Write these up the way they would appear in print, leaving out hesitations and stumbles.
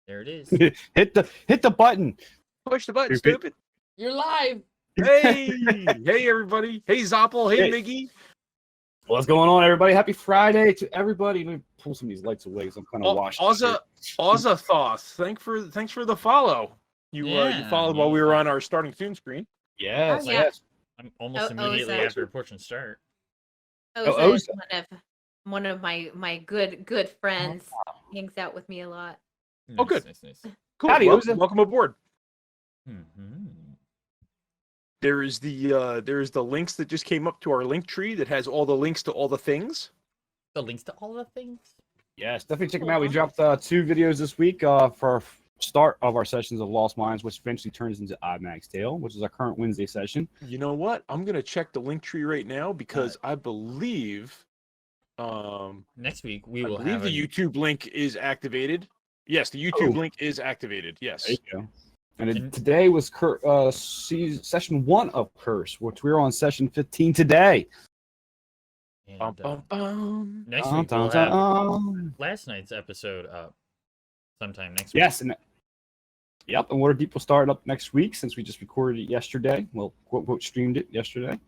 There it is. hit the button. Push the button, stupid. You're live. Hey, hey, everybody. Hey, Zoppel. Hey, Hey. Miggy. What's going on, everybody? Happy Friday to everybody. Let me pull some of these lights away because I'm kind of washed. Ozathoth. Thanks for the follow. You followed while we were on our starting tune screen. Yes, Oh, yeah. yes. I'm almost immediately Oza. after a portion start. Oza is one of my good friends. Hangs out with me a lot. Oh, good. Nice. Cool. Howdy, Oza. Welcome aboard. Mm-hmm. There is the links that just came up to our link tree that has all the links to all the things. The links to all the things. Yes, definitely check them out. We dropped 2 videos this week for our start of our sessions of Lost Minds, which eventually turns into Odd Mag's Tale, which is our current Wednesday session. You know what? I'm gonna check the link tree right now because I believe Next week we will I believe have the YouTube link is activated. Yes, the YouTube link is activated. Yes. There you go. And today was session 1 of Curse, which we're on session 15 today. And, next week we'll have last night's episode up sometime next week. Yes, and yep. And Waterdeep will start up next week since we just recorded it yesterday. Well, quote streamed it yesterday.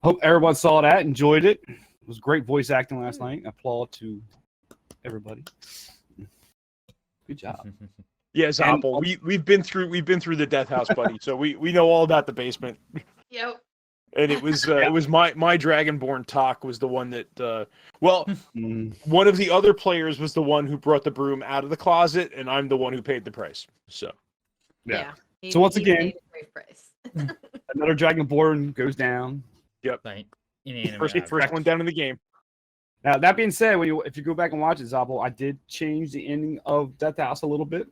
Hope everyone saw that, enjoyed it. It was great voice acting last night. Applaud to everybody. Good job. Yeah, Zoppel. We've been through the death house, buddy. So we know all about the basement. Yep. And it was my Dragonborn talk was the one that one of the other players was the one who brought the broom out of the closet, and I'm the one who paid the price. So yeah. He- So once he again, paid a great price. another Dragonborn goes down. Yep. Like, inanimate First object. one down in the game. Now that being said, if you go back and watch it, Zoppel, I did change the ending of Death House a little bit.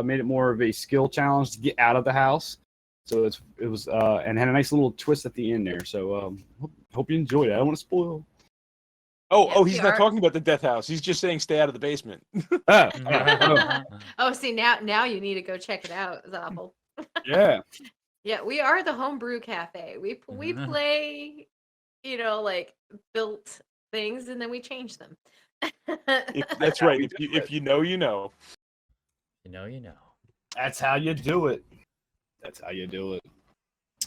Made it more of a skill challenge to get out of the house. So it was and had a nice little twist at the end there. So hope you enjoyed it. I don't want to spoil. He's not talking about the death house. He's just saying stay out of the basement. Oh, see now you need to go check it out, Zoppel. Yeah. Yeah, we are the Homebrew Cafe. We play, like built things and then we change them. That's right. If you know, you know. You know. That's how you do it. That's how you do it.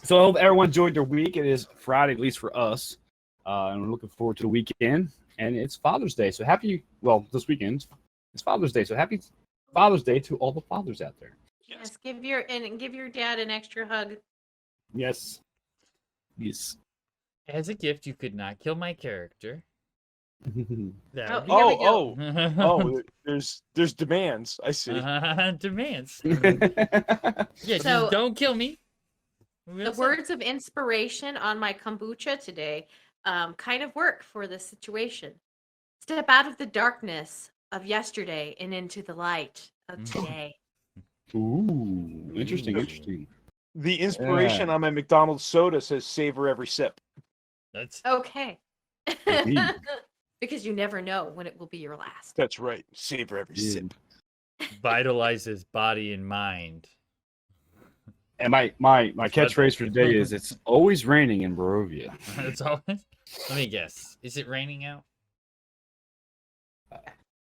So I hope everyone enjoyed their week. It is Friday, at least for us. And we're looking forward to the weekend. And it's Father's Day. So this weekend, it's Father's Day. So happy Father's Day to all the fathers out there. Yes, give your dad an extra hug. Yes. Yes. As a gift, you could not kill my character. That Oh, here we go. There's demands. I see. Demands. So- just don't kill me. The words of inspiration on my kombucha today kind of work for this situation. Step out of the darkness of yesterday and into the light of today. Ooh, interesting. The inspiration on my McDonald's soda says savor every sip. That's Okay. Indeed. Because you never know when it will be your last. That's right. Savor every sip. vitalizes body and mind. And my catchphrase for today is it's always raining in Barovia. It's always. Let me guess. Is it raining out?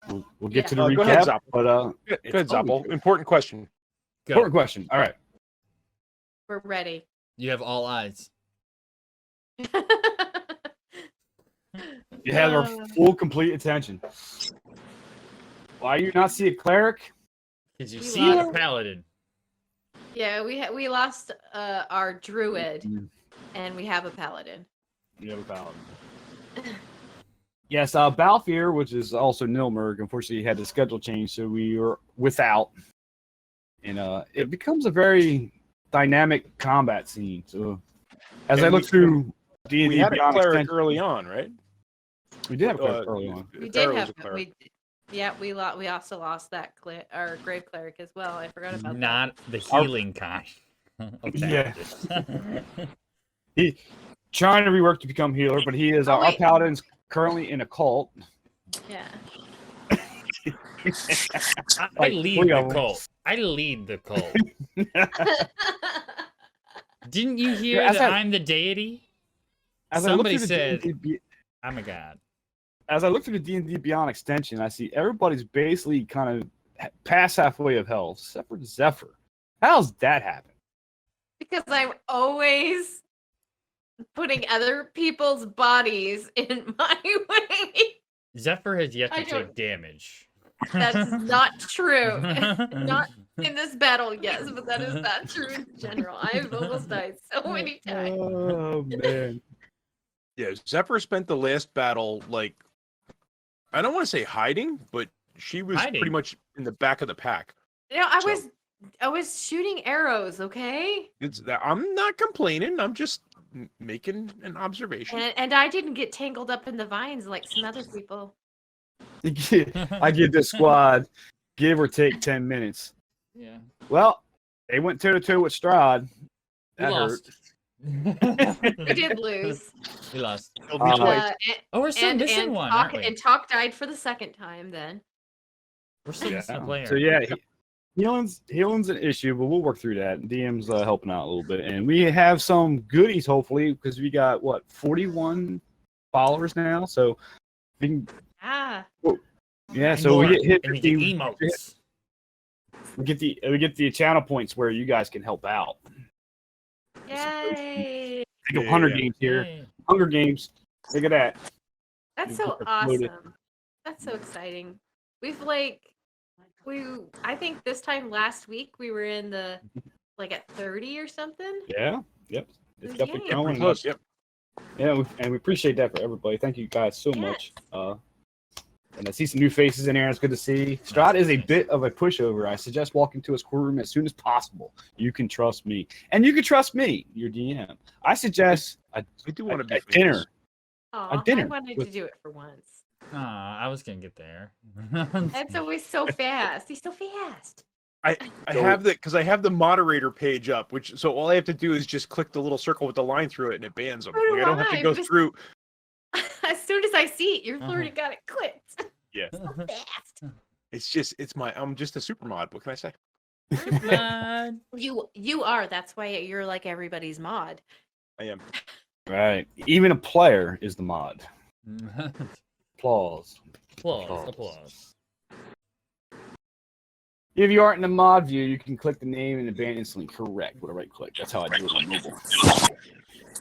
We'll get to the Go ahead, recap. Zoppel. But Go ahead, Zoppel. Important question. Go. important question. All right. We're ready. You have all eyes. You have our full, complete attention. Why do you not see a cleric? Because you We see the lost- paladin. Yeah, we lost our druid, and we have a paladin. You have a paladin. Yes, Balfour, which is also Nilmerg, unfortunately had the schedule change, so we were without. And it becomes a very dynamic combat scene. So as I look through D&D We had a Beyond cleric Extension, early on, right? we did have a cleric early on. We did Pharaoh was have a cleric. we also lost that our grave cleric as well. I forgot about Not the healing kind. Yeah. He trying to rework to become healer, but he is Oh, our wait. paladin's currently in a cult. that. Yeah. I Like, lead three the of 'em. cult. I lead the cult. Didn't you hear Yeah, as that I- I'm the deity? As I look Somebody through the said- D&D I'm a god. as I look through the D&D Beyond extension, I see everybody's basically kind of past halfway of hell, except for Zephyr. How's that happen? Because I'm always putting other people's bodies in my way. Zephyr has yet I to don't- take damage. That's not true. Not in this battle, yes, but that is not true in general. I've almost died so many times. Oh man. Yeah, Zephyr spent the last battle like I don't want to say hiding, but she was Hiding. pretty much in the back of the pack. You know, So- I was shooting arrows, okay? I'm not complaining. I'm just making an observation. And I didn't get tangled up in the vines like some other people. I give this squad give or take 10 minutes. Yeah. Well, they went toe to toe with Strahd. We That lost. We did lose. We lost. Killed me twice. Oh, we're still missing one, Talk, aren't we? and Talk died for the second time then. We're still missing a player. So yeah, healing's an issue, but we'll work through that. DM's helping out a little bit, and we have some goodies hopefully because we got 41 followers now. So we can, so we get hit. And we get emotes. We get the channel points where you guys can help out. Yay! Think of Hunger Games here. Yay. Hunger Games. Look at that. That's so Loaded. awesome. That's so exciting. We've I think this time last week we were in the at 30 or something. Yeah. Yep. It's definitely Yeah. going. Close, yep. Yeah, and we appreciate that for everybody. Thank you guys so much. And I see some new faces in here. It's good to see. Strahd is a bit of a pushover. I suggest walking to his courtroom as soon as possible. You can trust me, and you can trust me, your DM. I suggest I do want to be dinner. famous. Aw, dinner I wanted with- to do it for once. I was gonna get there. That's always so fast. He's so fast. I have I have the moderator page up, so all I have to do is just click the little circle with the line through it, and it bans them. So do Like, I don't have to I, go but- through. As soon as I see it, you've already got it clicked. Yeah. So fast. I'm just a super mod. What can I say? Man. You are. That's why you're like everybody's mod. I am. Right. Even a player is the mod. Applause. Applause. If you aren't in the mod view, you can click the name and the ban instantly. Correct with a right click. That's how I do it on mobile.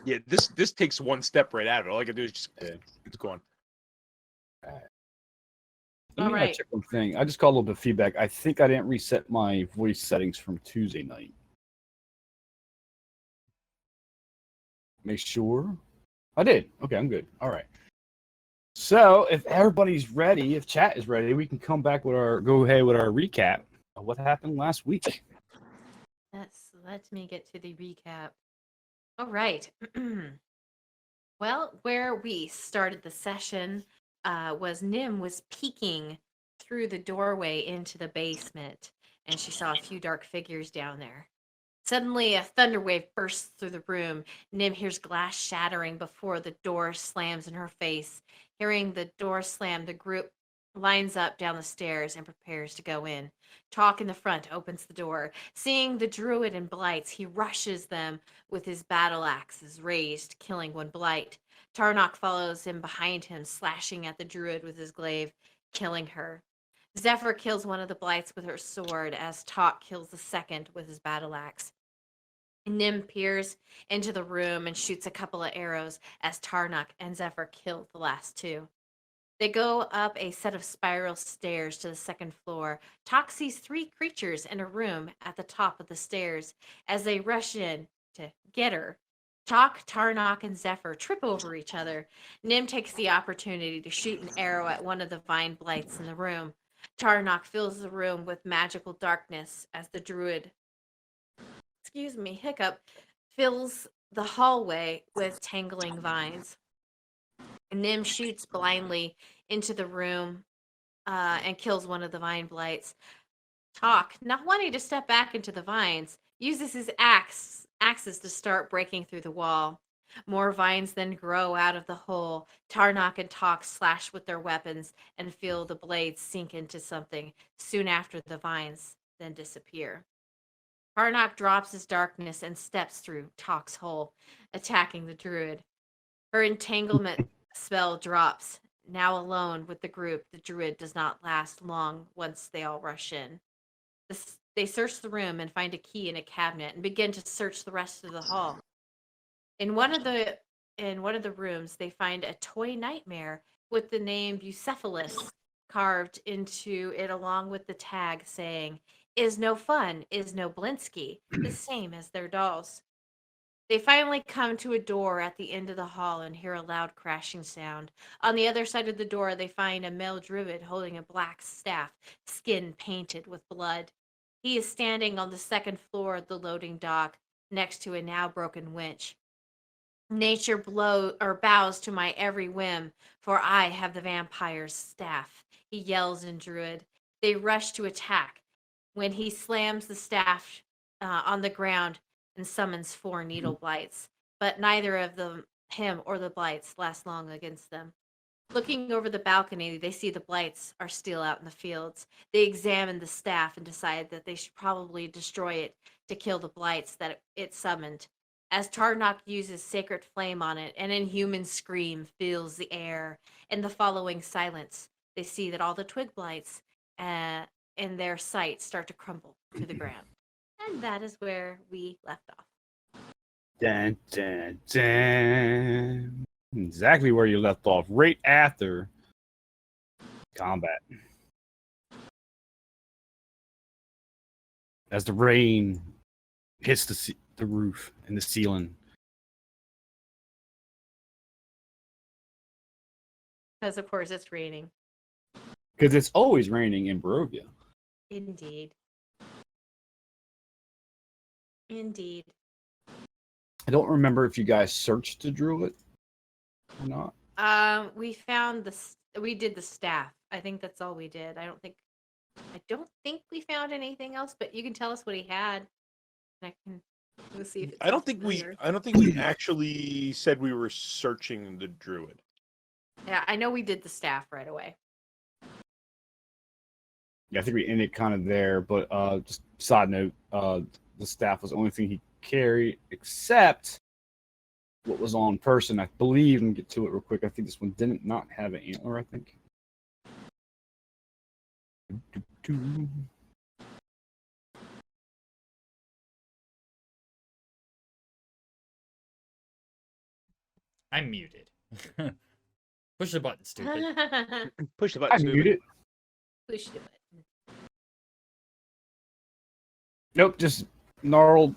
Yeah, this takes one step right out of it. All I can do is just it's gone. Let me All right. check one thing. I just got a little bit of feedback. I think I didn't reset my voice settings from Tuesday night. Make sure. I did. Okay, I'm good. All right. So if everybody's ready, if chat is ready, we can come back with our recap of what happened last week. Let me get to the recap. All right. Well, where we started the session was Nim was peeking through the doorway into the basement, and she saw a few dark figures down there. Suddenly, a thunder wave bursts through the room. Nim hears glass shattering before the door slams in her face. Hearing the door slam, the group lines up down the stairs and prepares to go in. Talk in the front opens the door. Seeing the druid and blights, he rushes them with his battle axes raised, killing one blight. Tarnok follows him behind him, slashing at the druid with his glaive, killing her. Zephyr kills one of the blights with her sword as Talk kills the second with his battle axe. Nim peers into the room and shoots a couple of arrows as Tarnok and Zephyr kill the last two. They go up a set of spiral stairs to the second floor. Talk sees three creatures in a room at the top of the stairs. As they rush in to get her, Talk, Tarnok, and Zephyr trip over each other. Nim takes the opportunity to shoot an arrow at one of the vine blights in the room. Tarnok fills the room with magical darkness as the druid, hiccup, fills the hallway with tangling vines. Nim shoots blindly into the room and kills one of the vine blights. Talk, not wanting to step back into the vines, uses his axes to start breaking through the wall. More vines then grow out of the hole. Tarnok and Talk slash with their weapons and feel the blades sink into something. Soon after, the vines then disappear. Tarnok drops his darkness and steps through Talk's hole, attacking the druid. Her entanglement spell drops. now alone with the group, the druid does not last long once they all rush in. They search the room and find a key in a cabinet and begin to search the rest of the hall. In one of the rooms, they find a toy nightmare with the name Bucephalus carved into it, along with the tag saying, "Is no fun, is no Blinsky," the same as their dolls. They finally come to a door at the end of the hall and hear a loud crashing sound. On the other side of the door, they find a male druid holding a black staff, skin painted with blood. He is standing on the second floor of the loading dock next to a now broken winch. Nature bows to my every whim, for I have the vampire's staff, he yells in druid. They rush to attack when he slams the staff on the ground and summons 4 needle blights, but neither of him or the blights last long against them. Looking over the balcony, they see the blights are still out in the fields. They examine the staff and decide that they should probably destroy it to kill the blights that it summoned. As Tarnok uses sacred flame on it, an inhuman scream fills the air. In the following silence, they see that all the twig blights in their sight start to crumble to the ground. And that is where we left off. Dun, dun, dun. Exactly where you left off, right after combat. As the rain hits the roof and the ceiling. Because, of course, it's raining. Because it's always raining in Barovia. Indeed. Indeed. I don't remember if you guys searched the druid or not. We found we did the staff. I think that's all we did. I don't think we found anything else, but you can tell us what he had. We'll see if I don't think we actually said we were searching the druid. Yeah, I know we did the staff right away. Yeah, I think we ended kind of there, but just side note, the staff was the only thing he carried, except what was on person. I believe, and get to it real quick. I think this one didn't not have an antler. I think. I'm muted. Push the button, stupid. Push the button, I stupid. muted. Push the button. Nope, just gnarled,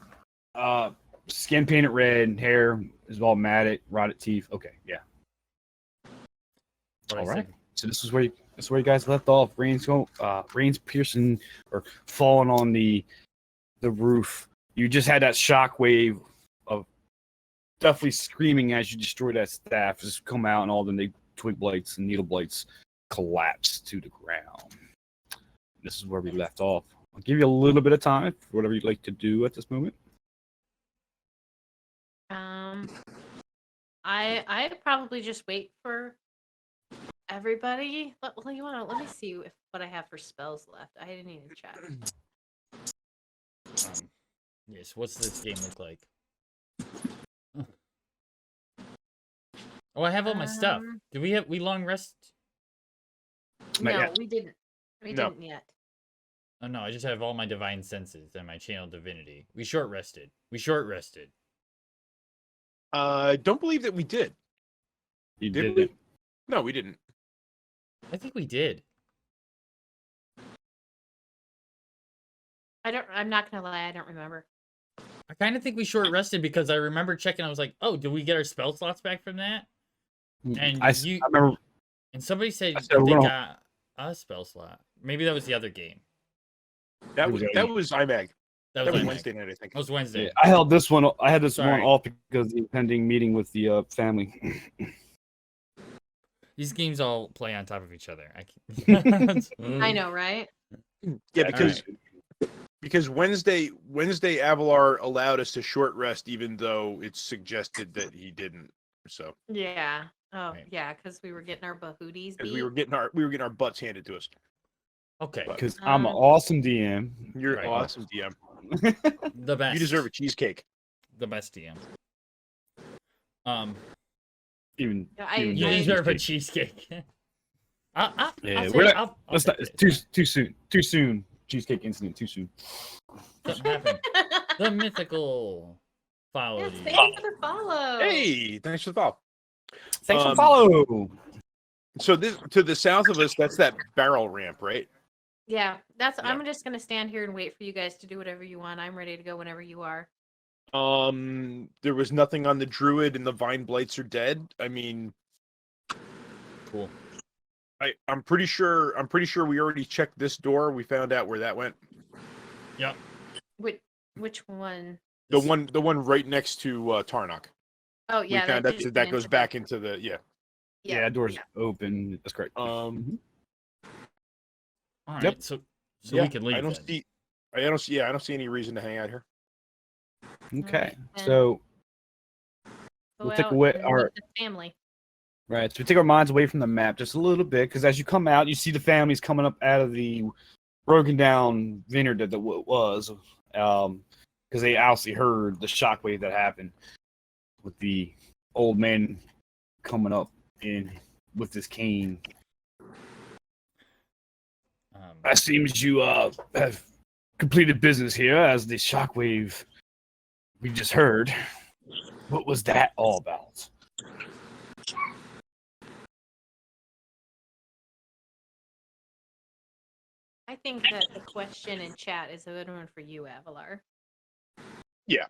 skin painted red, hair is all matted, rotted teeth. Okay, yeah. All right. So this is where you guys left off. Rain's piercing or falling on the roof. You just had that shockwave of definitely screaming as you destroy that staff. Just come out and all the twig blights and needle blights collapse to the ground. This is where we left off. I'll give you a little bit of time for whatever you'd like to do at this moment. I probably just wait for everybody. Let me see what I have for spells left. I didn't even check. Yes. What's this game look like? Oh, I have all my stuff. Do we long rest? No, we didn't. We didn't yet. Oh no, I just have all my divine senses and my channel divinity. We short rested. Don't believe that we did. You Did did we? it. No, we didn't. I think we did. I'm not gonna lie, I don't remember. I kind of think we short rested because I remember checking. I was like, "Oh, did we get our spell slots back from that?" And I remember. And somebody said said they got a spell slot. Maybe that was the other game. That was IMAG. That was Wednesday night, I think. That was Wednesday. Yeah, I held this one. I had this one Sorry. off because of the impending meeting with the family. These games all play on top of each other. I know, right? Yeah, because Wednesday Avalar allowed us to short rest, even though it's suggested that he didn't. So Yeah. Oh, Right. yeah, because we were getting our bahooties beat. because we were getting our butts handed to us. Okay. Because I'm an awesome DM. You're Right. awesome, DM. The best. You deserve a cheesecake. The best DM. Even I You deserve a cheesecake. Yeah, say, I'll let's not, it's too soon. Too soon. Cheesecake incident. Too soon. something happened. The mythical follow. Yes, thank you for the follow. Hey, thanks for the follow. Thanks for follow. So this to the south of us, that's that barrel ramp, right? Yeah, Yeah. I'm just gonna stand here and wait for you guys to do whatever you want. I'm ready to go whenever you are. There was nothing on the Druid, and the Vine Blights are dead. I mean, Cool. I'm pretty sure we already checked this door. We found out where that went. Yep. Which one? The one right next to Tarnok. Oh yeah, we found out did that goes into back into the Yeah, that door's open. That's correct. All right. Yep. So yeah, we can leave. I don't see any reason to hang out here. Okay, then so Go we'll take out away and our meet the family. right. So we take our minds away from the map just a little bit, because as you come out, you see the families coming up out of the broken down vineyard that was, because they obviously heard the shockwave that happened with the old man coming up in with his cane. It seems you have completed business here as the shockwave we just heard. What was that all about? I think that the question in chat is a good one for you, Avalar. Yeah.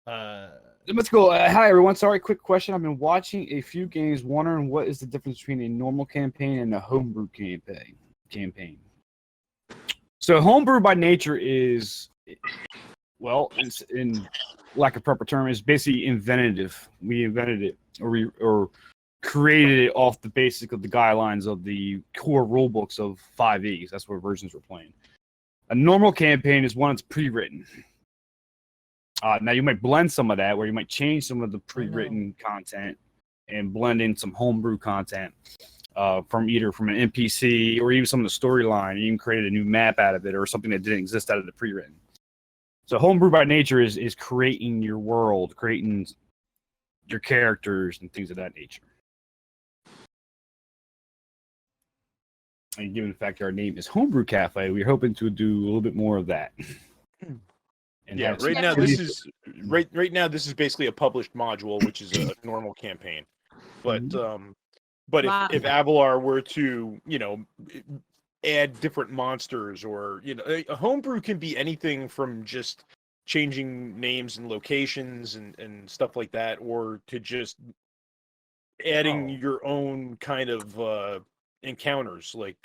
Let's go. Hi, everyone. Sorry, quick question. I've been watching a few games, wondering what is the difference between a normal campaign and a homebrew campaign. So, homebrew by nature is, well, it's in lack of proper term, is basically inventative. We invented it, or created it off the basic of the guidelines of the core rule books of 5e. That's what versions we're playing. A normal campaign is one that's pre-written. Now you might blend some of that, where you might change some of the pre-written content and blend in some homebrew content from an NPC or even some of the storyline. You even created a new map out of it or something that didn't exist out of the pre-written. So homebrew by nature is creating your world, creating your characters and things of that nature. And given the fact that our name is Homebrew Cafe, we're hoping to do a little bit more of that. And yeah, right now this is basically a published module, which is a normal campaign. But if Avalar were to, add different monsters, or a homebrew can be anything from just changing names and locations and stuff like that, or to just adding your own kind of encounters, like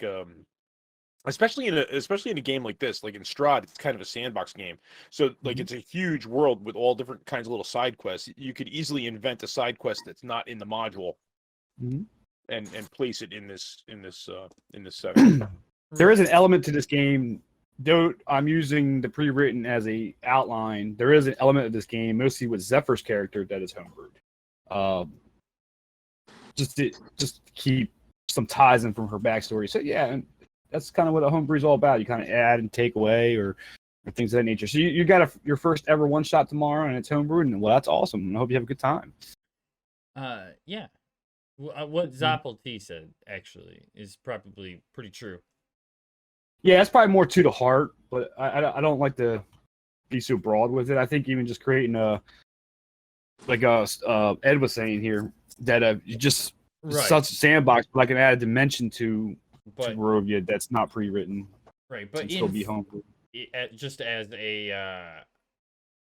especially in a game like this, like in Strahd, it's kind of a sandbox game. So like it's a huge world with all different kinds of little side quests. You could easily invent a side quest that's not in the module and place it in this section. There is an element to this game, though I'm using the pre-written as a outline. There is an element of this game, mostly with Zephyr's character, that is homebrewed. Just to keep some ties in from her backstory. So yeah, and that's kind of what a homebrew is all about. You kind of add and take away, or things of that nature. So you got your first ever one shot tomorrow, and it's homebrewed, and well, that's awesome. I hope you have a good time. Yeah. What Zoppel T said actually is probably pretty true. Yeah, that's probably more to the heart, but I don't like to be so broad with it. I think even just creating like Ed was saying here, that you just such a sandbox, but I can add a dimension to Barovia that's not pre-written. Right, but still be homebrew. Just as a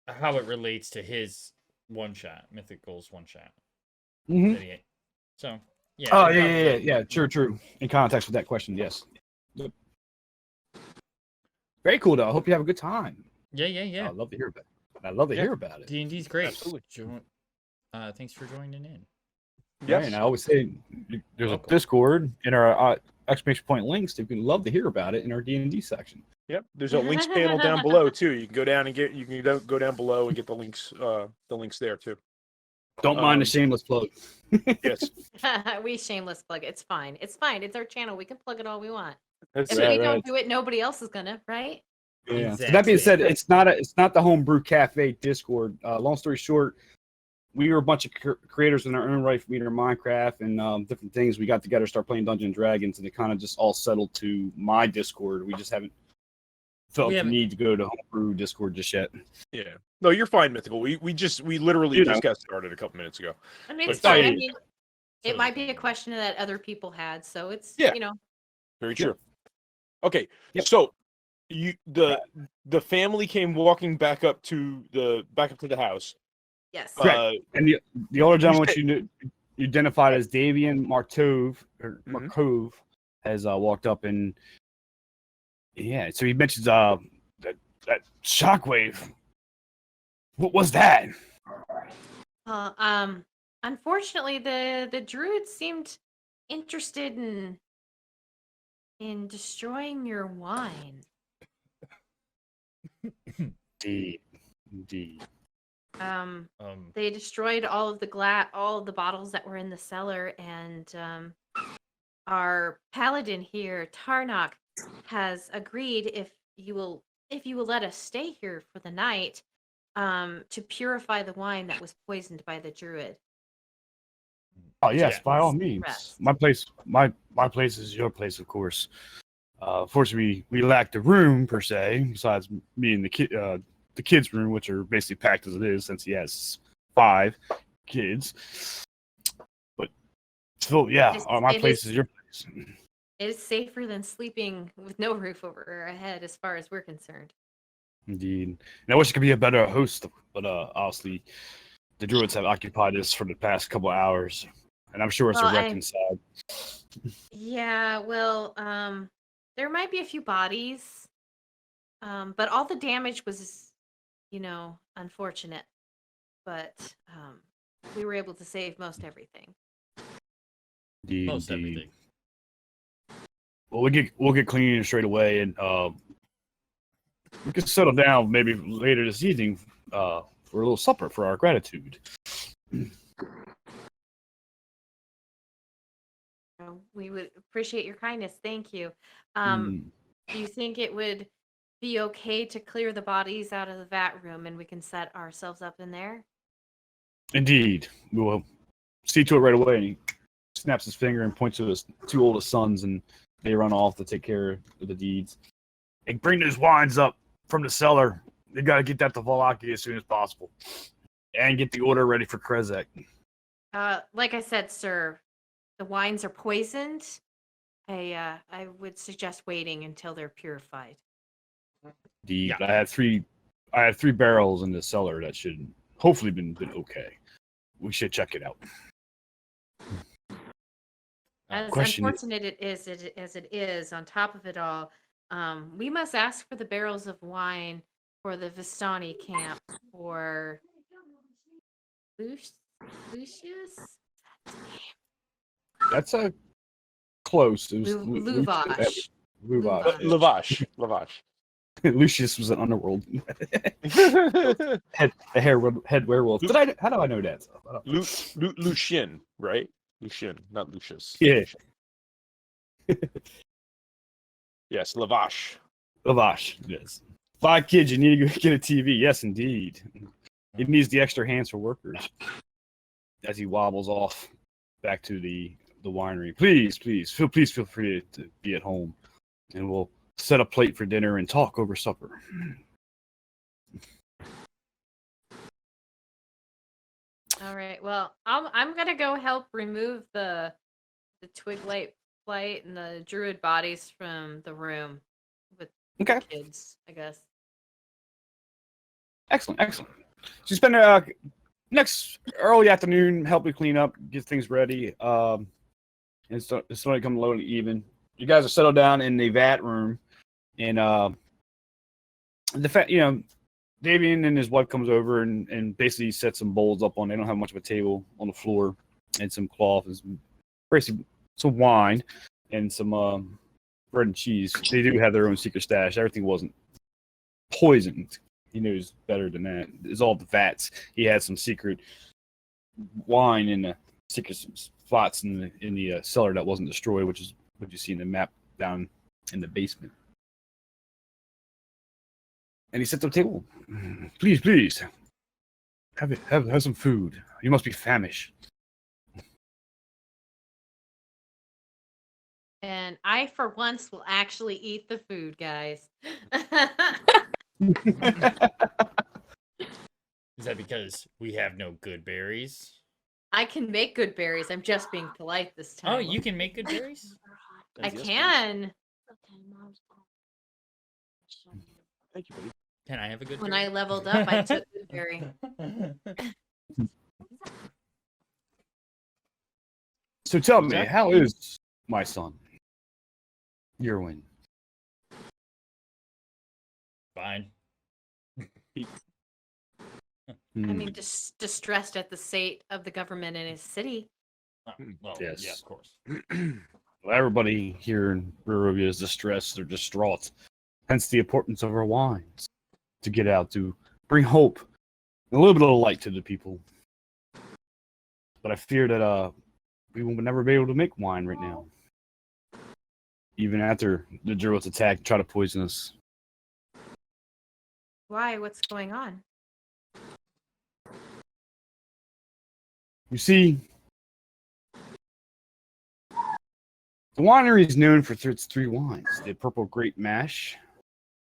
how it relates to his one shot, Mythical's one shot. So yeah. Oh yeah. True. In context with that question, yes. Yep. Very cool though. I hope you have a good time. Yeah. I'd love to hear about it. I'd love to hear about it. D&D's great. Absolutely. Thanks for joining in. Yeah, and I always say there's a Discord in our exclamation point links that you can love to hear about it in our D&D section. Yep, there's a links panel down below too. You can go down and go down below and get the links there too. Don't mind the shameless plug. Yes. We shameless plug. It's fine. It's our channel. We can plug it all we want. That's If we don't do it, nobody else is gonna, right? Yeah. Exactly. So that being said, it's not the Homebrew Cafe Discord. Long story short, we were a bunch of creators in our own right from either Minecraft and different things. We got together, start playing Dungeons and Dragons, and it kind of just all settled to my Discord. We just haven't felt the need to go to Homebrew Discord just yet. Yeah. No, you're fine, Mythical. We literally just got started a couple minutes ago. I mean, it's fine. I mean, it might be a question that other people had, so it's very true. Okay, so the family came walking back up to the house. Yes. Correct. And the older gentleman, which you identified as Davian Markov, has walked up and so he mentions that shockwave. What was that? Unfortunately, the Druids seemed interested in destroying your wine. Indeed. They destroyed all of the bottles that were in the cellar, and our paladin here, Tarnok, has agreed if you will let us stay here for the night, to purify the wine that was poisoned by the druid. Oh yes, by all means. Rest. My place is your place, of course. Fortunately, we lack the room per se, besides me and the kids' room, which are basically packed as it is, since he has 5 kids. But still, my place is your place. It is safer than sleeping with no roof over our head, as far as we're concerned. Indeed. And I wish I could be a better host, but obviously the Druids have occupied this for the past couple hours, and I'm sure it's a wreck inside. Yeah, well, there might be a few bodies, but all the damage was, unfortunate. But we were able to save most everything. Indeed. Everything. Well, we'll get cleaning straight away, and we can settle down maybe later this evening for a little supper for our gratitude. We would appreciate your kindness. Thank you. Do you think it would be okay to clear the bodies out of the vat room and we can set ourselves up in there? Indeed. We will see to it right away. And he snaps his finger and points to his 2 oldest sons, and they run off to take care of the deeds. And bring those wines up from the cellar. They got to get that to Volaki as soon as possible. And get the order ready for Krezek. Like I said, sir, the wines are poisoned. I would suggest waiting until they're purified. Indeed. I have 3 barrels in the cellar that should hopefully been okay. We should check it out. As unfortunate as it is, on top of it all, we must ask for the barrels of wine for the Vistani camp for Lucius. That's a close. It was Luvash. Lavash. Lucius was an underworld head werewolf. How do I know that? Lucien, right? Lucien, not Lucius. Yeah. Yes, Lavash. Yes. 5 kids, you need to go get a TV. Yes, indeed. It needs the extra hands for workers. As he wobbles off back to the winery. Please feel free to be at home, and we'll set a plate for dinner and talk over supper. All right. Well, I'm gonna go help remove the twig light flight and the druid bodies from the room with the kids, I guess. Excellent. So you spend next early afternoon helping clean up, get things ready. And it's starting to come low and even. You guys are settled down in the vat room, and Davian and his wife comes over and basically sets some bowls up on. They don't have much of a table on the floor, and some cloth and basically some wine and some bread and cheese. They do have their own secret stash. Everything wasn't poisoned. He knows better than that. It's all the vats. He had some secret wine in the secret spots in the cellar that wasn't destroyed, which is what you see in the map down in the basement. And he sets up a table. Please. Have some food. You must be famished. And I, for once, will actually eat the food, guys. Is that because we have no good berries? I can make good berries. I'm just being polite this time. Oh, you can make good berries? I can. Thank you, buddy. Can I have a good When berry? I leveled up, I took good berry. So tell me, Exactly. how is my son, Yerwin? Fine. I mean, distressed at the state of the government in his city. Well, Yes. yeah, of course. Well, everybody here in Barovia is distressed. They're distraught. Hence the importance of our wines to get out to bring hope and a little bit of light to the people. But I fear that we will never be able to make wine right now, even after the Druids attack and try to poison us. Why? What's going on? You see, the winery is known for its three wines: the Purple Grape Mash,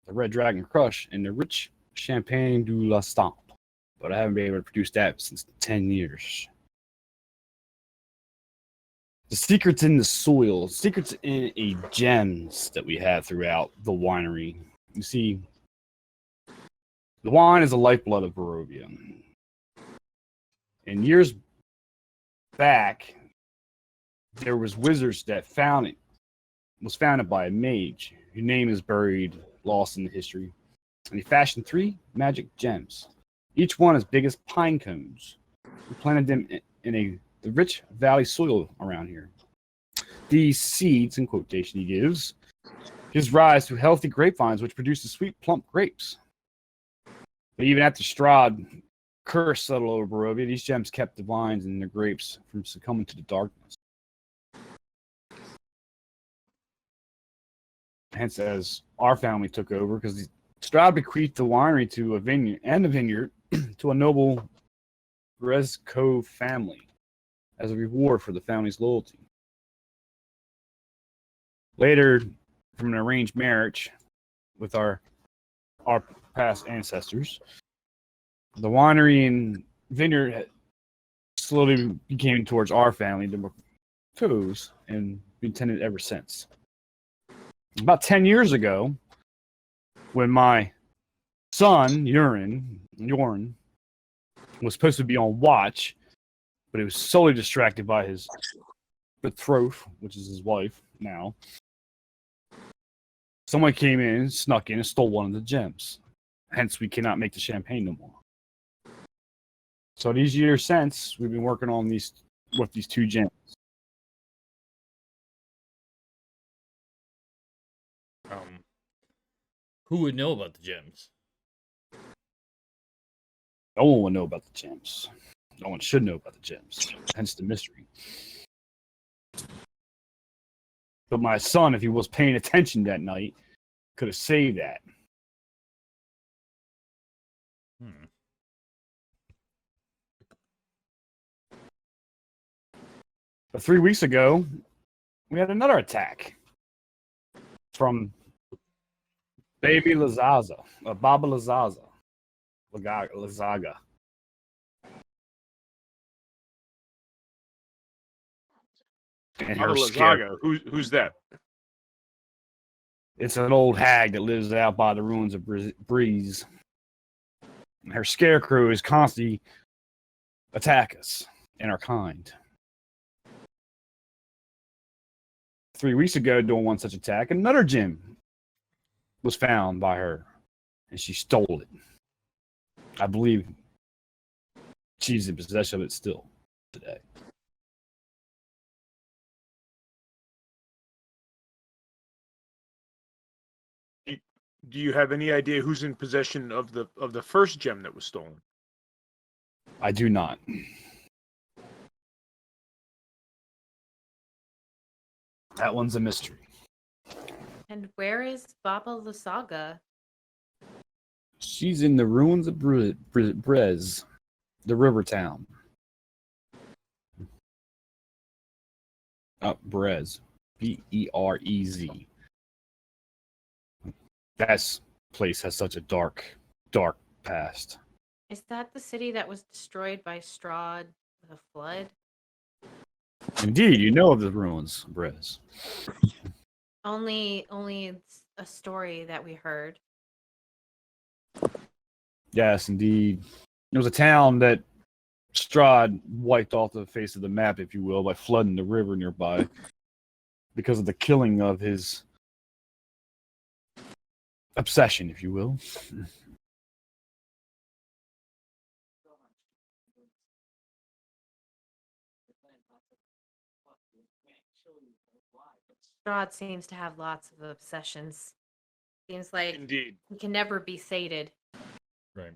the Red Dragon Crush, and the rich Champagne du La Stamp. But I haven't been able to produce that since 10 years. The secret's in the soil. The secret's in a gems that we have throughout the winery. You see, the wine is the lifeblood of Barovia. And years back, there was wizards that found it. It was founded by a mage whose name is buried, lost in the history. And he fashioned 3 magic gems, each one as big as pine cones. He planted them in the rich valley soil around here. These seeds, in quotation he gives rise to healthy grapevines which produce sweet, plump grapes. But even after Strahd curse settled over Barovia, these gems kept the vines and the grapes from succumbing to the darkness. Hence, as our family took over, because Strahd bequeathed the winery to a vineyard to a noble Perez family as a reward for the family's loyalty. Later, from an arranged marriage with our past ancestors, the winery and vineyard slowly became towards our family, the Toes, and been tended ever since. About 10 years ago, when my son, Jorn, was supposed to be on watch, but he was solely distracted by his betrothed, which is his wife now. Someone came in, snuck in, and stole one of the gems. Hence, we cannot make the champagne no more. So these years since, we've been working on these 2 gems. Who would know about the gems? No one would know about the gems. No one should know about the gems. Hence the mystery. But my son, if he was paying attention that night, could have saved that. But 3 weeks ago, we had another attack from Baby Lazaza, Baba Lazaga. And her Lazaga, who's that? It's an old hag that lives out by the ruins of Breeze. Her scarecrow is constantly attack us and our kind. 3 weeks ago, during one such attack, another gem was found by her, and she stole it. I believe she's in possession of it still today. Do you have any idea who's in possession of the first gem that was stolen? I do not. That one's a mystery. And where is Baba Lasaga? She's in the ruins of Brez. the river town. Perez. Perez. That place has such a dark past. Is that the city that was destroyed by Strahd with a flood? Indeed, you know of the ruins, Perez. Only it's a story that we heard. Yes, indeed. It was a town that Strahd wiped off the face of the map, if you will, by flooding the river nearby because of the killing of his obsession, if you will. Strahd seems to have lots of obsessions. Seems like Indeed. he can never be sated. Right.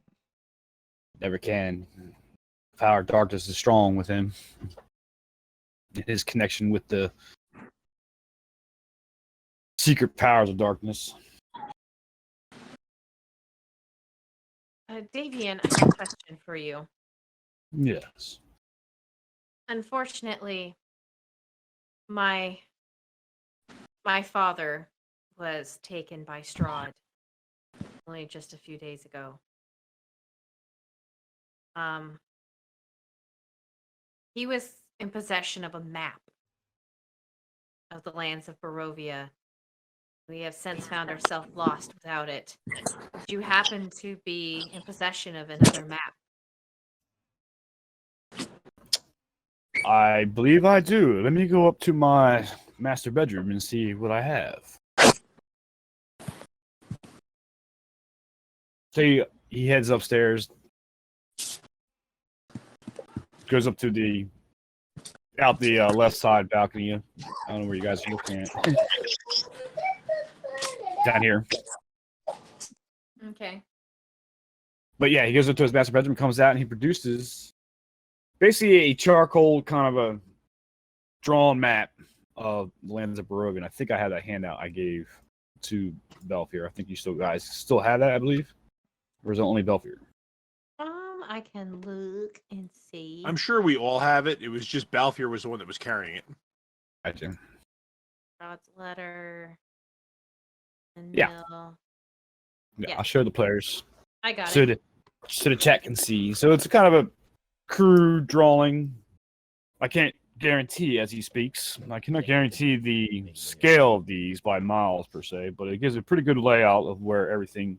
Never can. Power of darkness is strong with him. His connection with the secret powers of darkness. Davian, I have a question for you. Yes. Unfortunately, my father was taken by Strahd only just a few days ago. He was in possession of a map of the lands of Barovia. We have since found ourselves lost without it. Did you happen to be in possession of another map? I believe I do. Let me go up to my master bedroom and see what I have. So he heads upstairs, goes up to the left side balcony. I don't know where you guys are looking at. Down here. Okay. But yeah, he goes up to his master bedroom, comes out, and he produces basically a charcoal kind of a drawn map of the lands of Barovia. And I think I had that handout I gave to Belfier. I think you guys still have that, I believe. Or is it only Belfier? I can look and see. I'm sure we all have it. It was just Balfour was the one that was carrying it. Gotcha. God's letter. And Yeah. Mill. Yeah, Yes. I'll show the players I got so it. the chat can see. So it's kind of a crude drawing. I can't guarantee as he speaks. I cannot guarantee the scale of these by miles per se, but it gives a pretty good layout of where everything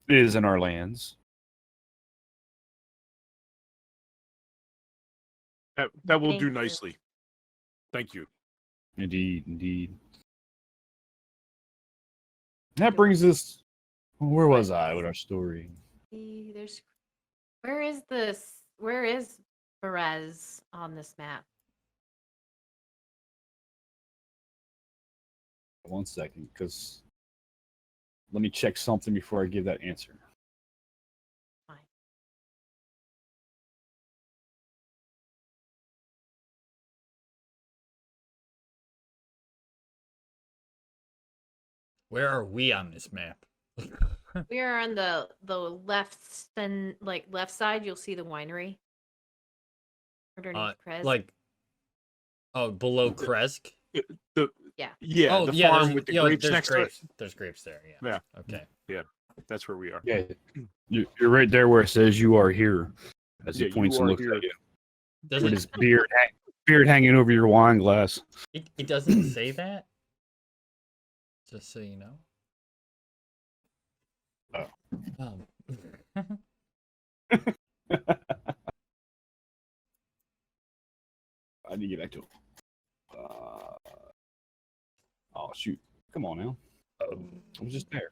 is in our lands. That will Thank do you. nicely. Thank you. Indeed, indeed. That brings us. Where was I with our story? There's. Where is this? Where is Perez on this map? One second, because let me check something before I give that answer. Fine. Where are we on this map? We are on the left side. You'll see the winery. Underneath Perez. Below Kresk? Yeah, Oh, the farm with the grapes there's next grapes. to it. There's grapes there, yeah. Yeah. Okay. Yeah, that's where we are. Yeah, you're right there where it says "you are here," as he points and looks at you. Does With it, his beard hanging over your wine glass. it doesn't say that? Just so you know. I need to get back to him. Oh shoot! Come on now. I was just there.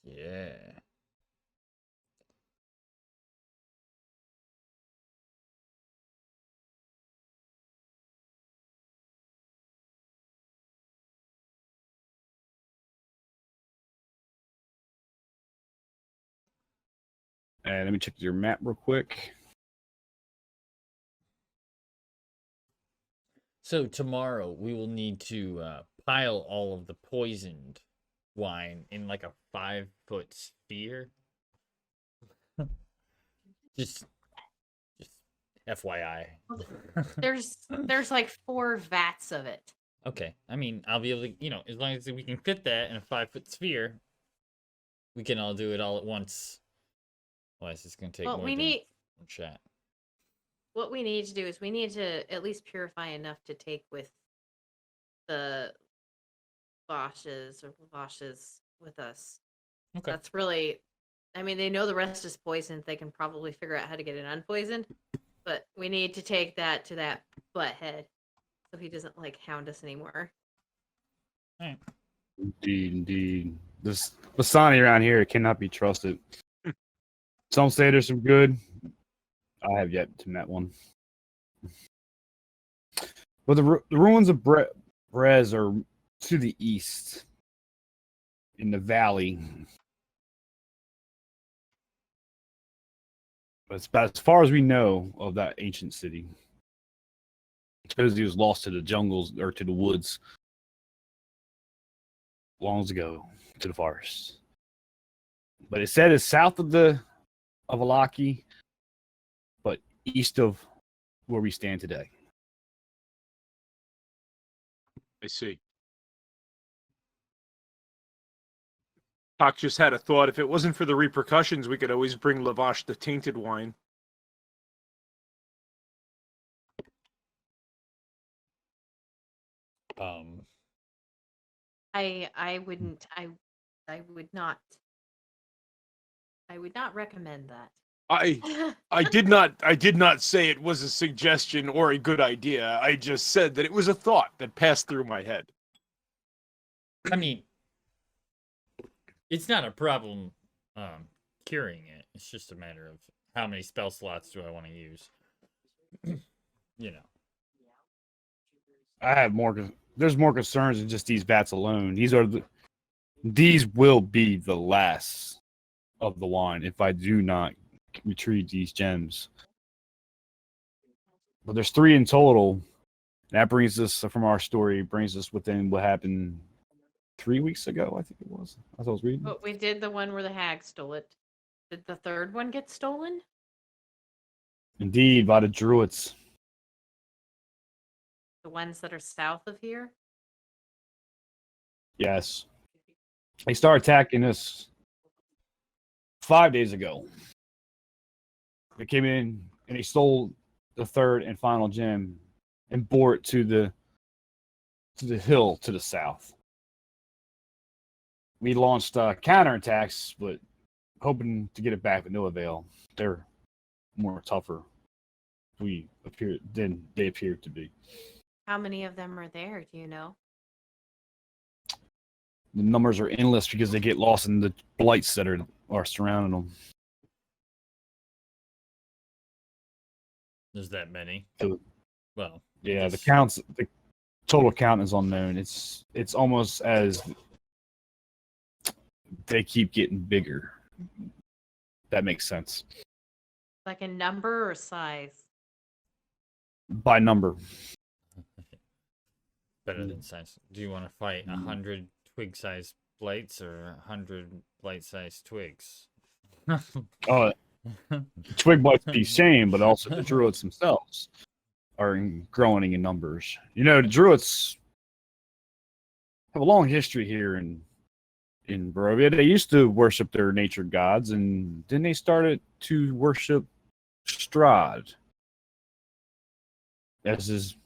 Yeah. And let me check your map real quick. So tomorrow we will need to pile all of the poisoned wine in like a 5-foot sphere. just FYI. There's like 4 vats of it. Okay, I mean I'll be able to, as long as we can fit that in a 5-foot sphere, we can all do it all at once. Well, it's just gonna take more than one shot. What we need to do is we need to at least purify enough to take with the Voshes with us. Okay. That's really, I mean, they know the rest is poisoned. They can probably figure out how to get it unpoisoned, but we need to take that to that butthead so he doesn't like hound us anymore. All right. Indeed. This Masani around here cannot be trusted. Some say there's some good. I have yet to met one. But the ruins of Perez are to the east, in the valley. But it's about as far as we know of that ancient city. Because he was lost to the jungles or to the woods long ago, to the forest. But it said it's south of Alaki, but east of where we stand today. I see. Hawk just had a thought. If it wasn't for the repercussions, we could always bring Lavash the tainted wine. I would not recommend that. I did not say it was a suggestion or a good idea. I just said that it was a thought that passed through my head. I mean, it's not a problem curing it. It's just a matter of how many spell slots do I want to use. I have more. There's more concerns than just these bats alone. These will be the last of the wine if I do not retrieve these gems. But there's 3 in total. That brings us from our story. Brings us within what happened 3 weeks ago. I think it was. I was reading. But we did the one where the hag stole it. Did the 3rd one get stolen? Indeed, by the Druids. The ones that are south of here? Yes. They started attacking us 5 days ago. They came in and they stole the 3rd and final gem and bore it to the hill to the south. We launched counterattacks, but hoping to get it back, but no avail. They're more tougher than they appeared to be. How many of them are there? Do you know? The numbers are endless because they get lost in the blights that are surrounding them. There's that many. Well, yeah, the total count is unknown. It's almost as they keep getting bigger. That makes sense. Like a number or size? By number. Better than size. Do you want to fight 100 twig-sized blights or 100 blight-sized twigs? Twig blights be same, but also the Druids themselves are growing in numbers. The Druids have a long history here in Barovia. They used to worship their nature gods, and then they started to worship Strahd as his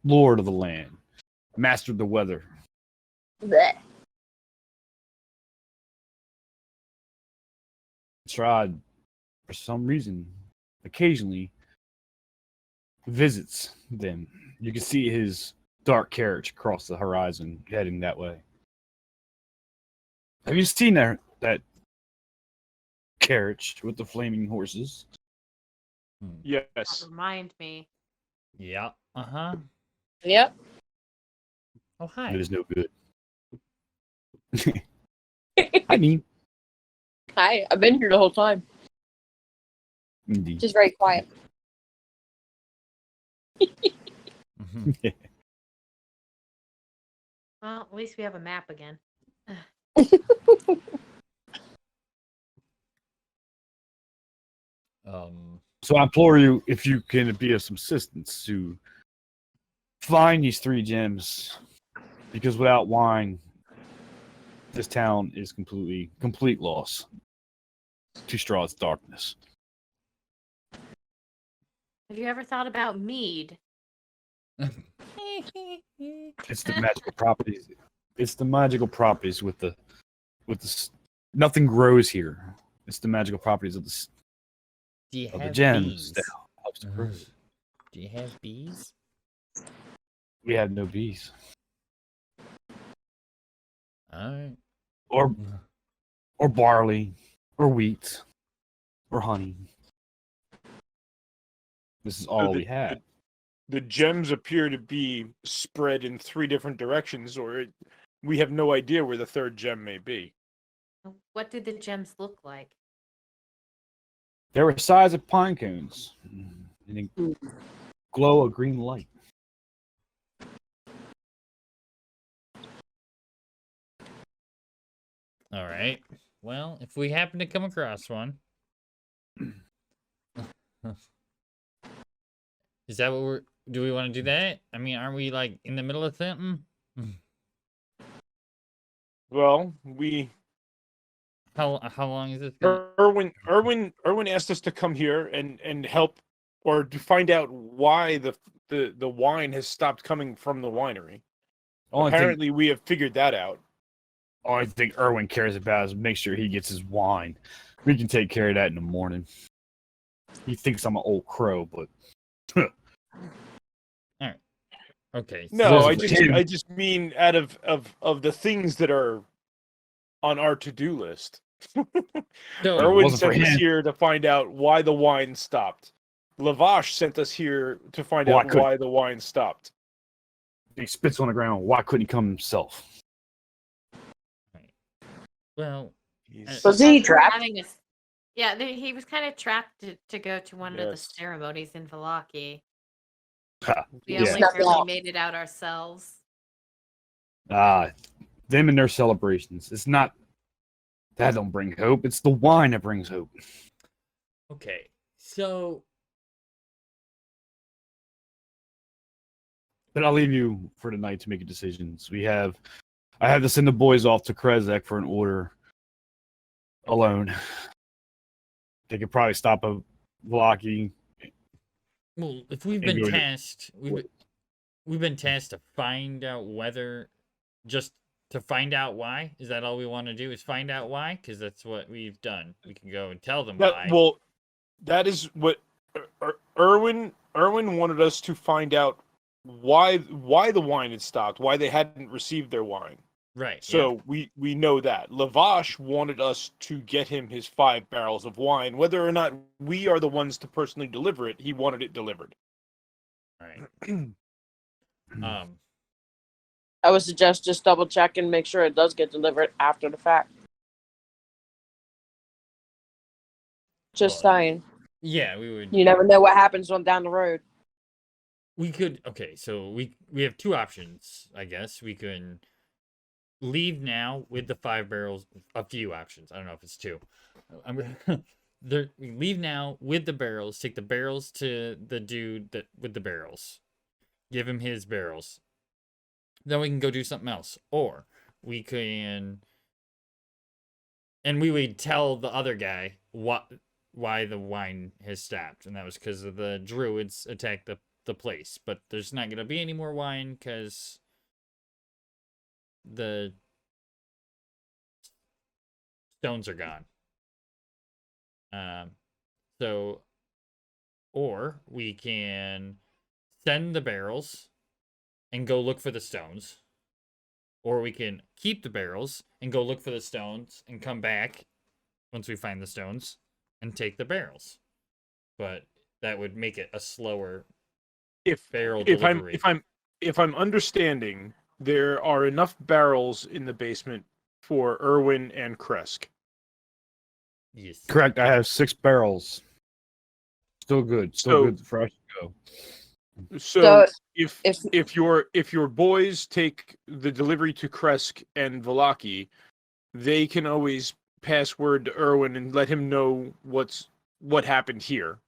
lord of the land, master of the weather. Blech. Strahd, for some reason, occasionally visits them. You can see his dark carriage across the horizon heading that way. Have you seen that carriage with the flaming horses? Yes. Remind me. Yeah. Uh-huh. Yep. Oh, hi. It is no good. I mean, Hi, I've been here the whole time. Indeed. Just very quiet. Well, at least we have a map again. So I implore you, if you can be of some assistance, to find these 3 gems, because without wine, this town is complete loss to Strahd's darkness. Have you ever thought about mead? It's the magical properties. It's the magical properties with the nothing grows here. It's the magical properties of the gems that helps to grow. Do you have bees? We have no bees. Alright. Or barley, or wheat, or honey. This is all we had. The gems appear to be spread in 3 different directions, or we have no idea where the 3rd gem may be. What did the gems look like? They were the size of pine cones, and they glow a green light. All right. Well, if we happen to come across one, is that what do we want to do that? I mean, aren't we like in the middle of something? Well, How long is this? Erwin asked us to come here and help, or to find out why the wine has stopped coming from the winery. Apparently, we have figured that out. All I think Erwin cares about is make sure he gets his wine. We can take care of that in the morning. He thinks I'm an old crow, but all right. Okay. No, So I just mean out of the things that are on our to-do list. So, Erwin sent us here to find out why the wine stopped. Lavash sent us here to find out why the wine stopped. He spits on the ground. Why couldn't he come himself? well, Was he trapped? Yeah, he was kind of trapped to go to one of the ceremonies in Vallaki. We only barely made it out ourselves. Them and their celebrations. It's not that don't bring hope. It's the wine that brings hope. okay. So, but I'll leave you for tonight to make decisions. I have to send the boys off to Krezek for an order alone. They could probably stop a Vallaki. well, if we've been tasked, we've been tasked to find out whether, just to find out why. Is that all we want to do? Is find out why? Because that's what we've done. We can go and tell them why. Well, that is what Erwin wanted us to find out why the wine had stopped, why they hadn't received their wine. Right. So we know that. Lavash wanted us to get him his 5 barrels of wine. Whether or not we are the ones to personally deliver it, he wanted it delivered. Right. I would suggest just double check and make sure it does get delivered after the fact. Just saying. Yeah, we would. You never know what happens on down the road. We could. Okay, so we have 2 options, I guess. We can leave now with the 5 barrels. A few options. I don't know if it's 2. We leave now with the barrels. Take the barrels to the dude with the barrels. Give him his barrels. Then we can go do something else. Or we can, and we would tell the other guy why the wine has stopped, and that was because of the Druids attacked the place. But there's not going to be any more wine because the stones are gone. So, or we can send the barrels and go look for the stones, or we can keep the barrels and go look for the stones and come back once we find the stones and take the barrels. But that would make it a slower barrel delivery. If I'm understanding, there are enough barrels in the basement for Erwin and Kresk. Yes. Correct. I have 6 barrels. Still good. Still So- good. Fresh to go. So if if your boys take the delivery to Kresk and Valaki, they can always pass word to Erwin and let him know what happened here.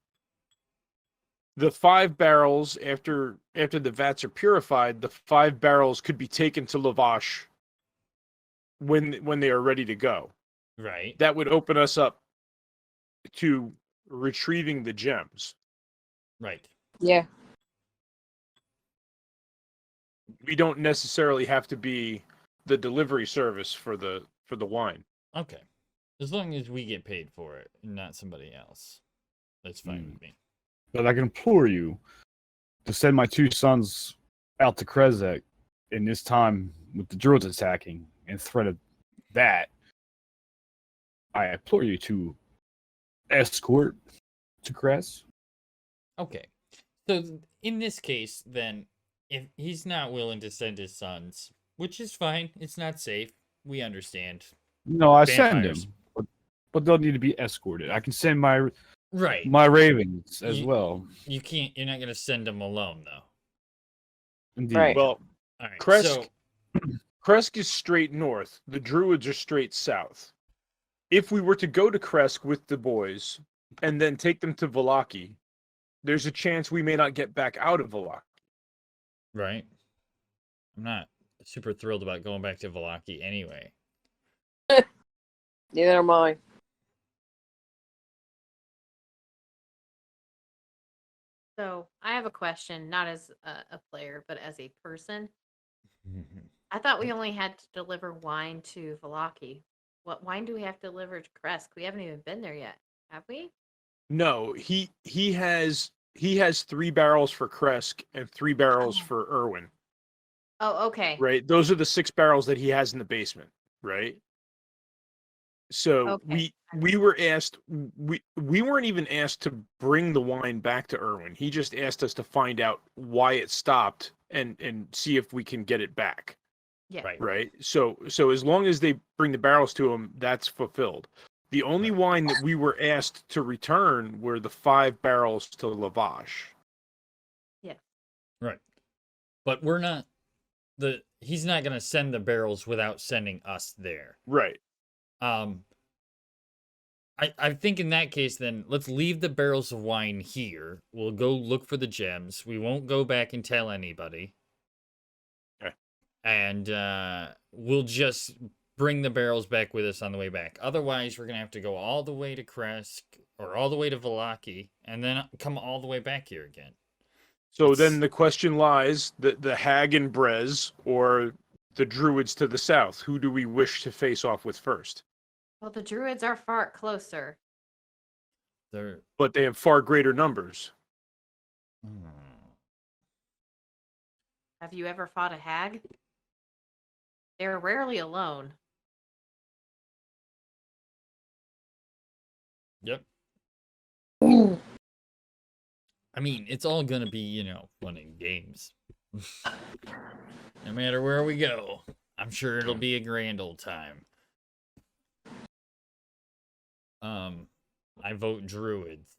The 5 barrels after the vats are purified, the 5 barrels could be taken to Lavash when they are ready to go. Right. That would open us up to retrieving the gems. Right. yeah, We don't necessarily have to be the delivery service for the wine. Okay. As long as we get paid for it and not somebody else, that's fine with me. But I can implore you to send my 2 sons out to Krezek in this time with the Druids attacking and threat of that. I implore you to escort to Krez. Okay. So in this case, then, if he's not willing to send his sons, which is fine, it's not safe. We understand. No, I send Vampires. them, but they'll need to be escorted. I can send my Right. ravens as You- well. You can't. You're not gonna send them alone, though. Indeed. Right. Well, All right. Kresk, So Kresk is straight north. The Druids are straight south. If we were to go to Kresk with the boys and then take them to Valaki, there's a chance we may not get back out of Valaki. right. I'm not super thrilled about going back to Valaki anyway. neither am I. So I have a question, not as a player, but as a person. I thought we only had to deliver wine to Valaki. What wine do we have to deliver to Kresk? We haven't even been there yet, have we? No, he has 3 barrels for Kresk and 3 barrels Oh. for Erwin. Oh, okay. Right? Those are the 6 barrels that he has in the basement, right? So Okay. we were asked we weren't even asked to bring the wine back to Erwin. He just asked us to find out why it stopped and see if we can get it back. Yeah. Right. Right? So as long as they bring the barrels to him, that's fulfilled. The only Right. wine that we were asked to return were the 5 barrels to Lavash. Right. But we're not. He's not gonna send the barrels without sending us there. Right. I think in that case, then let's leave the barrels of wine here. We'll go look for the gems. We won't go back and tell anybody. Okay. And we'll just bring the barrels back with us on the way back. Otherwise, we're gonna have to go all the way to Kresk or all the way to Valaki, and then come all the way back here again. So It's- then the question lies, the Hag and Brez or the Druids to the south, who do we wish to face off with first? Well, the Druids are far closer. They're But they have far greater numbers. Have you ever fought a hag? They're rarely alone. Yep. I mean, it's all gonna be, fun and games. No matter where we go, I'm sure it'll be a grand old time. I vote Druids.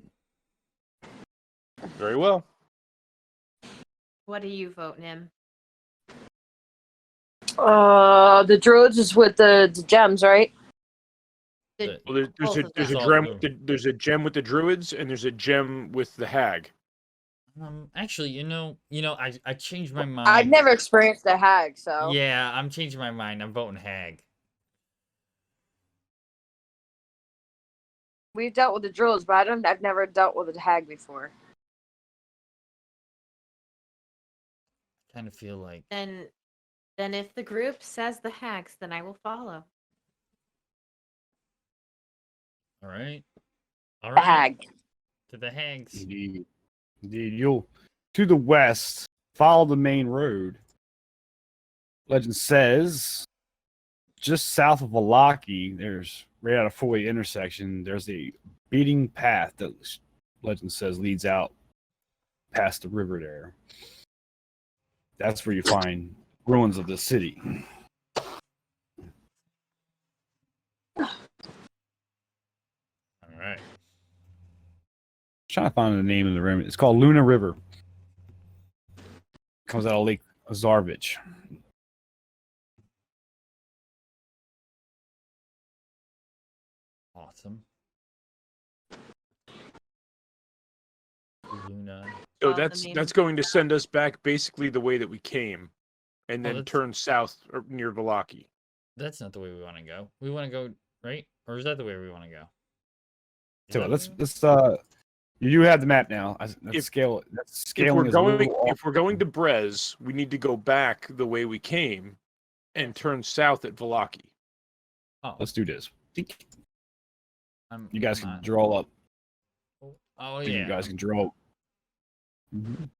Very well. What do you vote, Nim? The Druids is with the gems, right? The- Well, there's both a of there's a them. gem with the Druids and there's a gem with the Hag. Actually, I changed my mind. I've never experienced a hag, so Yeah, I'm changing my mind. I'm voting Hag. we've dealt with the Druids, but I've never dealt with a hag before. Kind of feel like Then if the group says the hags, then I will follow. all right. All A right. hag. To the Hags. Indeed. You'll to the west, follow the main road. Legend says just south of Valaki, there's right at a 4-way intersection, there's a beating path that legend says leads out past the river there. That's where you find ruins of the city. All right. trying to find the name of the river. It's called Luna River. Comes out of Lake Zarvich. Awesome. Luna. So Awesome. that's going to send us back basically the way that we came, and then that's- turn south near Valaki. That's not the way we want to go. We want to go right, or is that the way we want to go? Is So that let's the way- you have the map now. That's If- scale. That's If scaling we're is a little going off. if we're going to Brez, we need to go back the way we came, and turn south at Valaki. Oh, Let's do this. I'm, You guys I'm can not- draw up. Oh You yeah. guys can draw. Mhm.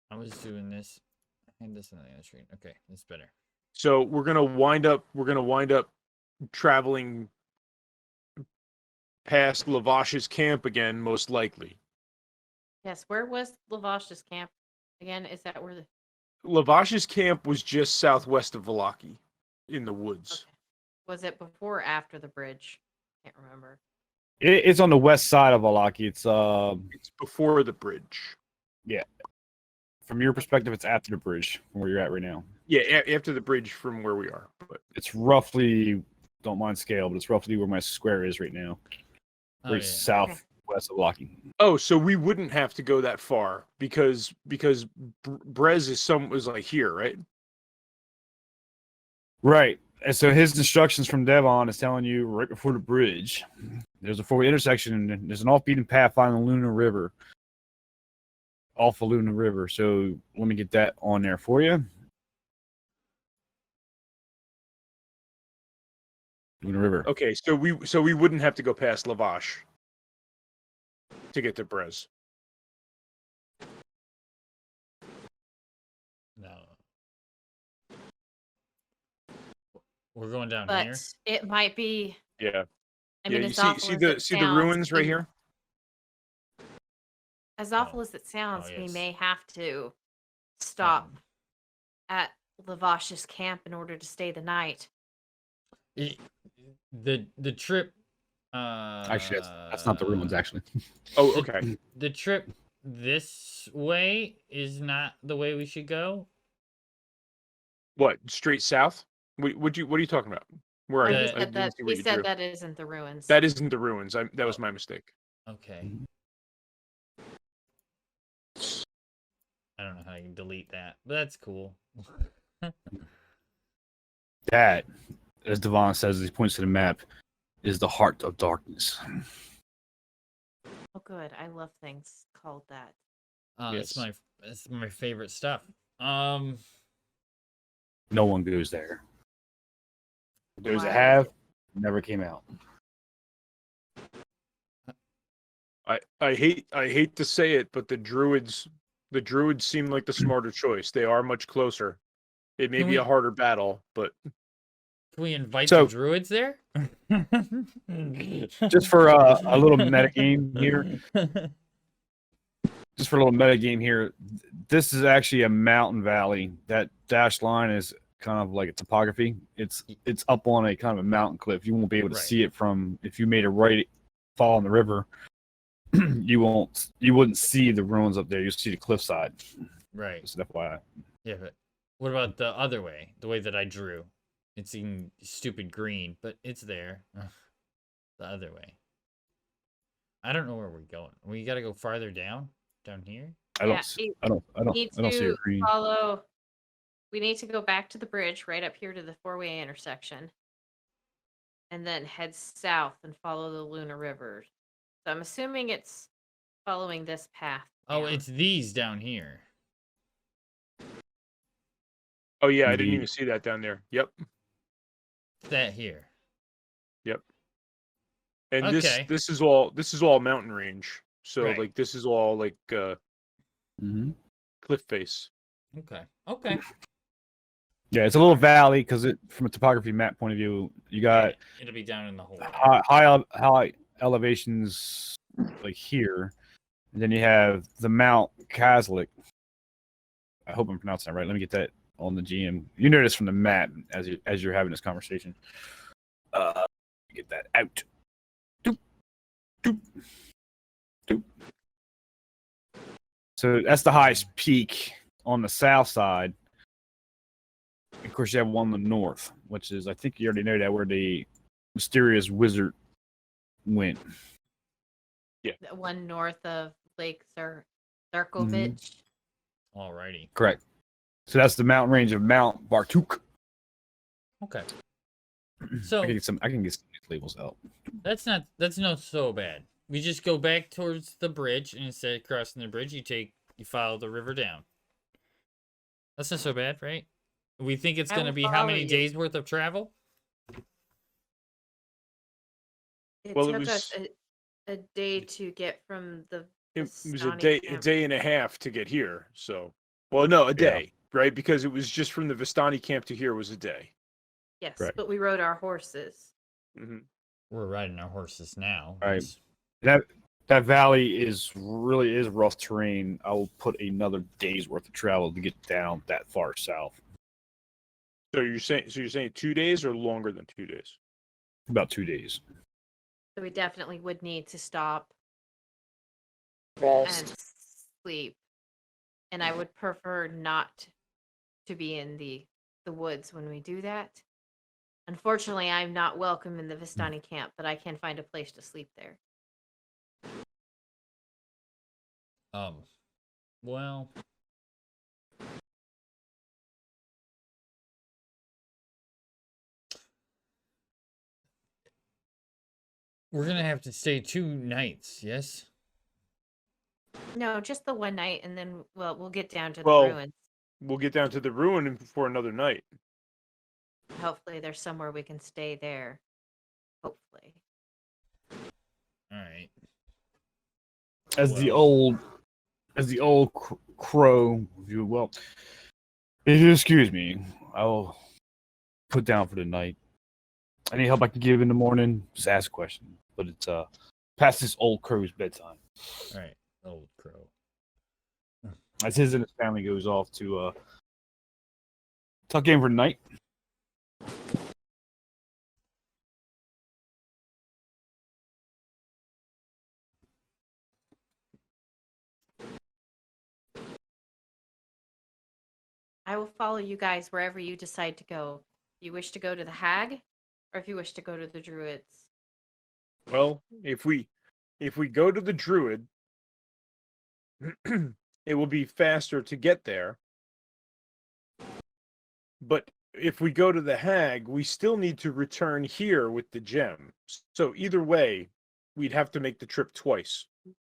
I was doing this. I had this on the other screen. Okay, that's better. So we're gonna wind up traveling past Lavash's camp again, most likely. Yes, where was Lavash's camp again? Is that where the Lavash's camp was just southwest of Valaki, in the woods. okay. Was it before or after the bridge? Can't remember. It's on the west side of Valaki. It's It's before the bridge. from your perspective, it's after the bridge from where you're at right now. Yeah, after the bridge from where we are. But It's roughly, don't mind scale, but it's roughly where my square is right now. Oh, Right yeah. southwest of Valaki. oh, so we wouldn't have to go that far because Brez was like here, right? Right. And so his instructions from Devon is telling you right before the bridge, there's a four-way intersection and there's an off-beaten path on the Luna River. Off the Luna River. So let me get that on there for you. Luna River. Okay, so we wouldn't have to go past Lavash to get to Brez. No. We're going down But here. it might be. Yeah. I mean, you as see awful see as the it see the sounds, ruins right we- here? As awful as it sounds, we yes. may have to stop at Lavash's camp in order to stay the night. The trip. Actually, that's not the ruins, actually. Oh, okay. The trip this way is not the way we should go. What? Straight south? What are you talking about? Where are Well, you? he I said didn't that see what he you said drew. that isn't the ruins. That isn't the ruins. That was my mistake. Okay. I don't know how you can delete that, but that's cool. That, as Devon says, he points to the map, is the heart of darkness. Oh, good. I love things called that. It's Yes. it's my favorite stuff. No one goes there. Those that Why? have never came out. I hate to say it, but the Druids seem like the smarter choice. They are much closer. It may Can be we- a harder battle, but Can we invite So- the druids there? Just for a little metagame here. Just for a little metagame here. This is actually a mountain valley. That dashed line is kind of like a topography. It's up on a kind of a mountain cliff. You won't be able to Right. see it from if you made a right fall in the river. You wouldn't see the ruins up there. You'll see the cliffside. Right. Just an FYI. Yeah, but what about the other way? The way that I drew? It's in stupid green, but it's there. The other way. I don't know where we're going. We got to go farther down here. I don't Yeah, see, you I don't need see a to green. follow. We need to go back to the bridge right up here to the four-way intersection, and then head south and follow the Luna River. So I'm assuming it's following this path. Oh, down. it's these down here. oh yeah, I didn't Indeed. even see that down there. Yep. That here. And Okay. this is all mountain range. So Right. like this is all like Mhm. cliff face. Okay. Okay. Yeah, it's a little valley because from a topography map point of view, you got It'll be down in the hole. high elevations like here, and then you have the Mount Kazlik. I hope I'm pronouncing that right. Let me get that on the GM. You notice from the map as you're having this conversation. Get that out. Doop, doop, doop. So that's the highest peak on the south side. Of course, you have one in the north, which is, I think you already know that, where the mysterious wizard went. The one north of Lake Mm-hmm. Zarkovich. Alrighty. Correct. So that's the mountain range of Mount Bartuk. Okay. I So can get some labels out. that's not so bad. We just go back towards the bridge, and instead of crossing the bridge, you follow the river down. That's not so bad, right? We think it's I gonna will be how follow many you. days worth of travel? It Well, it took was- us a day to get from the It was a Vistani camp. day and a half to get here. So, well, no, a day, right? Because it was just from the Vistani camp to here was a day. Yes, Correct. but we rode our horses. Hmm. We're riding our horses now. Right. Yes. That valley really is rough terrain. I will put another day's worth of travel to get down that far south. So you're saying 2 days or longer than 2 days? About 2 days. So we definitely would need to stop Rest. and sleep. And I would prefer not to be in the woods when we do that. Unfortunately, I'm not welcome in the Vistani camp, but I can find a place to sleep there. Well, we're gonna have to stay 2 nights. Yes. No, just the one night, and then we'll get down to the Well- ruins. We'll get down to the ruin for another night. Hopefully, there's somewhere we can stay there. Hopefully. All right. As the Well- old crow, if you will. If you excuse me, I will put down for the night. Any help I can give in the morning, just ask a question. But it's past this old crow's bedtime. All right. Old crow. As his and his family goes off to tuck in for the night. I will follow you guys wherever you decide to go. If you wish to go to the hag, or if you wish to go to the druids. Well, if we go to the druid, it will be faster to get there. But if we go to the hag, we still need to return here with the gem. So either way, we'd have to make the trip twice.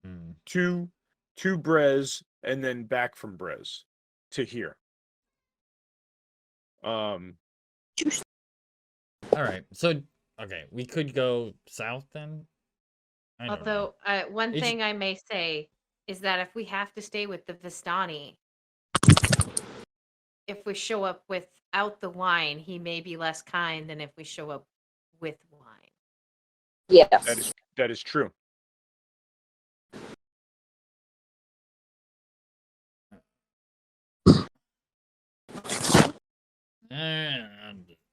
Hmm. To Brez and then back from Brez to here. All right. So, okay, we could go south then. I don't know. Although, one It's- thing I may say is that if we have to stay with the Vistani, if we show up without the wine, he may be less kind than if we show up with wine. Yes. That is true.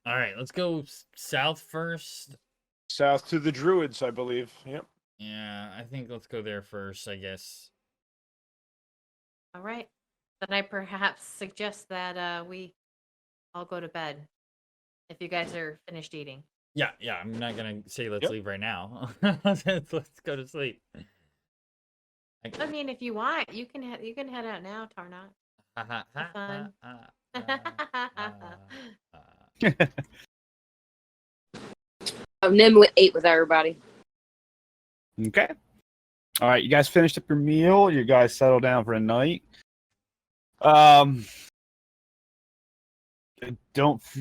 All right, let's go south first. South to the Druids, I believe. Yep. Yeah, I think let's go there first, I guess. All right. Then I perhaps suggest that we all go to bed if you guys are finished eating. Yeah, I'm not gonna say let's Yep. leave right now. let's go to sleep. I mean, if you want, you can head out now, Tarnot. Have fun. Nim ate with everybody. Okay. All right, you guys finished up your meal. You guys settle down for the night.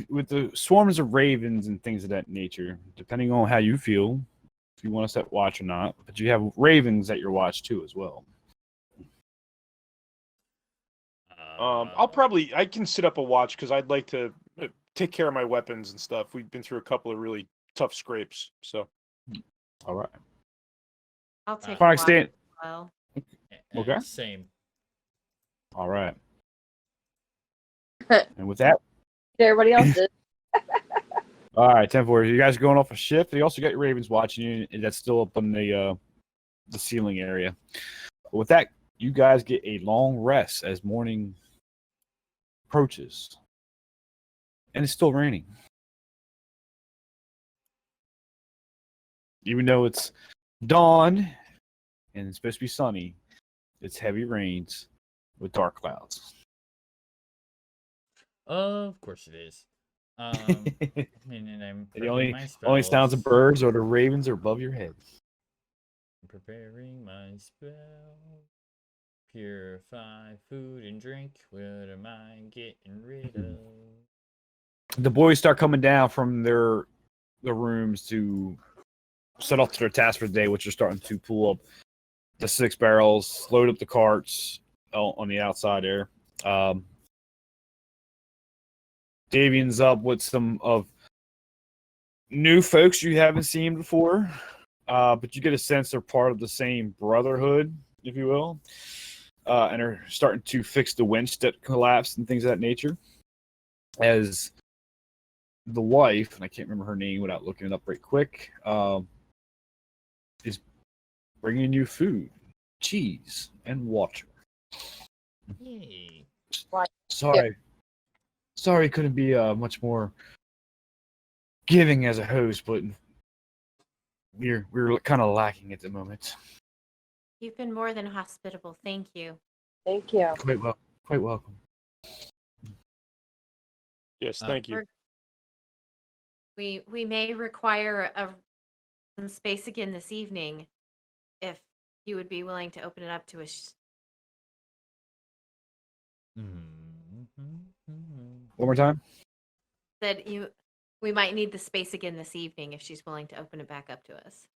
With the swarms of ravens and things of that nature, depending on how you feel, if you want to set watch or not, but you have ravens at your watch too as well. I can sit up a watch because I'd like to take care of my weapons and stuff. We've been through a couple of really tough scrapes, so. All right. I'll take Fire a watch stand. as well. Okay. Same. All right. And with that, Everybody else did. all right, 10-4. You guys are going off a shift. You also got your ravens watching you, and that's still up on the ceiling area. With that, you guys get a long rest as morning approaches. And it's still raining. Even though it's dawn and it's supposed to be sunny, it's heavy rains with dark clouds. Of course it is. And I'm The prepping my only sounds of spells. birds or the ravens are above your head. I'm preparing my spell. Purify food and drink. What am I getting rid of? The boys start coming down from their rooms to set off to their task for the day, which are starting to pull up the 6 barrels, load up the carts on the outside there. Davian's up with some of new folks you haven't seen before, but you get a sense they're part of the same brotherhood, if you will, and are starting to fix the winch that collapsed and things of that nature. As the wife, and I can't remember her name without looking it up right quick, is bringing you food, cheese, and water. Yay. Sorry, couldn't be much more giving as a host, but we're kind of lacking at the moment. You've been more than hospitable. Thank you. Thank you. Quite welcome. Yes, thank you. We may require some space again this evening, if you would be willing to open it up to us. One more time. We might need the space again this evening if she's willing to open it back up to us.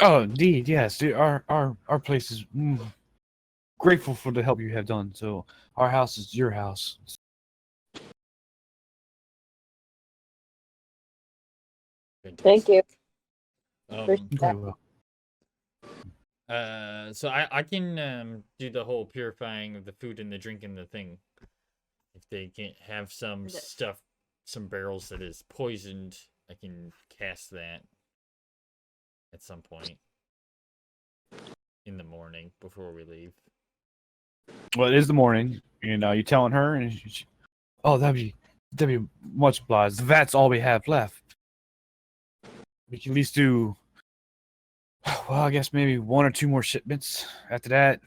Oh, indeed, yes. Our place is grateful for the help you have done. So our house is your house. Thank you. Quite well. So I can do the whole purifying of the food and the drink and the thing. If they can have some stuff, some barrels that is poisoned, I can cast that at some point in the morning before we leave. Well, it is the morning, and you telling her, and that'd be much obliged. That's all we have left. We can at least do, well, I guess maybe 1 or 2 more shipments after that,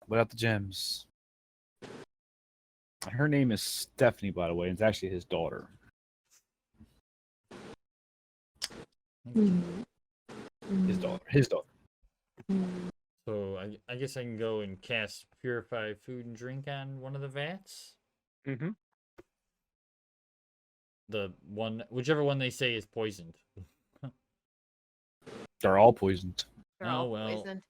without the gems. Her name is Stephanie, by the way. It's actually his daughter. His daughter. So I guess I can go and cast Purify Food and Drink on one of the vats? Mm-hmm. Whichever one they say is poisoned. They're all poisoned. They're all poisoned.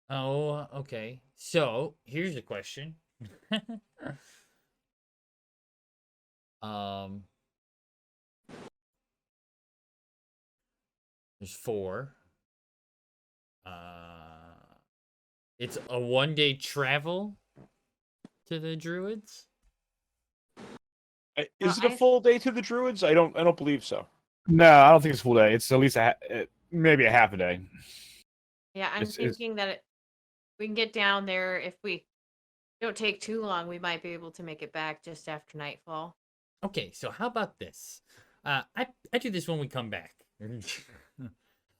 Oh, okay. So, here's a question. There's 4. It's a 1-day travel to the Druids. Is it a full day to the Druids? I don't believe so. No, I don't think it's a full day. It's at least maybe a half a day. Yeah, I'm thinking that we can get down there. If we don't take too long, we might be able to make it back just after nightfall. Okay, so how about this? I do this when we come back.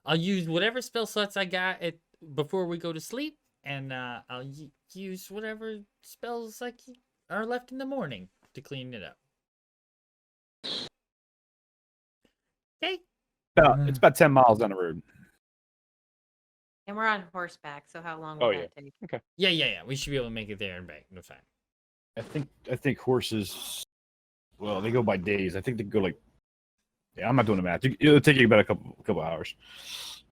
I'll use whatever spell slots I got before we go to sleep, and I'll use whatever spells are left in the morning to clean it up. Okay. It's about 10 miles down the road. And we're on horseback, so how long will that take? Okay. Yeah. We should be able to make it there and back. No time. I think horses, well, they go by days. I think they go I'm not doing the math. It'll take you about a couple hours.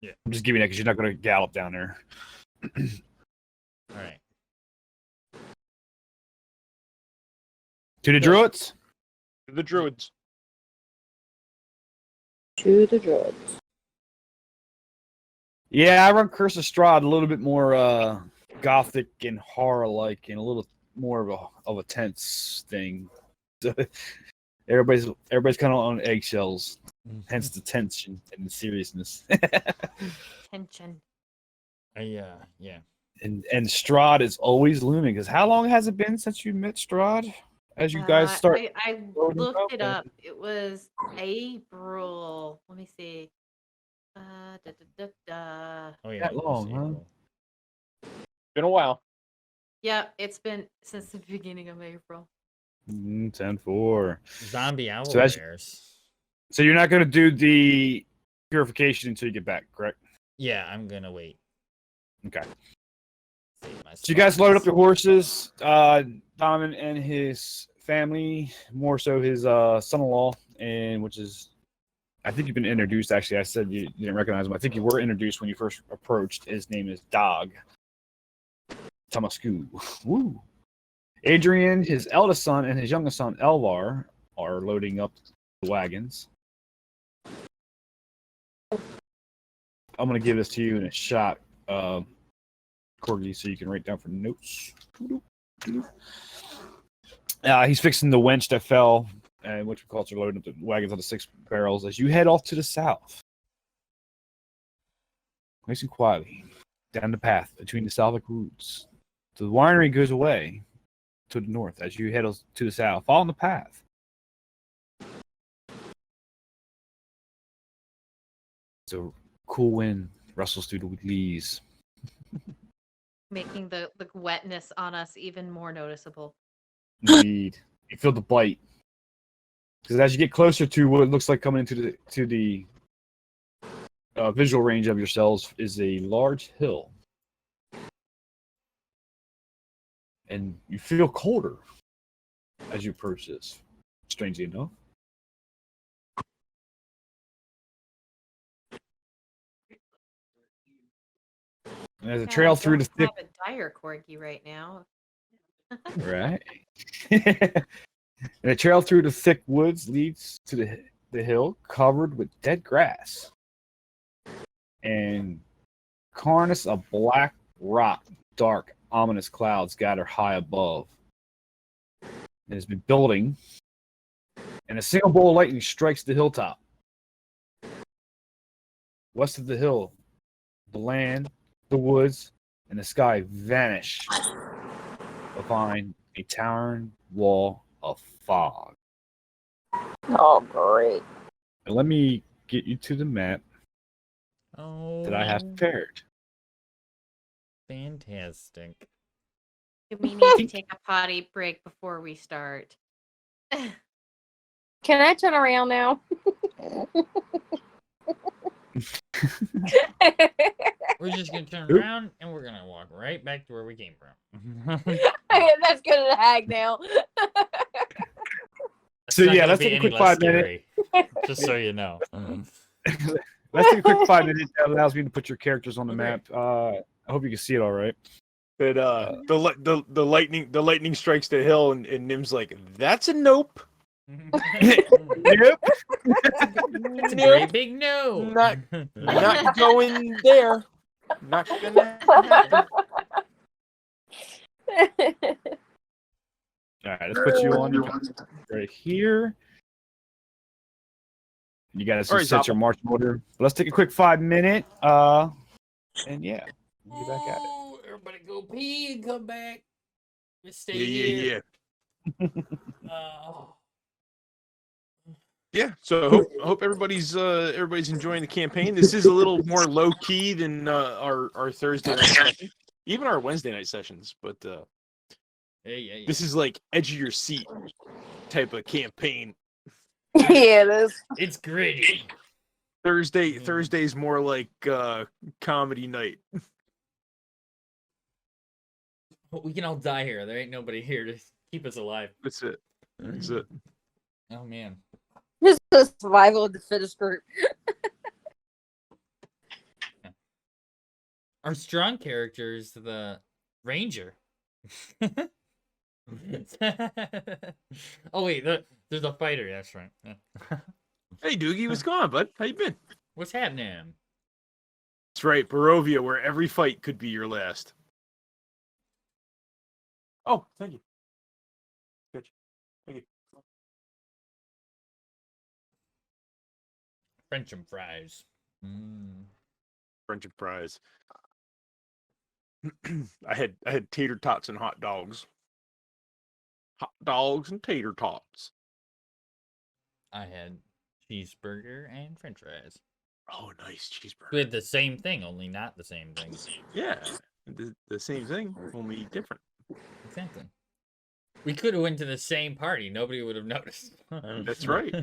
Yeah. I'm just giving that because you're not going to gallop down there. All right. To the Druids? The Druids. To the Druids. Yeah, I run Curse of Strahd a little bit more gothic and horror-like and a little more of a tense thing. Everybody's kind of on eggshells, hence the tension and the seriousness. Tension. Yeah. And Strahd is always looming. Because how long has it been since you met Strahd? As you guys start. I looked it up. It was April. Let me see. Oh yeah, That it was long, huh? April. Been a while. Yeah, it's been since the beginning of April. 10-4. Zombie owl So that's- bears. So you're not going to do the purification until you get back, correct? Yeah, I'm gonna wait. Okay. Save my So you guys load up spots. your horses. Donovan and his family, more so his son-in-law, and which is, I think you've been introduced. Actually, I said you didn't recognize him. I think you were introduced when you first approached. His name is Dog Tamasku. Woo. Adrian, his eldest son, and his youngest son Elvar are loading up the wagons. I'm gonna give this to you in a shot, Corgi, so you can write down for notes. He's fixing the wench that fell, and which we call are loading up the wagons on the 6 barrels as you head off to the south. Nice and quietly, down the path between the Salvic roots. The winery goes away to the north as you head to the south. Follow the path. So cool wind rustles through the leaves. Making the wetness on us even more noticeable. Indeed. You feel the bite. Because as you get closer to what it looks like coming into the visual range of yourselves is a large hill. And you feel colder as you approach this, strangely enough. And there's a trail through the thick... I have a dire corgi right now. Right. And a trail through the thick woods leads to the hill covered with dead grass. And cornice of black rock, dark, ominous clouds gather high above. It has been building, and a single bolt of lightning strikes the hilltop. West of the hill, the land, the woods, and the sky vanish behind a towering wall of fog. Oh, great. And let me get you to the map Oh, that I have prepared. fantastic. We need to take a potty break before we start. Can I turn around now? We're just gonna turn around and we're gonna walk right back to where we came from. That's good as a hag now. So yeah, let's take a quick 5 minute. Just so you know. Let's take a quick 5 minutes. That allows me to put your characters on the Okay. map. I hope you can see it all right. But the lightning strikes the hill, and Nim's like, that's a nope. Yep. It's a great big no. Not going there. Not gonna happen. All right, let's put you on right here. You guys All right, set your Zoppel. march order. Let's take a quick 5 minute. And yeah, we'll get back at it. Oh, everybody go pee and come back. Just stay Yeah. here. Oh. Yeah, so I hope everybody's enjoying the campaign. This is a little more low key than our Thursday night session, even our Wednesday night sessions. But Yeah. this is like edge of your seat type of campaign. Yeah, it is. It's gritty. Thursday's more like comedy night. We can all die here. There ain't nobody here to keep us alive. That's it. That's it. Oh man. This is the survival of the fittest group. Our strong character is the ranger. Oh wait, there's a fighter. That's right. Yeah. Hey Doogie, what's going on, bud? How you been? What's happening? That's right, Barovia, where every fight could be your last. Oh, thank you. Good. Thank you. French and fries. Mm. French and fries. I had tater tots and hot dogs. Hot dogs and tater tots. I had cheeseburger and French fries. Oh, nice cheeseburger. We had the same thing, only not the same thing. Yeah, the same thing, only different. Exactly. We could have went to the same party. Nobody would have noticed. That's right.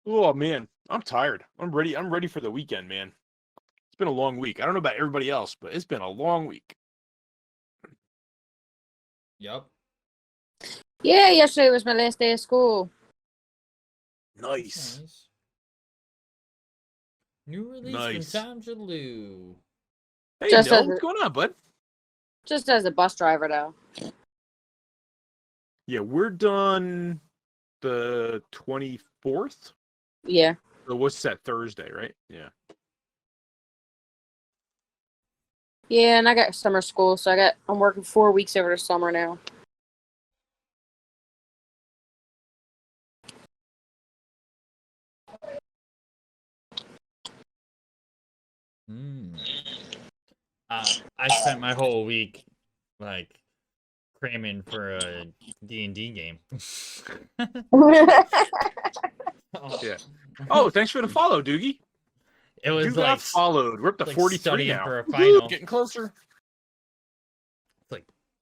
Oh man, I'm tired. I'm ready. I'm ready for the weekend, man. It's been a long week. I don't know about everybody else, but it's been a long week. Yup. Yeah, yesterday was my last day of school. Nice. New release Nice. from Tom Jalou. Hey, Just Noel, as what's going on, bud? Just as a bus driver, though. Yeah, we're done the 24th. Yeah. So what's that, Thursday, right? Yeah. Yeah, and I got summer school, so I'm working 4 weeks over the summer now. I spent my whole week like cramming for a D&D game. Yeah. Oh, thanks for the follow, Doogie. It was You like got followed. We're up to like 43 studying now. for a Woo-hoo, final. getting closer.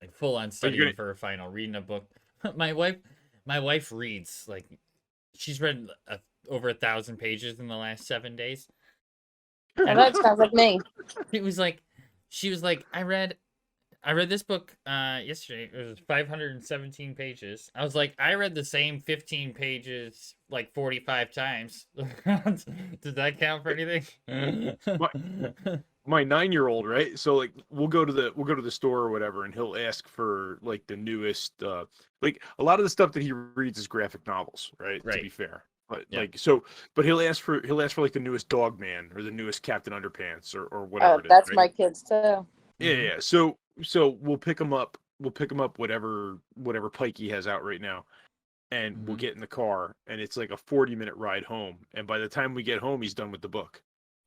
like full on studying gonna- for a final, reading a book. My wife reads like she's read over 1,000 pages in the last 7 days. Well, that sounds like me. She was like, I read this book yesterday. It was 517 pages. I was like, I read the same 15 pages like 45 times. Does that count for anything? My 9-year-old, right? So like we'll go to the store or whatever, and he'll ask for like the newest like a lot of the stuff that he reads is graphic novels, right? To be fair. But Yeah. but he'll ask for like the newest Dog Man or the newest Captain Underpants or whatever it is. That's right? my kids too. Yeah. So we'll pick him up. We'll pick him up whatever Pike he has out right now, and we'll get in the car, and it's like a 40-minute ride home. And by the time we get home, he's done with the book.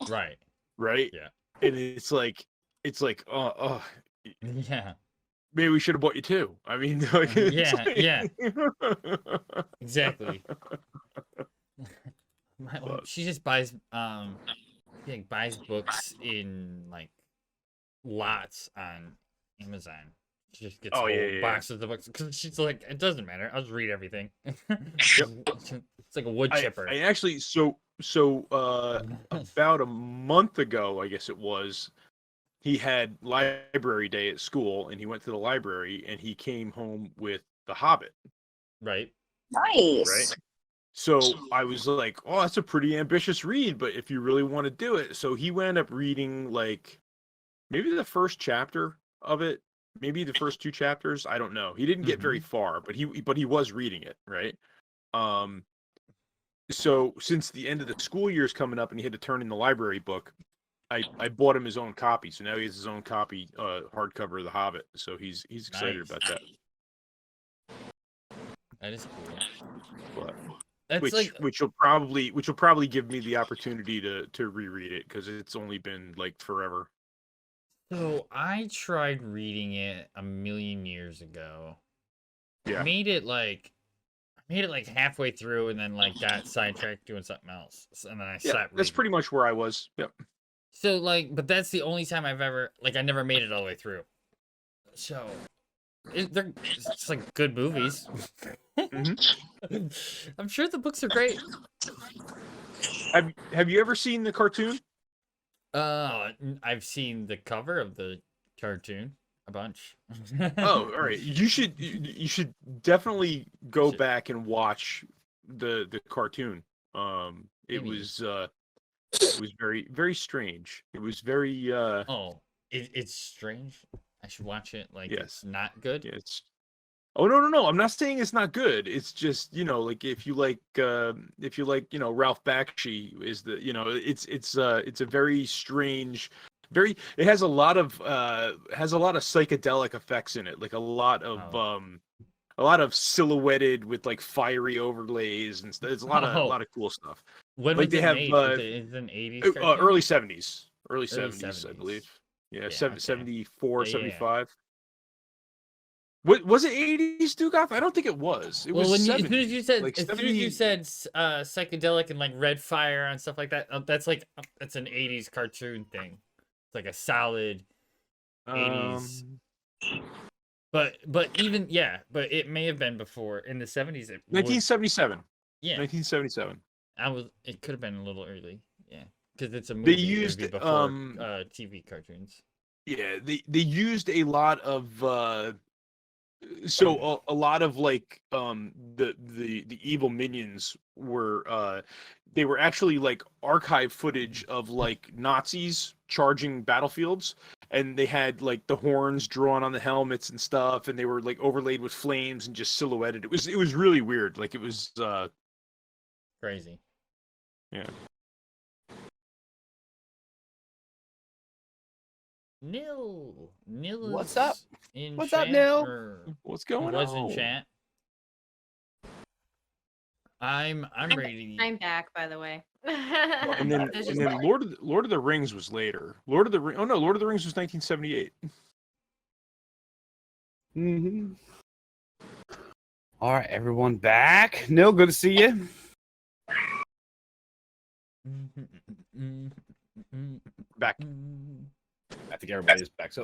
Right. Right. Yeah. And it's like Yeah. maybe we should have bought you two. I mean, like, yeah. Exactly. My wife, she just buys buys books in like lots on Amazon. She just gets boxes of books because she's like, it doesn't matter. I'll just read everything. It's like a wood chipper. I actually about a month ago, I guess it was, he had library day at school, and he went to the library, and he came home with The Hobbit. Right. Nice. Right. So I was like, oh, that's a pretty ambitious read, but if you really want to do it. So he wound up reading like maybe the first chapter of it, maybe the first 2 chapters. I don't know. He didn't get very far, but he was reading it, right? So since the end of the school year is coming up and he had to turn in the library book, I bought him his own copy. So now he has his own copy, hardcover of The Hobbit. So he's excited about that. That is cool. But, That's which will probably give me the opportunity to reread it because it's only been like forever. So I tried reading it a million years ago. Yeah. I made it like halfway through and then like got sidetracked doing something else. And then I stopped reading. That's pretty much where I was. Yep. So like, but that's the only time I've ever I never made it all the way through. So it's like good movies. I'm sure the books are great. Have you ever seen the cartoon? I've seen the cover of the cartoon a bunch. Oh, all right. You should definitely go back and watch the cartoon. It was very, very strange. It was very it's strange. I should watch it. Like it's yes. not good. Yeah, oh no. I'm not saying it's not good. It's just, like if you like Ralph Bakshi is the, it's a very strange, it has a lot of psychedelic effects in it, like a lot of silhouetted with like fiery overlays and stuff. It's a lot of cool stuff. When Like was they it have made? Is it an 80s cartoon? early 70s, early Early 70s, I 70s. believe. Yeah, Yeah, 74, okay. Yeah, yeah. 75. What was it? 80s Dugoff? I don't think it was. It was Well, 70s. as soon as you said, like as soon as you said psychedelic and like red fire and stuff like that, that's like that's an 80s cartoon thing. It's like a solid 80s. But even but it may have been before in the 70s. 1977. Yeah, 1977. It could have been a little early. Yeah, because it's a They movie. It would used be before TV cartoons. Yeah, they used a lot of so a lot of like the evil minions were they were actually like archive footage of like Nazis charging battlefields, and they had like the horns drawn on the helmets and stuff, and they were like overlaid with flames and just silhouetted. It was really weird. Like it was crazy. Yeah. Nil. What's up? In What's chat, up, Nil? What's going was on? in chat. I'm ready. I'm back, by the way. And then There's just like- Lord of the Rings was later. Lord of the Rings was 1978. Mm-hmm. All right, everyone back. Nil, good to see you. Back. I think everybody is back. So,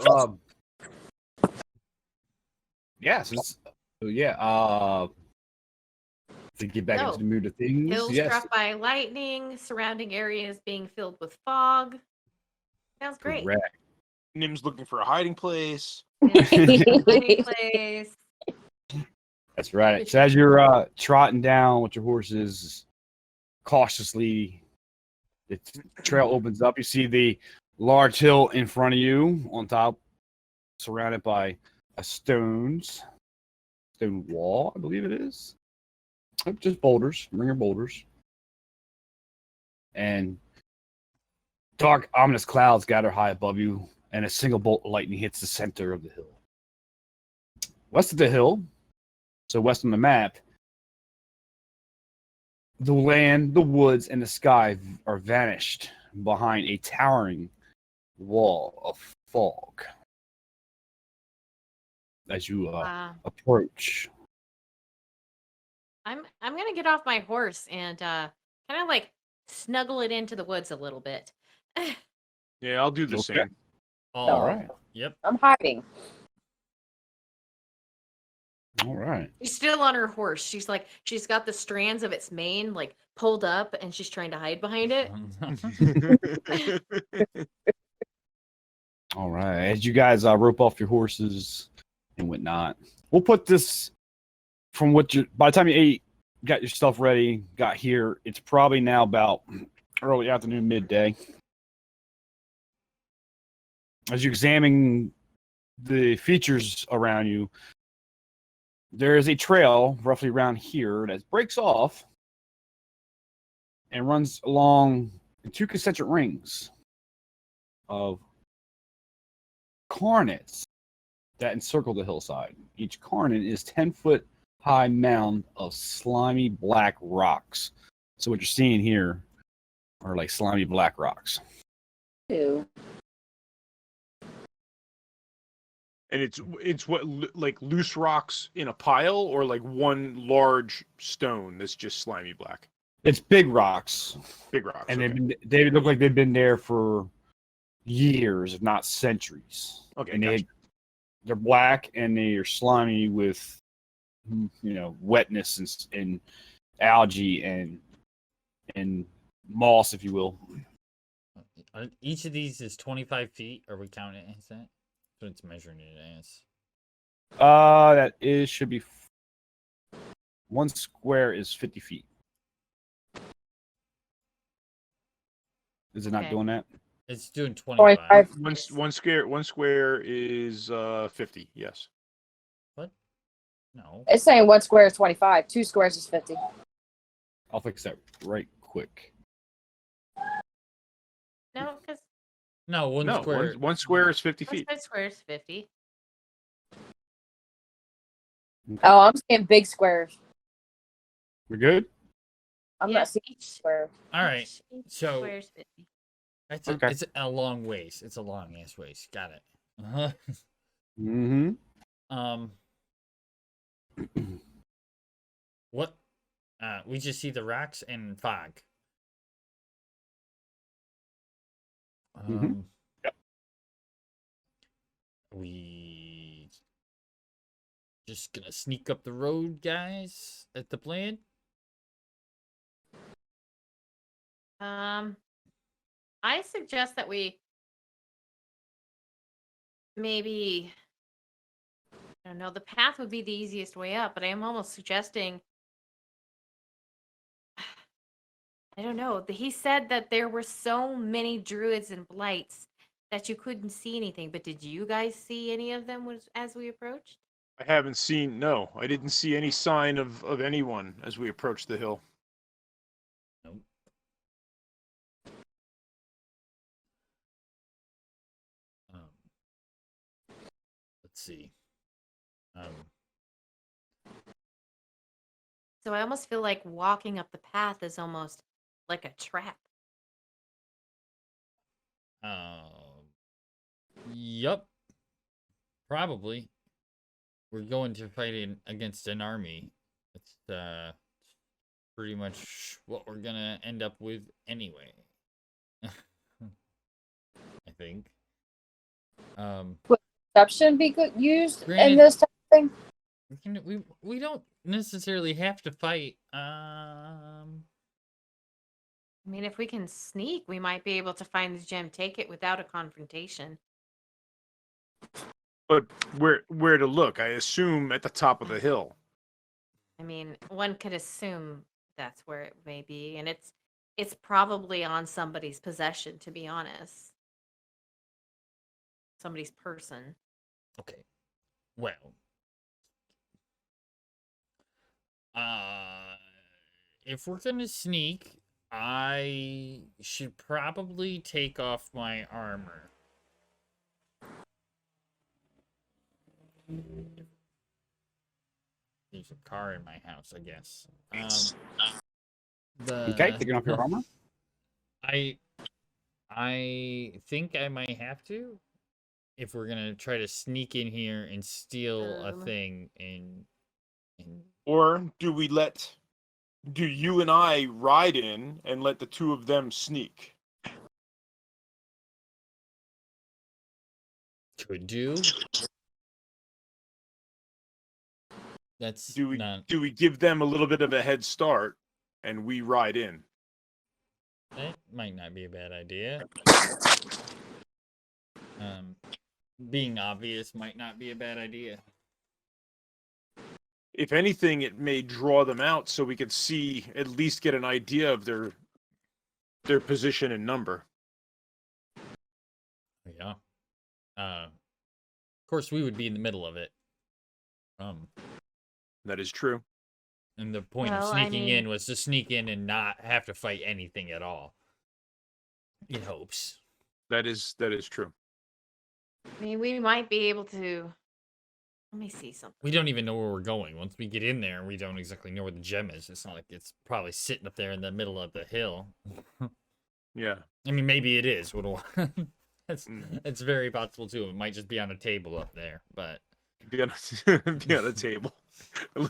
to get back into the mood of things. Hills struck by lightning, surrounding areas being filled with fog. Sounds great. Correct. Nim's looking for a hiding place. Hiding place. That's right. So as you're trotting down with your horses, cautiously, the trail opens up. You see the large hill in front of you on top, surrounded by a stone wall, I believe it is. Just boulders, ringer boulders. And dark, ominous clouds gather high above you, and a single bolt of lightning hits the center of the hill. West of the hill, so west on the map, the land, the woods, and the sky are vanished behind a towering wall of fog. As you approach. I'm gonna get off my horse and kind of like snuggle it into the woods a little bit. Yeah, I'll do the same. All right. Yep. I'm hiding. All right. She's still on her horse. She's got the strands of its mane like pulled up, and she's trying to hide behind it. All right. As you guys rope off your horses and whatnot, we'll put this from what you. By the time you got your stuff ready, got here, it's probably now about early afternoon, midday. As you examine the features around you, there is a trail roughly around here that breaks off and runs along two concentric rings of carnets that encircle the hillside. Each carnet is 10-foot high mound of slimy black rocks. So what you're seeing here are like slimy black rocks. Ew. And it's what like loose rocks in a pile, or like one large stone that's just slimy black. It's big rocks. Big rocks. And they look like they've been there for years, if not centuries. Okay. And Gotcha. they're black and they are slimy with wetness and algae and moss, if you will. Each of these is 25 feet. Are we counting it as that? So it's measuring it as. That should be 1 square is 50 feet. Is it not doing that? It's doing 25. One square is 50. Yes. What? No. It's saying 1 square is 25. 2 squares is 50. I'll fix that right quick. No, because No, one square is 50 feet. 1 square is 50. Oh, I'm seeing big squares. We're good. I'm Yeah, not seeing each- square. All right. each So square's 50. Okay. it's a long ways. It's a long ass ways. Got it. Uh-huh. Mm-hmm. What? We just see the rocks and fog. Mhm. Yep. We just gonna sneak up the road, guys. At the plan. I suggest that we maybe, I don't know, the path would be the easiest way up, but I am almost suggesting, I don't know. He said that there were so many druids and blights that you couldn't see anything, but did you guys see any of them as we approached? I haven't seen. No, I didn't see any sign of anyone as we approached the hill. Nope. Let's see. So I almost feel like walking up the path is almost like a trap. Yup. Probably. We're going to fight against an army. It's pretty much what we're gonna end up with anyway. I think. Would perception be good used in Granted- this type of thing? We don't necessarily have to fight. I mean, if we can sneak, we might be able to find the gem, take it without a confrontation. But where to look? I assume at the top of the hill. I mean, one could assume that's where it may be, and it's probably on somebody's possession, to be honest. Somebody's person. Okay. Well. If we're gonna sneak, I should probably take off my armor. There's a car in my house, I guess. Okay, taking off your armor. I think I might have to if we're gonna try to sneak in here and steal a thing and Or do you and I ride in and let the two of them sneak? could do. That's Do we not. do we give them a little bit of a head start and we ride in? That might not be a bad idea. Being obvious might not be a bad idea. If anything, it may draw them out so we could see, at least get an idea of their position and number. Yeah. Of course, we would be in the middle of it. That is true. And the point of Well, I sneaking mean- in was to sneak in and not have to fight anything at all. In hopes. That is true. I mean, we might be able to. Let me see something. We don't even know where we're going. Once we get in there, we don't exactly know where the gem is. It's not like it's probably sitting up there in the middle of the hill. Yeah. I mean, maybe it is. That's Mm. it's very possible too. It might just be on a table up there, but Be on a table. A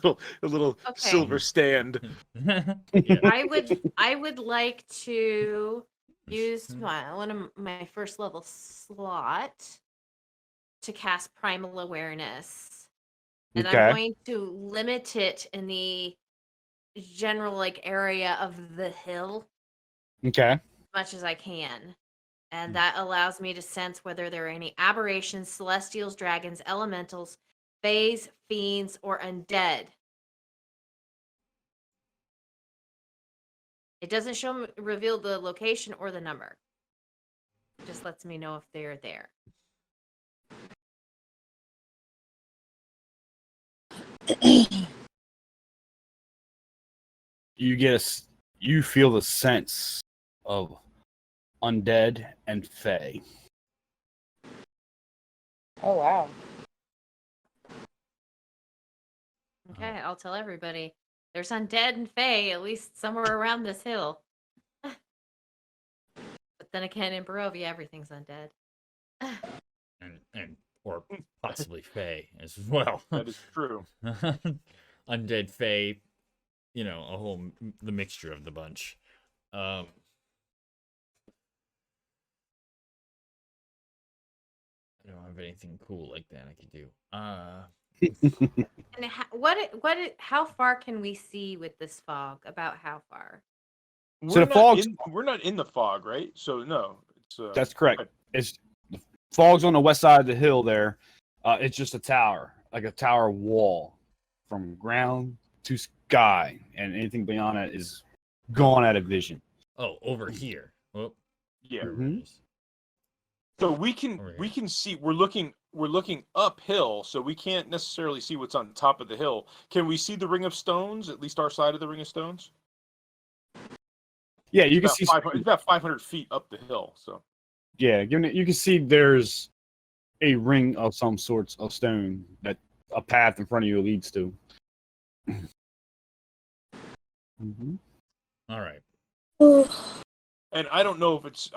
little Okay. silver stand. yeah. I would like to use one of my first level slot to cast Primal Awareness. And Okay. I'm going to limit it in the general area of the hill Okay. as much as I can. And that allows me to sense whether there are any aberrations, celestials, dragons, elementals, fays, fiends, or undead. It doesn't reveal the location or the number. It just lets me know if they're there. You feel the sense of undead and fey. Oh wow. Okay, I'll tell everybody. There's undead and fae, at least somewhere around this hill. But then again, in Barovia, everything's undead. and or possibly fae as well. That is true. Undead fae, the mixture of the bunch. I don't have anything cool like that I could do. And how far can we see with this fog? About how far? We're not in the fog, right? So no, it's That's correct. It's the fog's on the west side of the hill there. It's just a tower, like a tower wall from ground to sky, and anything beyond it is gone out of vision. Oh, over here. Oh, yeah. Mhm. So we can see. We're looking uphill, so we can't necessarily see what's on top of the hill. Can we see the ring of stones? At least our side of the ring of stones. Yeah, you can It's see. about 500 feet up the hill. So Yeah, you can see there's a ring of some sorts of stone that a path in front of you leads to. Mm-hmm. all right. and I don't know if it's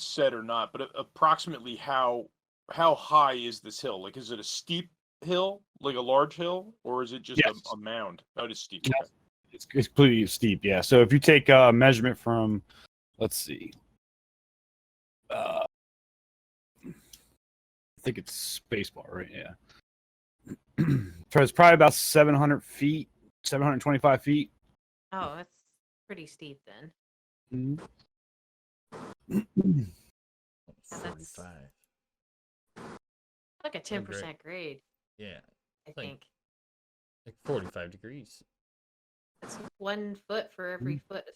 said or not, but approximately how high is this hill? Like, is it a steep hill, like a large hill, or is it just Yes. a mound? Oh, it is steep. Yes. Okay. It's pretty steep, yeah. So if you take a measurement from, let's see, I think it's spacebar, right? Yeah. So it's probably about 700 feet, 725 feet. Oh, that's pretty steep then. Mm-hmm. 45. Like a 10% great. grade, Yeah, I like- think. like 45 degrees. That's 1 foot for every foot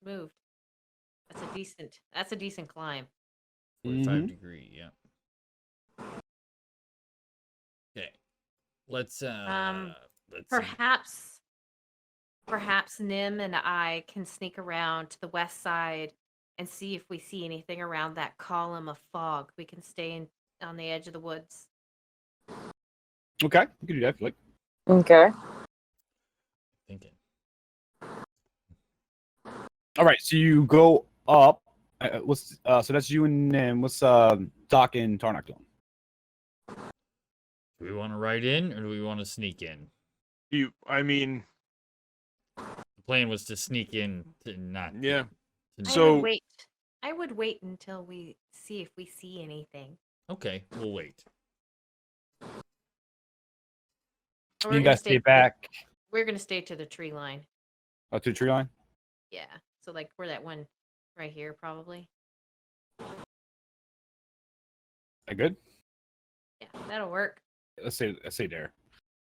moved. That's a decent climb. 45 degree, yeah. Okay. Let's Perhaps Nim and I can sneak around to the west side and see if we see anything around that column of fog. We can stay on the edge of the woods. Okay, you can do that if you like. Okay. thinking. All right, so you go up. So that's you and Nim. What's Doc and Tarnak doing? Do we want to ride in or do we want to sneak in? I mean, The plan was to sneak in to not. yeah. to- I would wait until we see if we see anything. Okay, we'll wait. Or You guys stay back We're gonna stay to the tree line. to the tree line. Yeah. So like we're that one right here probably. That good? Yeah, that'll work. Let's say there.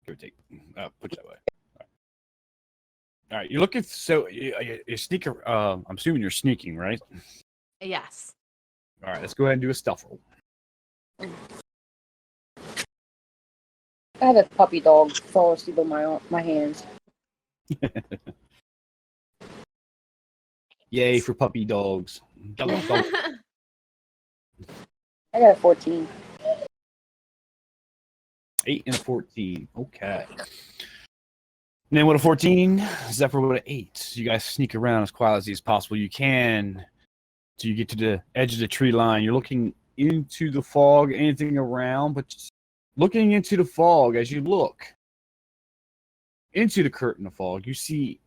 Give or take. Put it that way. All right. You're looking. So you sneak. I'm assuming you're sneaking, right? Yes. All right. Let's go ahead and do a stealth roll. I had a puppy dog fall asleep on my hands. Yay for puppy dogs. Dog. I got a 14. 8 and a 14. Okay. And then with a 14, Zephyr with an 8. So you guys sneak around as quietly as possible. You can. So you get to the edge of the tree line. You're looking into the fog, anything around, but looking into the fog, as you look into the curtain of fog, you see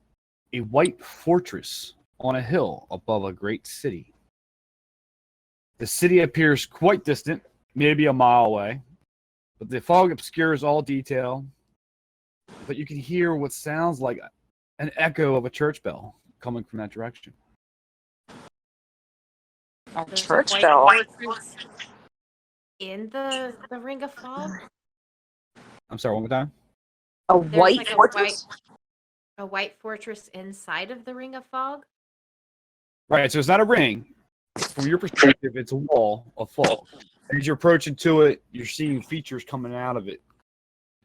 a white fortress on a hill above a great city. The city appears quite distant, maybe a mile away, but the fog obscures all detail. But you can hear what sounds like an echo of a church bell coming from that direction. A There's church white bell. fortress in the ring of fog. I'm sorry, one more time. A There's white like fortress? A white fortress inside of the ring of fog. Right, so it's not a ring. From your perspective, it's a wall of fog. As you're approaching to it, you're seeing features coming out of it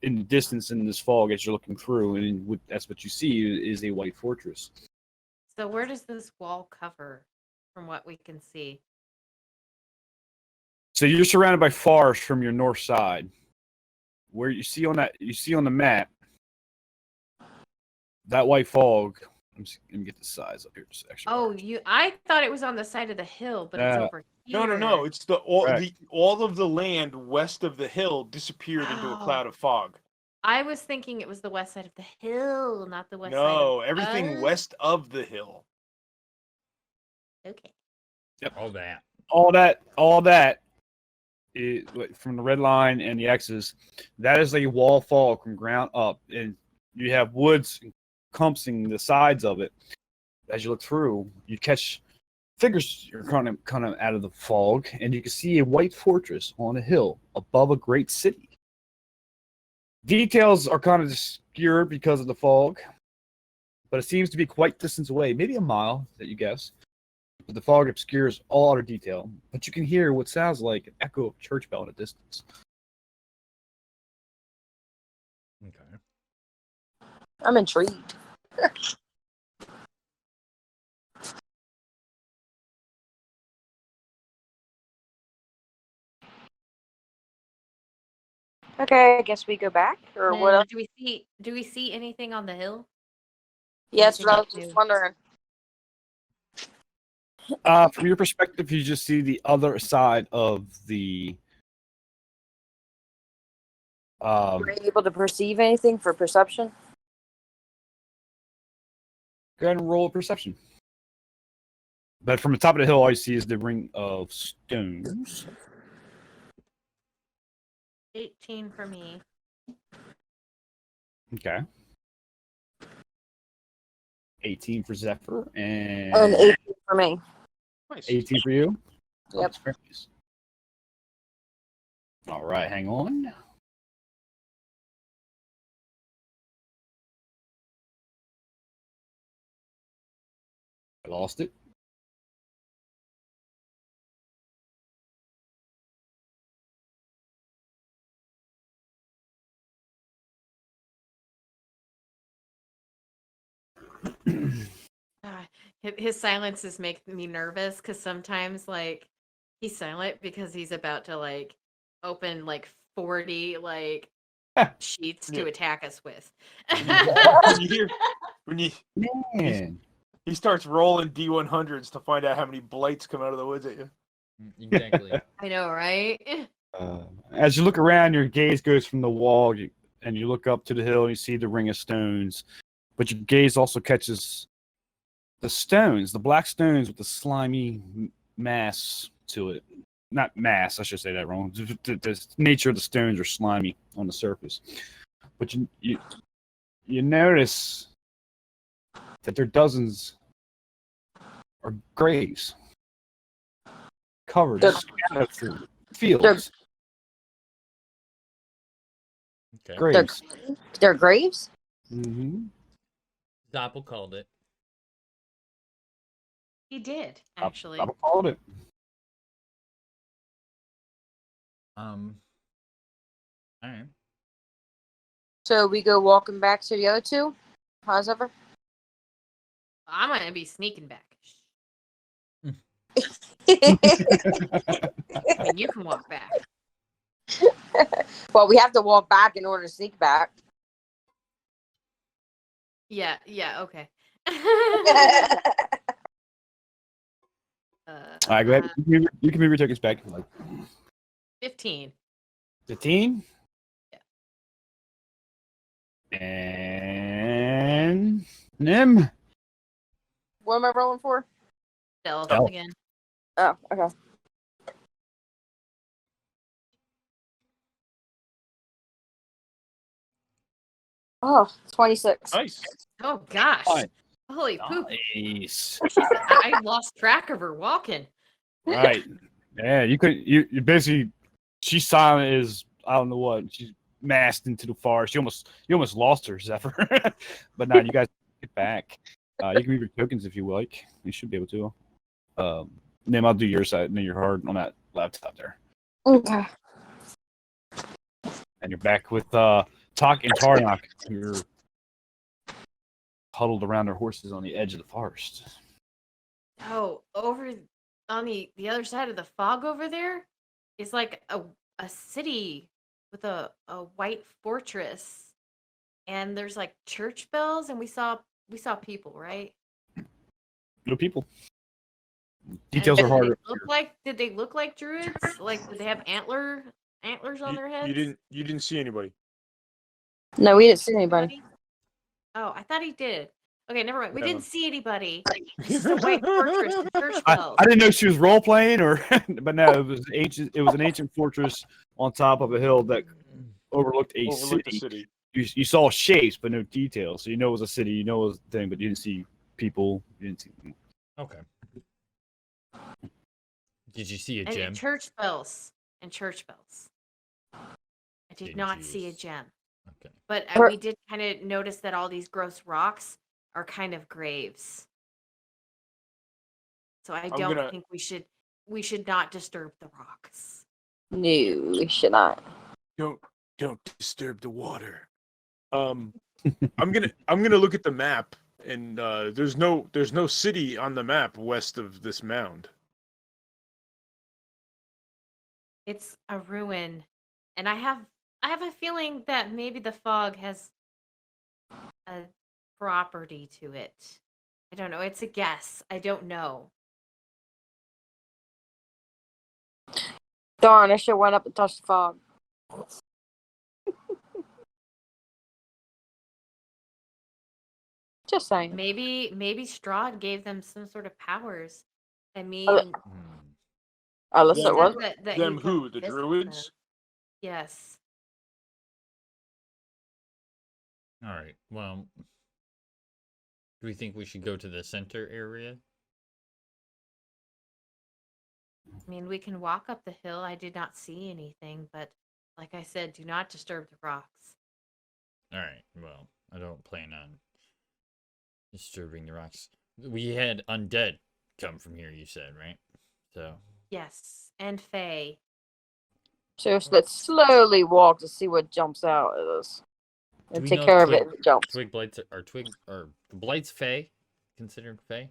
in the distance in this fog as you're looking through, and that's what you see is a white fortress. So where does this wall cover from what we can see? So you're surrounded by forest from your north side. Where you see on the map, that white fog. Let me get the size up here. Just extra. Oh, I thought it was on the side of the hill, but it's over here. No. It's all of the land west of the hill disappeared into a cloud of fog. I was thinking it was the west side of the hill, not the west side. No, everything west of the hill. Okay. Yep. All that. From the red line and the X's, that is a wall fog from ground up, and you have woods encompassing the sides of it. As you look through, you catch figures kind of out of the fog, and you can see a white fortress on a hill above a great city. Details are kind of obscured because of the fog, but it seems to be quite distance away, maybe a mile that you guess. But the fog obscures all other detail, but you can hear what sounds like an echo of church bell in a distance. Okay. I'm intrigued. Okay, I guess we go back, or what else? Do we see anything on the hill? Yes, what I was just wondering. From your perspective, you just see the other side of the. Were you able to perceive anything for perception? Go ahead and roll a perception. But from the top of the hill, all you see is the ring of stones. 18 for me. Okay. 18 for Zephyr and 18 for me. Nice. 18 for you. Yep. That's very nice. All right, hang on. I lost it. His silences make me nervous because sometimes like he's silent because he's about to like open like 40 like sheets to attack us with. Man. He starts rolling D100s to find out how many blights come out of the woods at you. Exactly. I know, right? As you look around, your gaze goes from the wall and you look up to the hill and you see the ring of stones. But your gaze also catches the stones, the black stones with the slimy mass to it. Not mass, I should say that wrong. The nature of the stones are slimy on the surface. But you notice that there are dozens of graves covered through fields. Okay. Graves. They're graves? Mm-hmm. Doppel called it. He did, actually. I called it. All right. So we go walking back to the other two? How's ever? I'm gonna be sneaking back. I mean, you can walk back. Well, we have to walk back in order to sneak back. Yeah, okay. All right, go ahead. You can move your tokens back if you like. 15. 15? Yeah. And Nim. What am I rolling for? Stealth Stealth. again. Oh, okay. Oh, 26. Nice. Oh gosh. Fine. Holy poop. Nice. I lost track of her walking. Right. Yeah, you basically, she's silent as, I don't know what, she's masked into the forest. You almost lost her, Zephyr. But now you guys get back. You can move your tokens if you like. You should be able to. Nim, I'll do your side, and then you're hard on that laptop there. Okay. And you're back with Talk and Tarnock. You're huddled around their horses on the edge of the forest. Oh, over on the other side of the fog over there is like a city with a white fortress. and there's like church bells, and we saw people, right? No people. Details are And harder. did they look like druids? Like, did they have antlers on their heads? You didn't see anybody. No, we didn't see anybody. Oh, I thought he did. Okay, never mind. We No. didn't see anybody. It's just a white fortress with church bells. I didn't know she was role playing, but no, it was ancient. It was an ancient fortress on top of a hill that overlooked a Overlooked the city. city. You saw shapes, but no details. So you know it was a city. You know it was a thing, but you didn't see people. You didn't see. Okay. Did you see a And gem? church bells. I did Didn't not you see a s- gem. Okay. But Or- we did kind of notice that all these gross rocks are kind of graves. So I don't gonna- think we should not disturb the rocks. No, we should not. Don't disturb the water. I'm gonna look at the map, and there's no city on the map west of this mound. It's a ruin, and I have a feeling that maybe the fog has a property to it. I don't know. It's a guess. I don't know. Darn, I should have went up and touched the fog. Just saying. Maybe Strahd gave them some sort of powers. I mean, Unless he it said was. that Them he who? could The visit Druids? them. Yes. All right. Well, do we think we should go to the center area? I mean, we can walk up the hill. I did not see anything, but like I said, do not disturb the rocks. All right. Well, I don't plan on disturbing the rocks. We had undead come from here, you said, right? So, Yes, and Faye. So let's slowly walk to see what jumps out at us. Do And we take know care if of it if it jumps. Twig blights are the blights Fey considered Fey?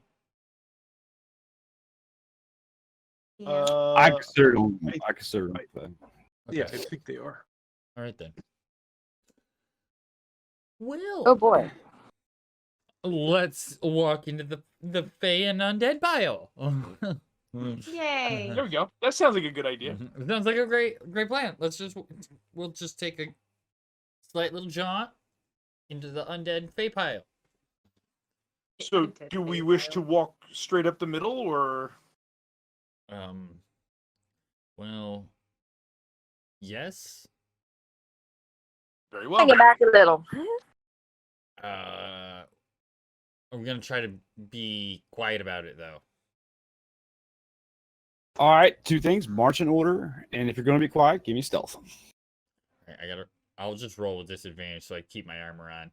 Yeah. I consider them. I consider them. Yeah, I Okay. think they are. All right then. Well, Oh boy. let's walk into the Fey and undead pile. Yay. There we go. That sounds like a good idea. Sounds like a great plan. We'll just take a slight little jaunt into the undead Fey pile. So, Undead do we Fae wish pile. to walk straight up the middle, or Well, yes. very well? Bring it back a little. Are we gonna try to be quiet about it though? All right, two things: march in order, and if you're going to be quiet, give me stealth. Alright, I'll just roll with disadvantage so I keep my armor on.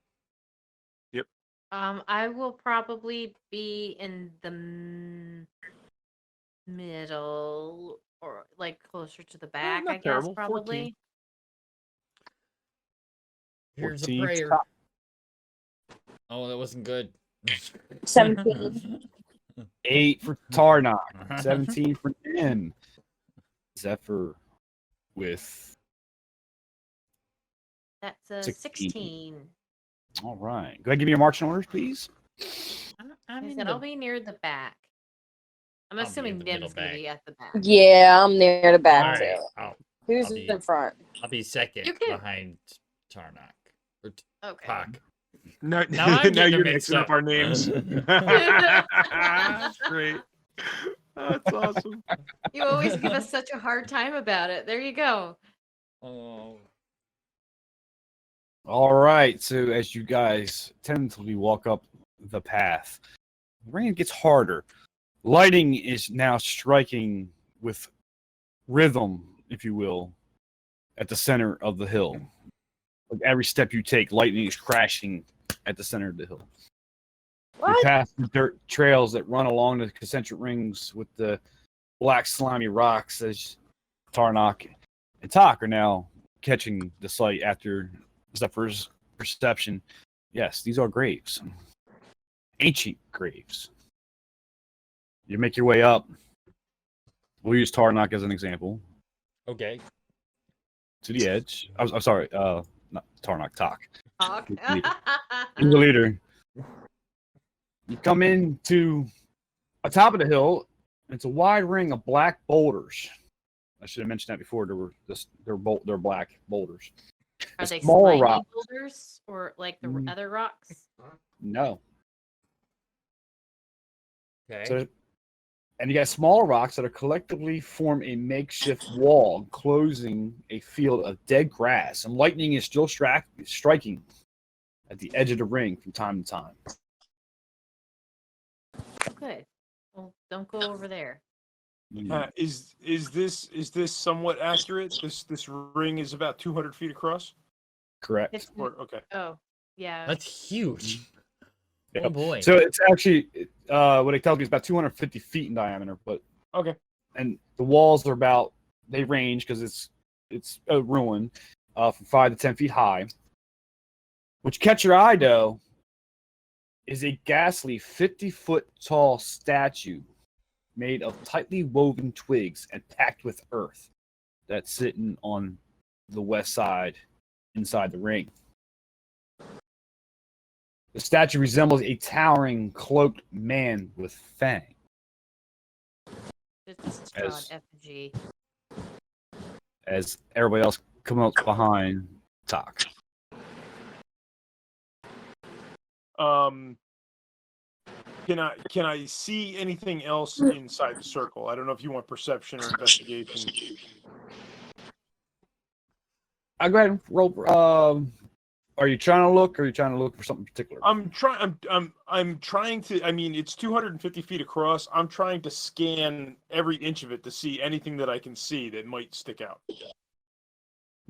I will probably be in the middle or like closer to the back, not I guess, terrible. 14. probably. Here's a 14 prayer. top. Oh, that wasn't good. 17. 8 for Tarnok, 17 for Nim. Zephyr with That's a 16. 16. all right. Go ahead, give me your marching orders, please. I'm I in said the- I'll be near the back. I'm I'll be assuming in the middle Nim's gonna back. be at the back. Yeah, I'm near the back Alright, too. Who's I'll be- in front? I'll be second You can- behind Tarnok. Or Okay. Talk. Now, Now I'm now getting you're them mixed mixing up up. our names. That's great. That's awesome. You always give us such a hard time about it. There you go. Oh. All right. So as you guys tentatively walk up the path, the rain gets harder. Lighting is now striking with rhythm, if you will, at the center of the hill. Like every step you take, lightning is crashing at the center of the hill. You What? pass the dirt trails that run along the concentric rings with the black slimy rocks as Tarnok and Tak are now catching the sight after Zephyr's perception. Yes, these are graves. Ancient graves. You make your way up. We'll use Tarnok as an example. Okay. To the edge. I'm sorry, not Tarnok, Tak. Hawk. He's the leader. You come into the top of the hill. It's a wide ring of black boulders. I should have mentioned that before. They're black boulders. Are they smaller slimy rocks. boulders or like the Mm. other rocks? No. Okay. So, and you got smaller rocks that are collectively form a makeshift wall enclosing a field of dead grass, and lightning is still striking at the edge of the ring from time to time. Good. Well, don't go over there. Is this somewhat accurate? This ring is about 200 feet across. Correct. It's, Okay. oh, yeah. That's huge. Oh Yep. boy. So it's actually what it tells me is about 250 feet in diameter, but Okay. and the walls are they range because it's a ruin from 5 to 10 feet high. What catch your eye though is a ghastly 50-foot tall statue made of tightly woven twigs and packed with earth that's sitting on the west side inside the ring. The statue resembles a towering, cloaked man with fangs. It's Strahd effigy. As everybody else comes up behind Talk. Can I see anything else inside the circle? I don't know if you want perception or investigation. I'll go ahead and roll. Are you trying to look, or are you trying to look for something particular? I'm trying to. I mean, it's 250 feet across. I'm trying to scan every inch of it to see anything that I can see that might stick out.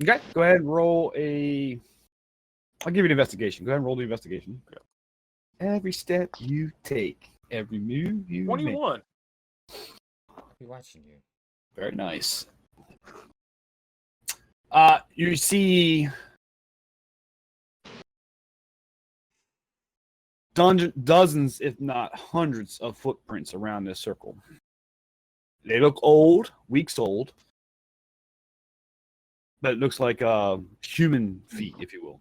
Okay, go ahead and roll I'll give you an investigation. Go ahead and roll the investigation. Okay. Every step you take, every move you 21. I'll be watching you. Very nice. You see dozens, if not hundreds, of footprints around this circle. They look old, weeks old, but it looks like human feet, if you will.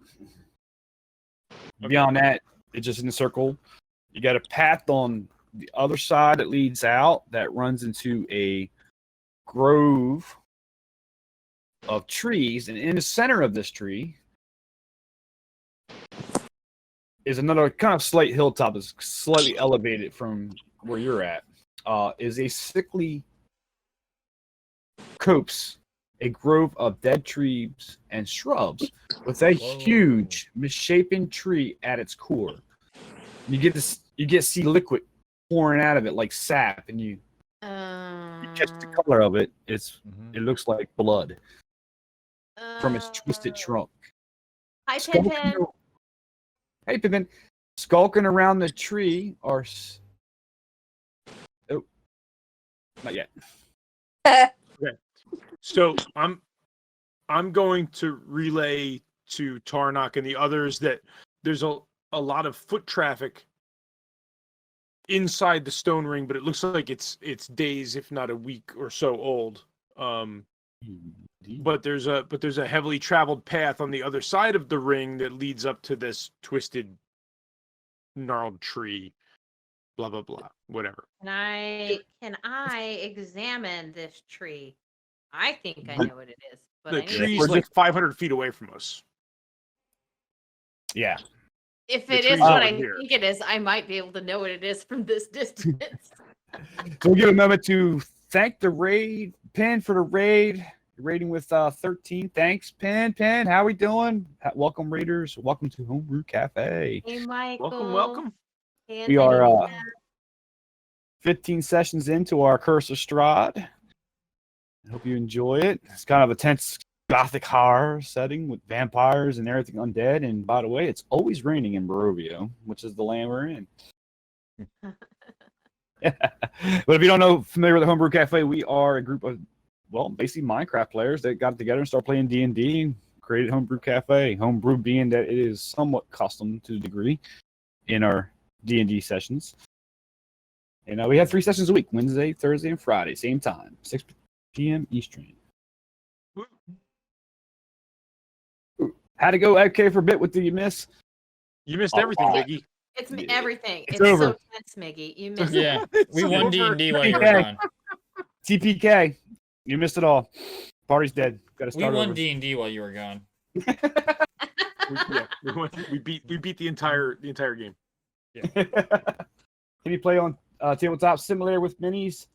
Okay. Beyond that, it's just in a circle. You got a path on the other side that leads out that runs into a grove of trees, and in the center of this tree is another kind of slight hilltop that's slightly elevated from where you're at. Is a sickly copse, a grove of dead trees and shrubs with a huge misshapen tree at its core. You get to see liquid pouring out of it like sap, and you catch the color of it. It looks like blood from its twisted trunk. Hi, Pippin. Hey, Pippin. Skulking around the tree are. Oh, not yet. Okay. So I'm going to relay to Tarnok and the others that there's a lot of foot traffic inside the stone ring, but it looks like it's days, if not a week or so old. But there's a heavily traveled path on the other side of the ring that leads up to this twisted, gnarled tree. Blah blah blah. Whatever. Can I examine this tree? I think I know what it is, but The I need to- tree's like 500 feet away from us. Yeah. if the it is tree's what over I here. think it is, I might be able to know what it is from this distance. So we'll give a moment to thank the raid, Penn, for the raid. Raiding with 13. Thanks, Penn. Penn, how we doing? Welcome, raiders. Welcome to Homebrew Cafe. Hey, Michael. Welcome. Hey, We are Anthony. 15 sessions into our Curse of Strahd. I hope you enjoy it. It's kind of a tense gothic horror setting with vampires and everything undead. And by the way, it's always raining in Barovia, which is the land we're in. But if you don't know, familiar with the Homebrew Cafe, we are a group of, well, basically Minecraft players that got together and started playing D&D and created Homebrew Cafe. Homebrew being that it is somewhat custom to a degree in our D&D sessions. And we have 3 sessions a week, Wednesday, Thursday, and Friday, same time, 6 p.m. Eastern. Had to go okay for a bit. What did you miss? You missed everything, wow. Miggy. It's everything. It's It's over. so tense, Miggy. You missed Yeah, it. we It's won over. D&D while you were TPK. gone. TPK. You missed it all. Party's dead. Got to We start won over. D&D while you were gone. We beat the entire game. Can you play on tabletop similar with minis?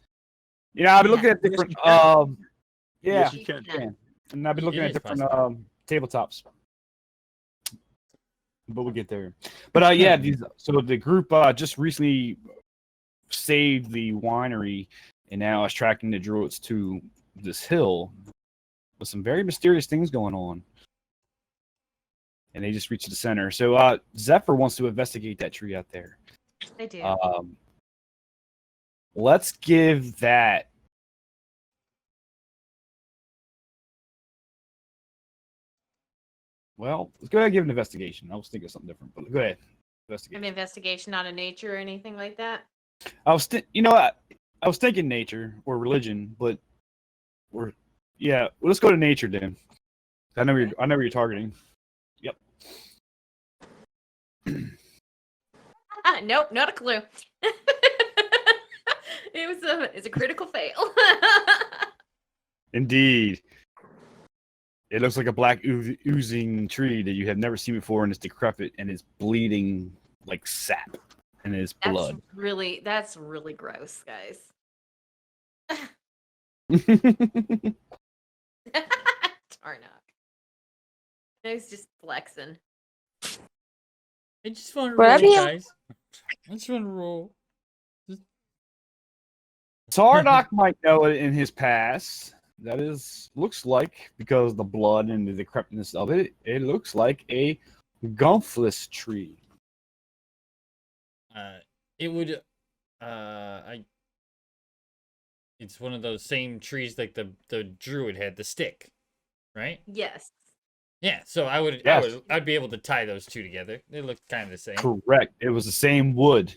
You know, I've been looking at Yes, different. you can. Yeah, Yes, you can. yeah. And I've been looking It at is different possible. tabletops. But we'll get there. But yeah, so the group just recently saved the winery, and now is tracking the Druids to this hill with some very mysterious things going on. And they just reached the center. So Zephyr wants to investigate that tree out there. I do. Let's give that. Well, let's go ahead and give an investigation. I was thinking of something different, but go ahead. An Investigate. investigation out of nature or anything like that. I was thinking nature or religion, but let's go to nature then. I know where you're targeting. Yep. Nope, not a clue. It's a critical fail. Indeed. It looks like a black oozing tree that you have never seen before, and it's decrepit and it's bleeding like sap and it's blood. That's really gross, guys. Tarnock. He's just flexing. I just want to Whatever roll, you- guys. I just want to roll. Tarnock might know it in his past. That looks like, because of the blood and the decrepitness of it, it looks like a gumfless tree. It would. It's one of those same trees like the druid had, the stick, right? Yes. Yeah. So I'd be able to tie those two together. They look kind of the same. Correct. It was the same wood.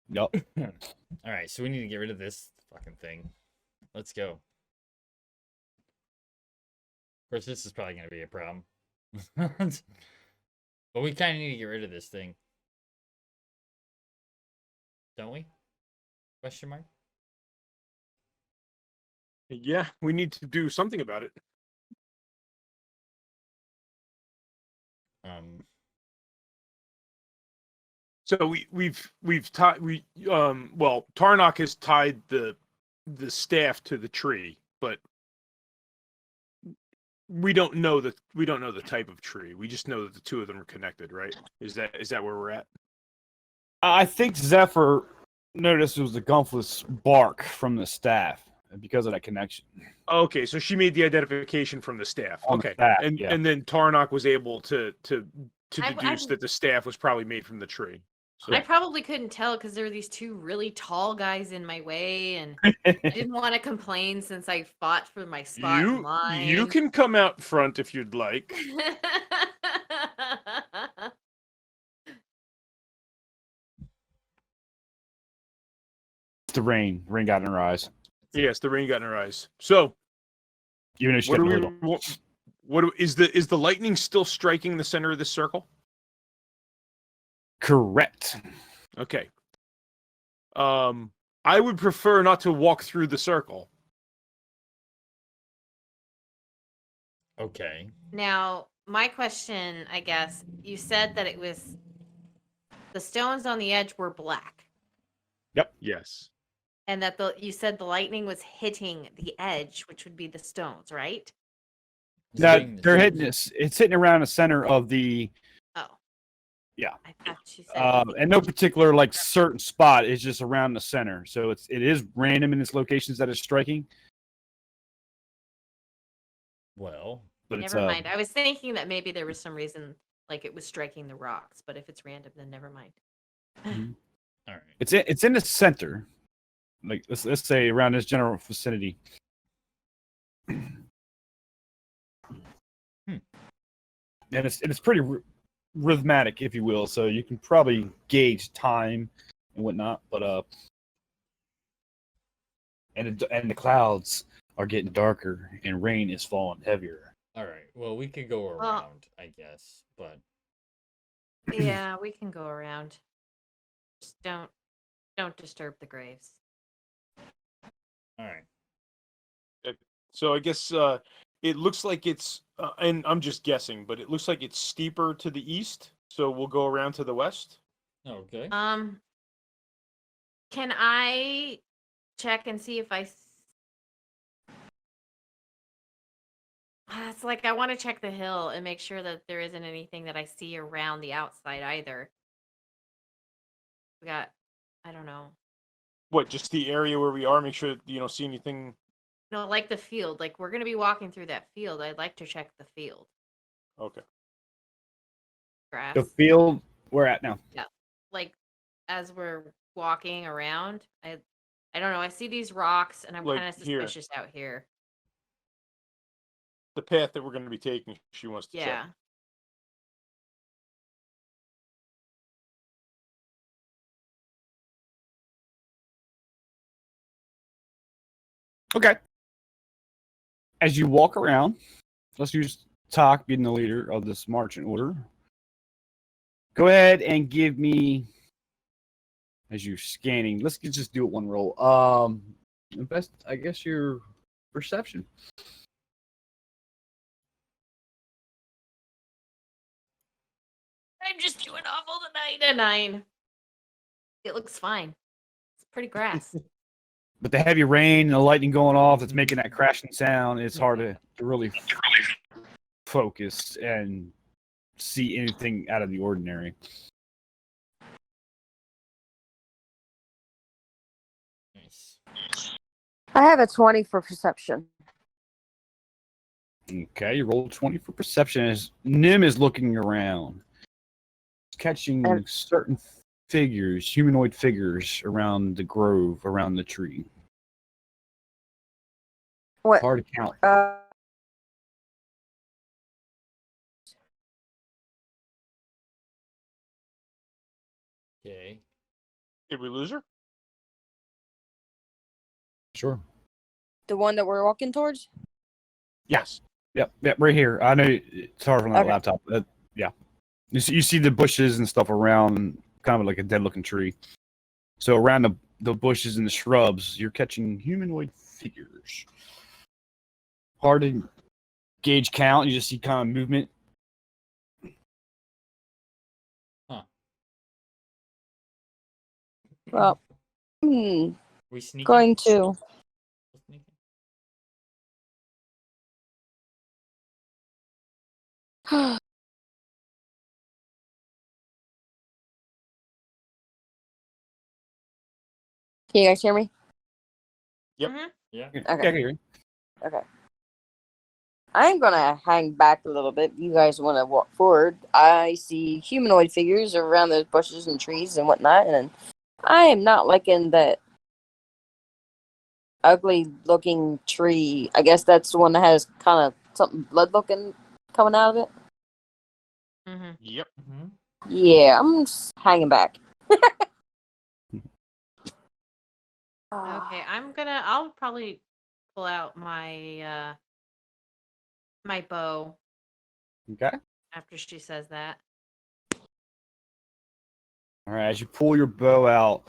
Yup. All right. So we need to get rid of this fucking thing. Let's go. Of course, this is probably going to be a problem. But we kind of need to get rid of this thing. Don't we? Question mark? Yeah, we need to do something about it. So we've tied Tarnock has tied the staff to the tree, but we don't know the type of tree. We just know that the two of them are connected, right? Is that where we're at? I think Zephyr noticed it was the gumfless bark from the staff because of that connection. Okay, so she made the identification from the staff. On the Okay, staff, and yeah. and then Tarnock was able to I- deduce that the staff was probably made from the tree. So I probably couldn't tell because there were these two really tall guys in my way, and I didn't want to complain since I fought for my spot in line. you can come out front if you'd like. It's the rain. Rain got in her eyes. Yes, the rain got in her eyes. So Even though she what got do the we? hood on. Is the lightning still striking the center of this circle? Correct. Okay. I would prefer not to walk through the circle. Okay. Now, my question, I guess, you said that it was the stones on the edge were black, Yes. and that you said the lightning was hitting the edge, which would be the stones, right? Now, Hitting the they're trees. hitting this. It's hitting around the center of the, Oh. Yeah. I thought you said and no particular like certain spot. It's just around the center. So it is random in its locations that it's striking. Well, But it's never mind. I was thinking that maybe there was some reason like it was striking the rocks, but if it's random, then never mind. all right. it's in the center. Like let's say around this general vicinity. And it's pretty rhythmic, if you will. So you can probably gauge time and whatnot. But and the clouds are getting darker and rain is falling heavier All right. Well, we could go around, I guess, but Yeah, we can go around. Just don't disturb the graves. all right. So I guess it looks like it's, and I'm just guessing, but it looks like it's steeper to the east. So we'll go around to the west. Okay. Can I check and see if it's like I want to check the hill and make sure that there isn't anything that I see around the outside either. We got, I don't know. What? Just the area where we are. Make sure that you don't see anything. No, like the field. Like we're gonna be walking through that field. I'd like to check the field. Okay. Grass. The field we're at now. Yeah. Like as we're walking around, I don't know. I see these rocks and I'm Like kind of here. suspicious out here. The path that we're going to be taking, she wants to Yeah. check. Okay. As you walk around, let's use Talk being the leader of this marching order. Go ahead and give me, as you're scanning, let's just do it one roll. Best, I guess, your perception. I'm just doing awful tonight. A 9. It looks fine. It's pretty grass. But the heavy rain and the lightning going off, it's making that crashing sound. It's hard to really focus and see anything out of the ordinary. Nice. I have a 20 for perception. Okay, you roll 20 for perception as Nim is looking around, catching certain figures, humanoid figures around the grove, around the tree. What? Hard to count. Okay. Did we lose her? Sure. The one that we're walking towards? Yes. Yep, right here. I know it's hard from that Okay. laptop. Yeah. You see the bushes and stuff around, kind of like a dead-looking tree. So around the bushes and the shrubs, you're catching humanoid figures. Hard to gauge count. You just see kind of movement. Well, We sneaking? going to. Sneaking? Can you guys hear me? Yep. Mhm. Yeah. Okay. Yeah, I can hear you. Okay. I'm gonna hang back a little bit. You guys want to walk forward. I see humanoid figures around those bushes and trees and whatnot, and I am not liking that ugly-looking tree. I guess that's the one that has kind of something blood-looking coming out of it. Mhm. Yep. Mm-hmm. Yeah, I'm just hanging back. Okay, I'll probably pull out my my bow Okay. after she says that. All right, as you pull your bow out,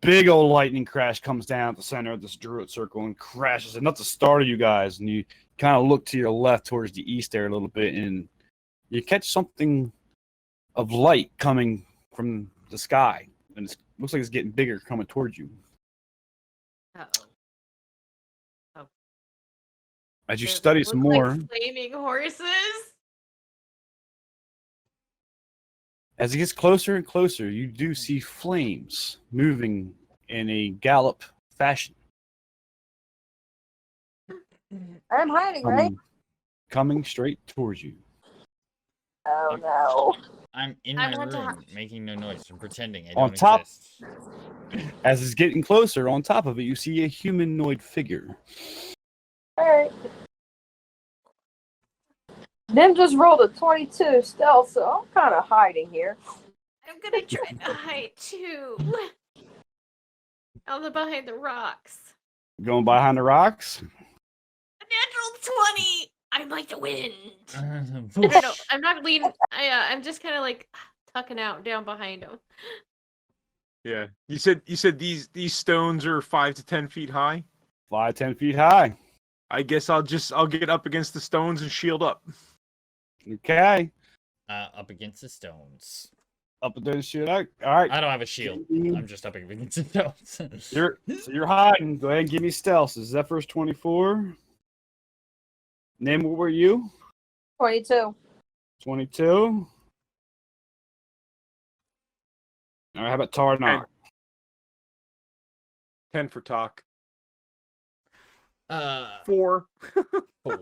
big old lightning crash comes down at the center of this druid circle and crashes enough to startle you guys. And you kind of look to your left towards the east there a little bit, and you catch something of light coming from the sky. And it looks like it's getting bigger coming towards you. Uh-oh. As you Does it study some look more, like flaming horses? as it gets closer and closer, you do see flames moving in a gallop fashion. I'm hiding, right? Coming straight towards you. Oh no! I'm in I my want to room, making no noise. I'm pretending I On don't top- exist. As it's getting closer, on top of it, you see a humanoid figure. All right. Nim just rolled a 22 stealth, so I'm kind of hiding here. I'm gonna try to hide too. Behind the rocks. Going behind the rocks. A natural 20. I'm like the wind. I don't Whoosh. know. I'm not leaning. I'm just kind of like tucking out down behind him. Yeah. You said these stones are 5 to 10 feet high. 5-10 feet high. I guess I'll get up against the stones and shield up. Okay. Up against the stones. Up with those shit. All right. I don't have a shield. I'm just up against the stones. You're hiding. Go ahead and give me stealth. So Zephyr's 24. Name, what were you? 22. 22. All right, how about Tarnok? 10 for talk. 4. 4. 4.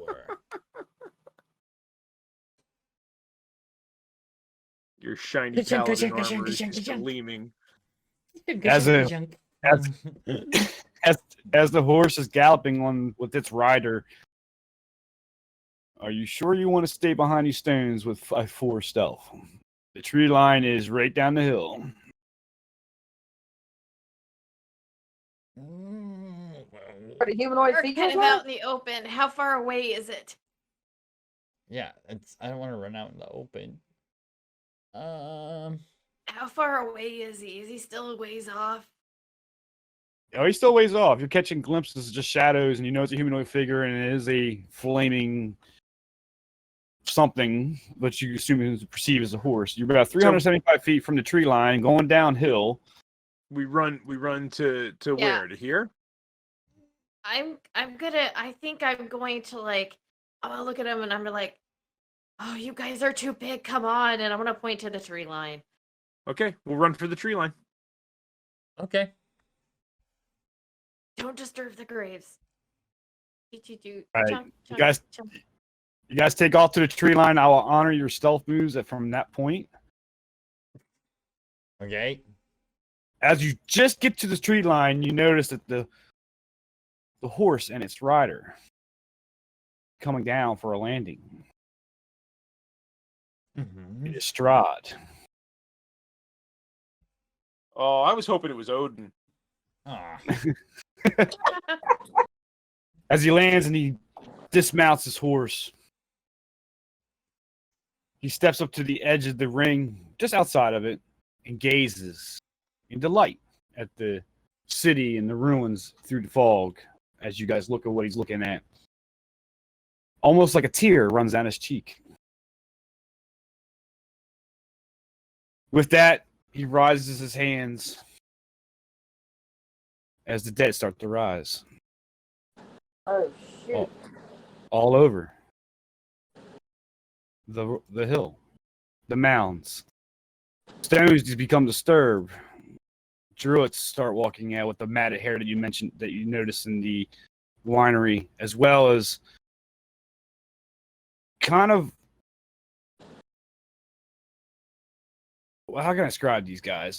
Your shiny Ka-chunk, paladin ka-chunk, armor is ka-chunk, just ka-chunk. gleaming. As the horse is galloping on with its rider, are you sure you want to stay behind these stones with 4 stealth? The tree line is right down the hill. Where the humanoid We're figures kind of were? out in the open. How far away is it? Yeah, I don't want to run out in the open. How far away is he? Is he still a ways off? Oh, he's still ways off. You're catching glimpses of just shadows, and you know it's a humanoid figure, and it is a flaming something, but you assume it's perceived as a horse. You're about 375 feet from the tree line, going downhill. We run to Yeah. where? To here? I think I'm going to like, I'm gonna look at him and I'm like, oh, you guys are too big. Come on. And I'm going to point to the tree line. Okay, we'll run for the tree line. Okay. Don't disturb the graves. Right. You guys take off to the tree line. I will honor your stealth moves from that point. Okay. As you just get to the tree line, you notice that the horse and its rider coming down for a landing. Mm-hmm. It is Strahd. Oh, I was hoping it was Odin. Ah. As he lands and he dismounts his horse, he steps up to the edge of the ring, just outside of it, and gazes in delight at the city and the ruins through the fog as you guys look at what he's looking at. Almost like a tear runs down his cheek. With that, he rises his hands as the dead start to rise. Oh, shoot. All over the hill, the mounds. Stones just become disturbed. Druids start walking out with the matted hair that you mentioned, that you noticed in the winery, as well as kind of, well, how can I describe these guys?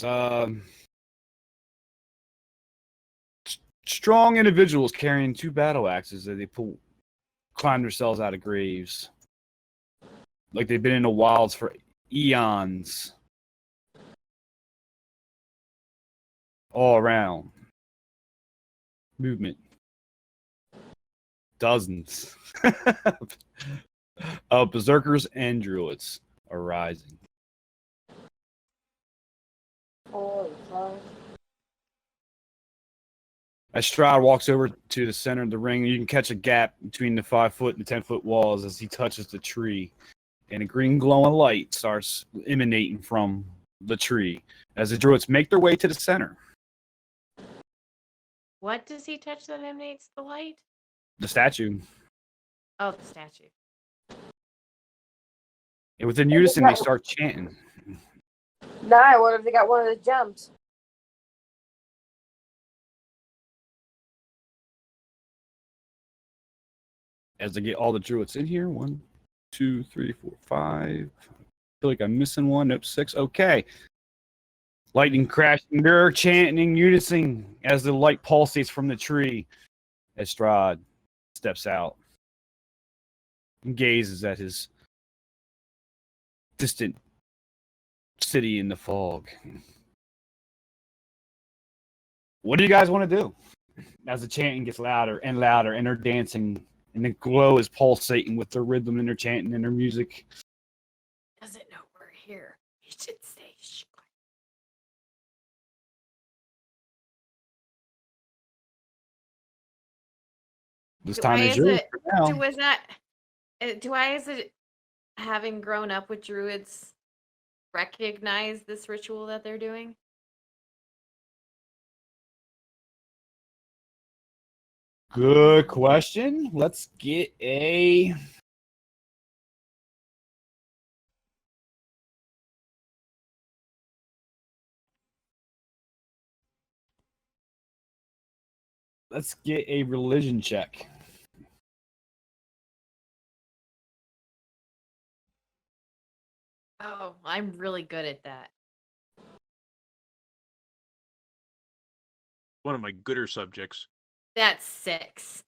Strong individuals carrying 2 battle axes that they climb themselves out of graves. Like they've been in the wilds for eons. All around. Movement. Dozens of berserkers and druids are rising. Holy fuck. As Strahd walks over to the center of the ring, you can catch a gap between the 5-foot and the 10-foot walls as he touches the tree. And a green glowing light starts emanating from the tree as the druids make their way to the center. What does he touch that emanates the light? The statue. Oh, the statue. And within unison, they start chanting. Nah, I wonder if they got one of the gems. As they get all the druids in here. 1, 2, 3, 4, 5. I feel like I'm missing one. Nope, 6. Okay. Lightning crashing. They're chanting in unison as the light pulsates from the tree as Strahd steps out and gazes at his distant city in the fog. What do you guys want to do? As the chanting gets louder and louder and they're dancing and the glow is pulsating with their rhythm and their chanting and their music. Doesn't know we're here. You should stay shh. This time is yours for now. Do I, as it having grown up with druids, recognize this ritual that they're doing? Good question. Let's get a... Let's get a religion check. Oh, I'm really good at that. One of my gooder subjects. That's 6.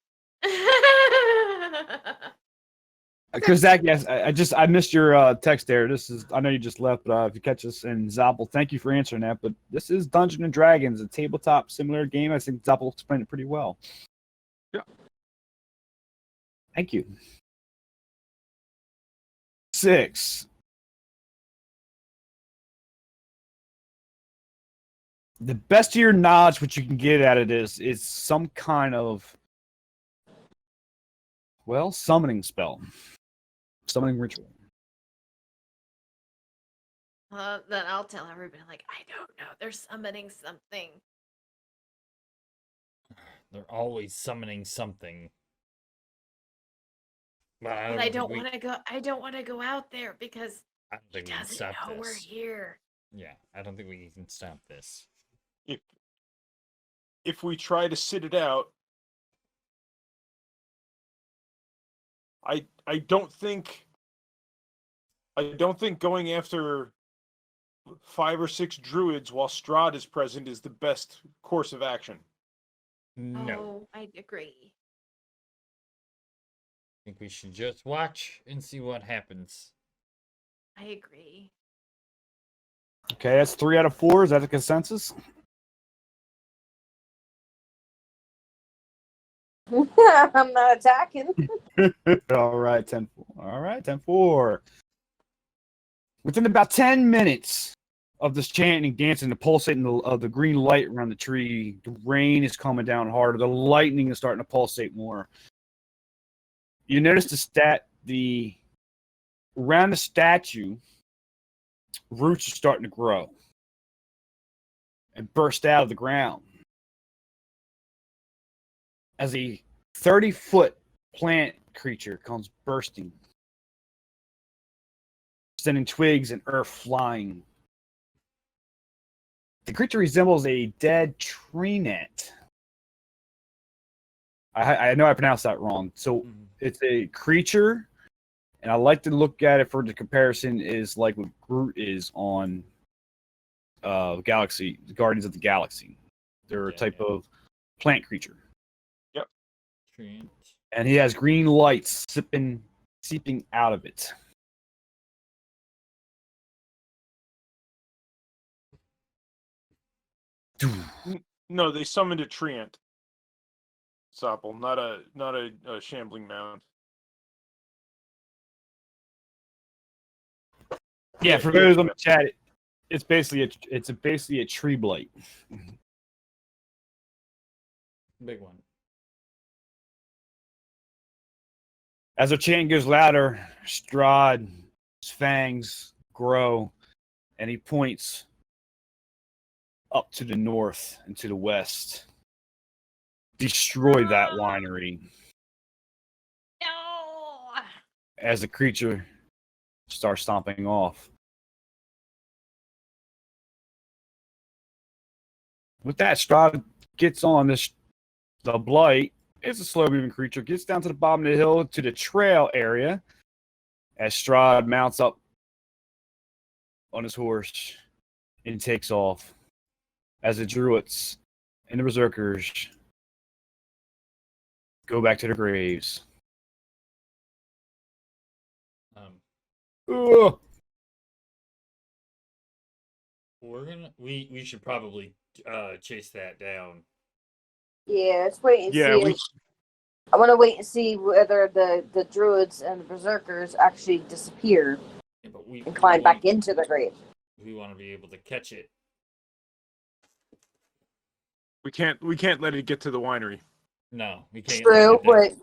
Because Zach, yes, I missed your text there. I know you just left, but if you catch us, and Zoppel, thank you for answering that. But this is Dungeons and Dragons, a tabletop similar game. I think Zoppel explained it pretty well. Yeah. Thank you. 6. The best of your knowledge, what you can get out of this, is some kind of, well, summoning spell. Summoning ritual. Then I'll tell everybody, like, I don't know. They're summoning something. They're always summoning something. But I don't want to go. I don't want to go out there because I don't he think we can doesn't stop know this. we're here. Yeah, I don't think we can stop this. If we try to sit it out, I don't think going after 5 or 6 druids while Strahd is present is the best course of action. No. Oh, I agree. I think we should just watch and see what happens. I agree. Okay, that's 3 out of 4. Is that the consensus? I'm not attacking. All right, 10-4. All right, 10-4. Within about 10 minutes of this chanting and dancing, the pulsating of the green light around the tree, the rain is coming down harder. The lightning is starting to pulsate more. You notice around the statue, roots are starting to grow and burst out of the ground. As a 30-foot plant creature comes bursting, sending twigs and earth flying. The creature resembles a dead tree net. I know I pronounced that wrong. So it's a creature, and I like to look at it for the comparison is like what Groot is on Galaxy, Guardians of the Galaxy. They're a type of plant creature. And he has green lights seeping out of it. No, they summoned a treant. Soppel, not a shambling mound. Yeah, for those on the chat, it's basically a tree blight. Big one. As the chant goes louder, Strahd's fangs grow, and he points up to the north and to the west. Destroy that winery. No. As the creature starts stomping off. With that, Strahd gets on the blight. It's a slow-moving creature. Gets down to the bottom of the hill to the trail area as Strahd mounts up on his horse and takes off as the Druids and the Berserkers go back to their graves. We should probably chase that down. Yeah, let's wait and see. I want to wait and see whether the druids and the berserkers actually disappear Yeah, but and climb back into the grave. We want to be able to catch it. We can't let it get to the winery. No, we can't. True, but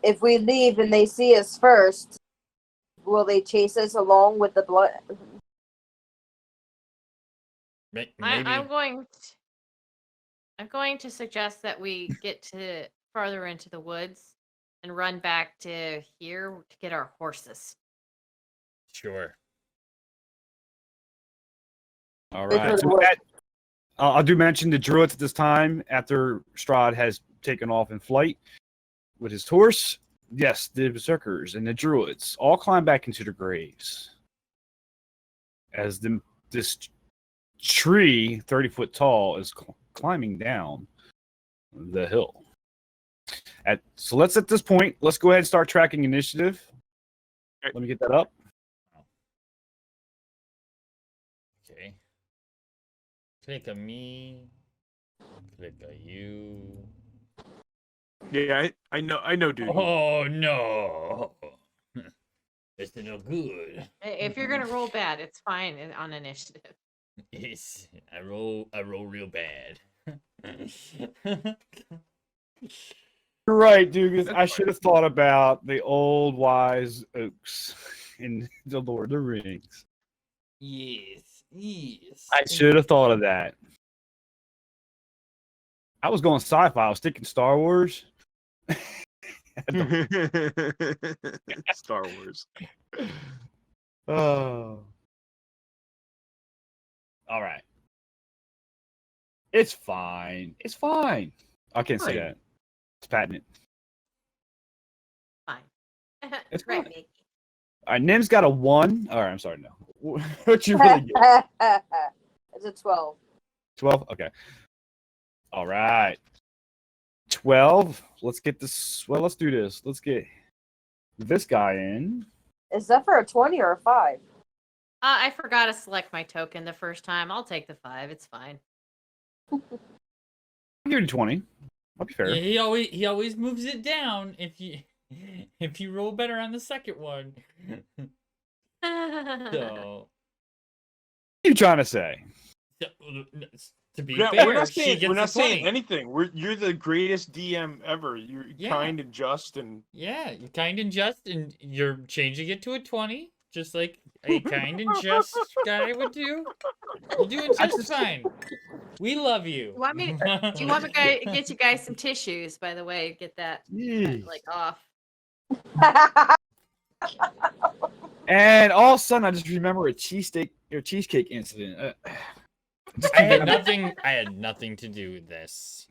if we leave and they see us first, will they chase us along with the blood? Maybe. I'm going to suggest that we get to farther into the woods and run back to here to get our horses. Sure. All right. So I do mention the druids at this time, after Strahd has taken off in flight with his horse. Yes, the berserkers and the druids all climb back into their graves. As this tree, 30 foot tall, is climbing down the hill. So let's, at this point, let's go ahead and start tracking initiative. Okay. Let me get that up. Okay. Click a me. Click a you. Yeah, I know, dude. Oh no. It's no good. If you're gonna roll bad, it's fine on initiative. Yes, I roll real bad. You're right, dude. I should have thought about the old wise oaks in the Lord of the Rings. Yes. I should have thought of that. I was going sci-fi. I was thinking Star Wars. Star Wars. Oh. All right. It's fine. It's fine. I can't say Fine. that. It's patented. Fine. It's right, fine. Mickey. All right, Nim's got a 1. All right, I'm sorry, no. What you really get? It's a 12. 12? Okay. All right. 12. Let's get this. Well, let's do this. Let's get this guy in. Is that for a 20 or a 5? I forgot to select my token the first time. I'll take the 5. It's fine. I'll give you 20. I'll be fair. Yeah, he always moves it down if you roll better on the second one. So What are you trying to say? to be Yeah, fair, we're not she saying, gets we're the not saying 20. anything. You're the greatest DM ever. You're Yeah. kind and just, and Yeah, you're kind and just, and you're changing it to a 20, just like a kind and just guy would do. You're doing just fine. We love you. Do you want me to get you guys some tissues, by the way? Get that like off. And all of a sudden, I just remember a cheesecake incident. I had nothing to do with this.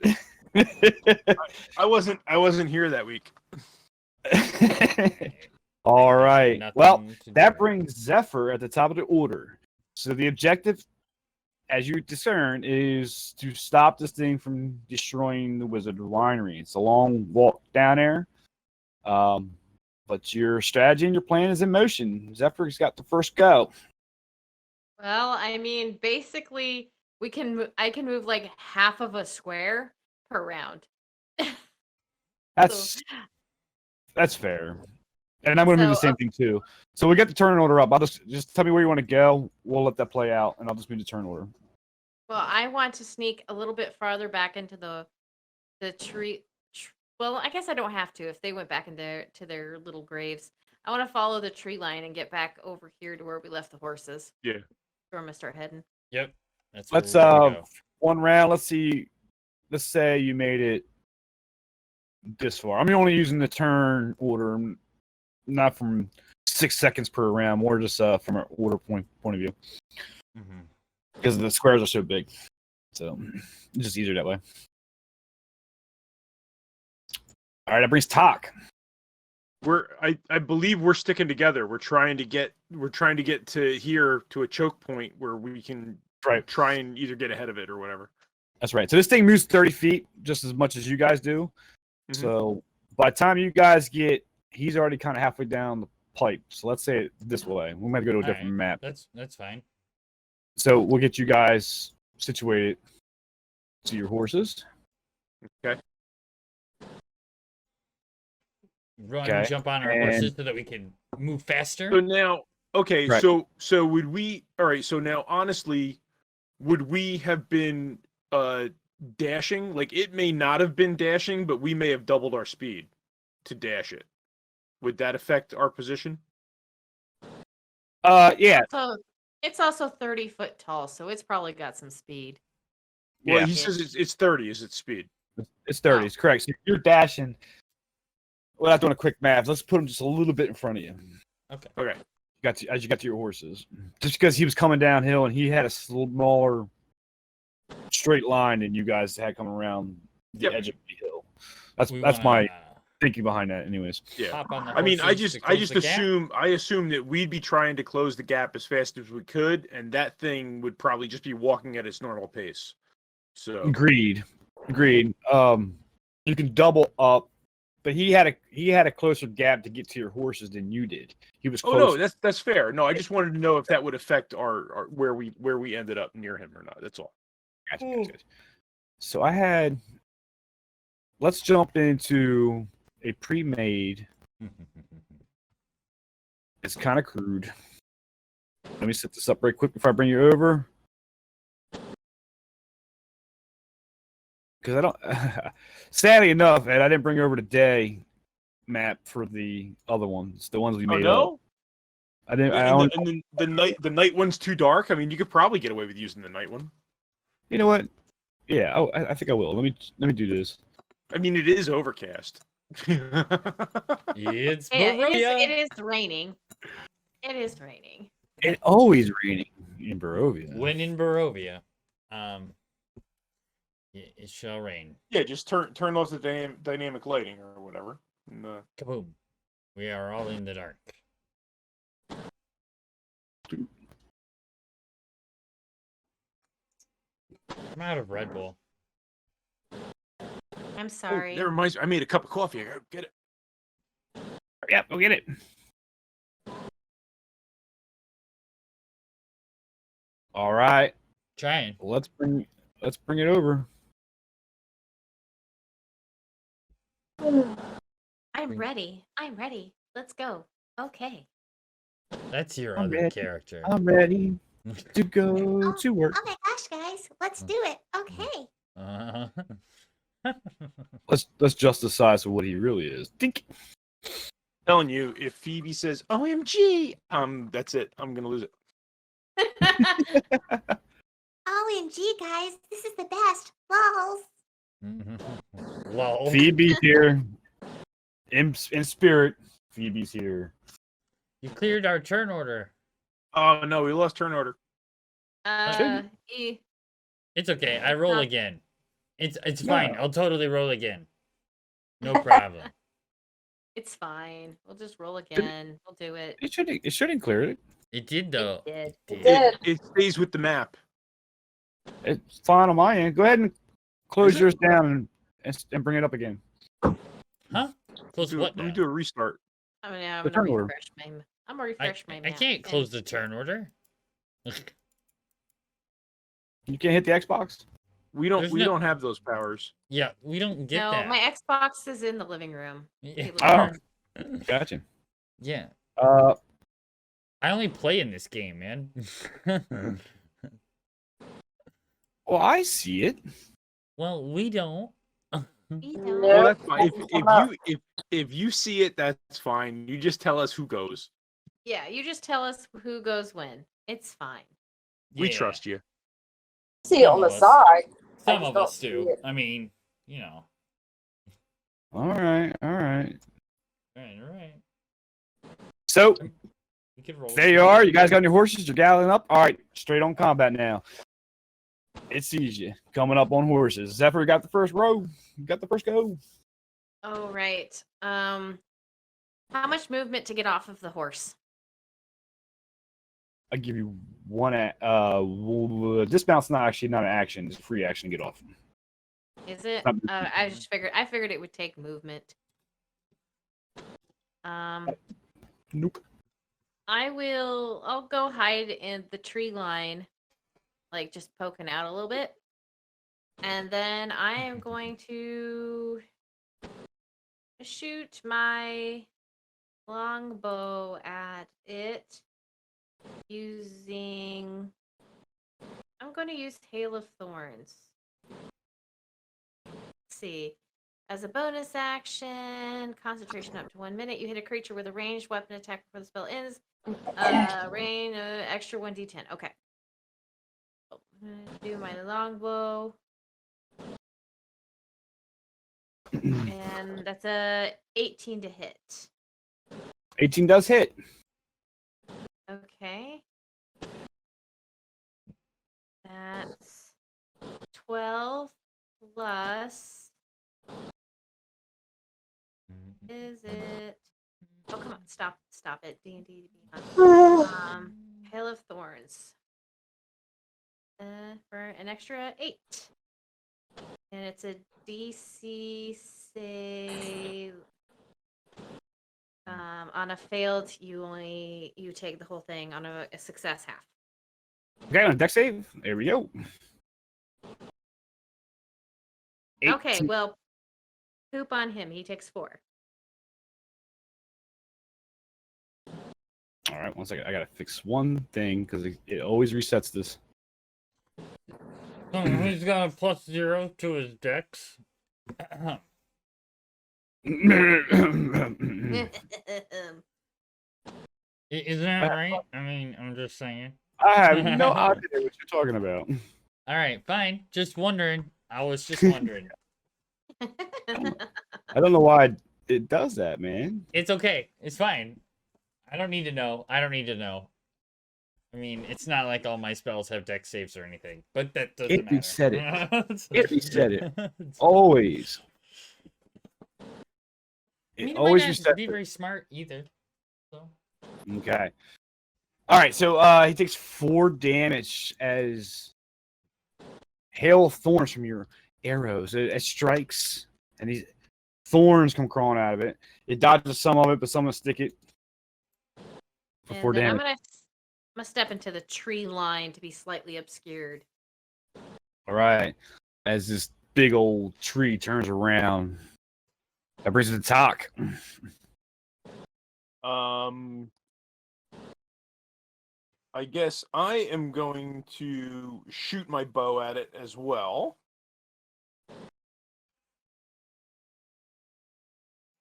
I wasn't here that week. All right. Nothing Well, to that do. brings Zephyr at the top of the order. So the objective, as you discern, is to stop this thing from destroying the Wizard Winery. It's a long walk down there. But your strategy and your plan is in motion. Zephyr's got the first go. Well, I mean, basically, I can move like half of a square per round. That's fair. And I'm going to move the same thing too. So we get the turn order up. I'll just tell me where you want to go. We'll let that play out, and I'll just move the turn order. Well, I want to sneak a little bit farther back into the tree. Well, I guess I don't have to if they went back to their little graves. I want to follow the tree line and get back over here to where we left the horses. Yeah. Where I'm gonna start heading. Yep. Let's where we're gonna go. one round. Let's see. Let's say you made it this far. I'm only using the turn order, not from 6 seconds per round, more just from an order point of view. Mm-hmm. Because the squares are so big, so it's just easier that way. All right, that brings talk. I believe we're sticking together. We're trying to get to here to a choke point where we can try and either get ahead of it or whatever. That's right. So this thing moves 30 feet just as much as you guys do. Mm-hmm. So by the time you guys he's already kind of halfway down the pipe. So let's say it this way. We might go to a different map. That's fine. So we'll get you guys situated to your horses. Okay. run, Okay, jump on our and- horses so that we can move faster. So now, okay, Right. so would we? All right. So now, honestly, would we have been dashing? Like it may not have been dashing, but we may have doubled our speed to dash it. Would that affect our position? Yeah, So it's also 30 foot tall, so it's probably got some speed. Well, yeah. he says it's 30 is its speed. It's 30. Oh. It's correct. So you're dashing. Without doing a quick math, let's put him just a little bit in front of you. Okay. Okay. As you got to your horses, just because he was coming downhill and he had a smaller straight line than you guys had coming around the Yep. edge of the hill. That's We my wanna thinking behind that. Anyways, Yeah. hop on the I mean, I horses just to close the gap. assume that we'd be trying to close the gap as fast as we could, and that thing would probably just be walking at its normal pace. So agreed. You can double up, but he had a closer gap to get to your horses than you did. He was oh close. no, that's fair. No, I just wanted to know if that would affect our where we ended up near him or not. That's all. Gotcha. So let's jump into a pre-made. It's kind of crude. Let me set this up right quick before I bring you over. Because I don't. Sadly enough, Ed, I didn't bring over today map for the other ones, the ones we Oh made up. no. I didn't. And the night one's too dark. I mean, you could probably get away with using the night one. You know what? Yeah, I think I will. Let me do this. I mean, it is overcast. It's Yeah, Barovia. it is raining. It is raining. It's always raining in Barovia. When in Barovia, it shall rain. Yeah, just turn off the dynamic lighting or whatever. And, Kaboom! We are all in the dark. I'm out of Red Bull. I'm oh, sorry. that reminds me, I made a cup of coffee. I gotta get it. Yep, go get it. All right, Trying. let's bring it over. I'm ready. I'm ready. Let's go. Okay. That's your I'm other ready. character. I'm ready to go to work. Oh my gosh, guys. Let's do it. Okay. Let's just the size of what he really is. Think. Telling you, if Phoebe says "OMG," that's it. I'm gonna lose it. OMG, guys. This is the best. Balls. Lol. Phoebe's here. In spirit, Phoebe's here. You cleared our turn order. Oh no, we lost turn order. It's okay. I roll Uh, again. It's No. fine. I'll totally roll again. No problem. It's fine. We'll just roll again. We'll do it. It shouldn't clear it. It did though. It did. It stays with the map. It's fine on my end. Go ahead and close yours down and bring it up again. Huh? Close what Let me now? do a restart. I'm gonna The turn order. refresh my. I'm gonna refresh my. I map can't and- close the turn order. You can't hit the Xbox. We There's don't have those powers. Yeah, we don't get No, that. my Xbox is in the living room. Yeah. Oh. Gotcha. Yeah. Uh, I only play in this game, man. well, I see it. Well, we don't. You know. Well, that's fine. If you see it, that's fine. You just tell us who goes. Yeah, you just tell us who goes when. It's fine. We Yeah, trust you. See it on Some the of us. side. Some just of don't us see do. it. I mean, you know. All right. Right. So We could roll. there you are. You guys got your horses. You're galloning up. All right, straight on combat now. It sees you coming up on horses. Zephyr got the first row. You got the first go. Oh right. How much movement to get off of the horse? I'll give you one. Dismount's not an action. It's a free action to get off. Is it? Um, I figured it would take movement. Nope. I'll go hide in the tree line, like just poking out a little bit. And then I am going to shoot my longbow at it using. I'm going to use Hail of Thorns. Let's see. As a bonus action, concentration up to 1 minute. You hit a creature with a ranged weapon attack before the spell ends. Rain, extra 1d10. Okay. I'm going to do my longbow. And that's a 18 to hit. 18 does hit. Okay. That's 12 plus. Is it? Oh, come on. Stop it. D&D. Hail of Thorns. For an extra 8. And it's a DC save. On a failed, you take the whole thing. On a success, half. Okay, on a deck save. There we go. Okay, 18. well, poop on him. He takes 4. All right, one second. I gotta fix one thing because it always resets this. He's got a +0 to his dex. Isn't that right? I mean, I'm just saying. I have no idea what you're talking about. All right, fine. Just wondering. I was just wondering. I don't know why it does that, man. It's okay. It's fine. I don't need to know. I I mean, it's not like all my spells have dex saves or anything, but that doesn't matter. Reset it. It reset it. Always. I It mean, it always might resets not be it. very smart either. So. Okay. All right, so he takes 4 damage as hail of thorns from your arrows. It strikes, and these thorns come crawling out of it. It dodges some of it, but some will stick it for 4 And then damage. I'm gonna step into the tree line to be slightly obscured. All right. As this big old tree turns around, that brings it to talk. I guess I am going to shoot my bow at it as well.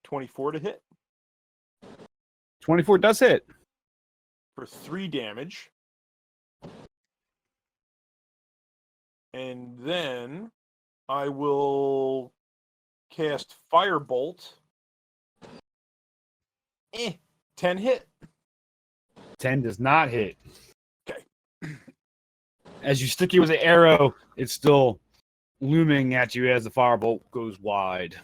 24 to hit 24 does hit. for 3 damage. And then I will cast Firebolt. 10 hit. 10 does not hit. Okay. As you stick it with the arrow, it's still looming at you as the firebolt goes wide.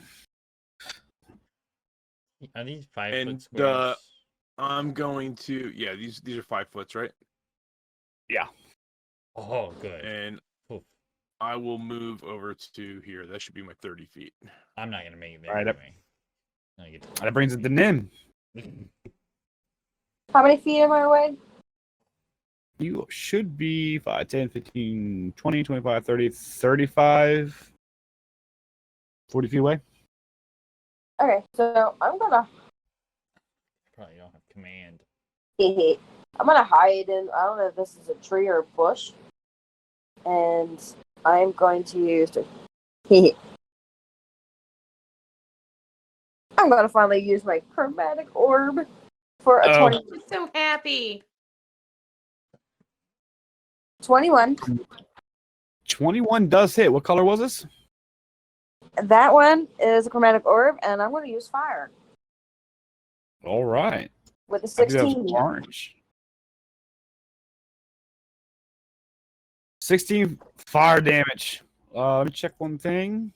Are these 5 And, foot squares? I'm going to these are 5 foots, right? Yeah. Oh, good. And Oof. I will move over to here. That should be my 30 feet. I'm not gonna make it there All right, anyway. I get to- That brings it to Nim. How many feet am I away? You should be 5, 10, 15, 20, 25, 30, 35, 40 feet away. Okay, so I'm gonna Probably don't have command. I'm gonna hide in, I don't know if this is a tree or a bush. And I'm going to use I'm gonna finally use my chromatic orb for a 20, I'm so happy. 21. 21 does hit. What color was this? That one is a chromatic orb, and I'm gonna use fire All right. with a I do have 16. orange. 16 fire damage. Let me check one thing.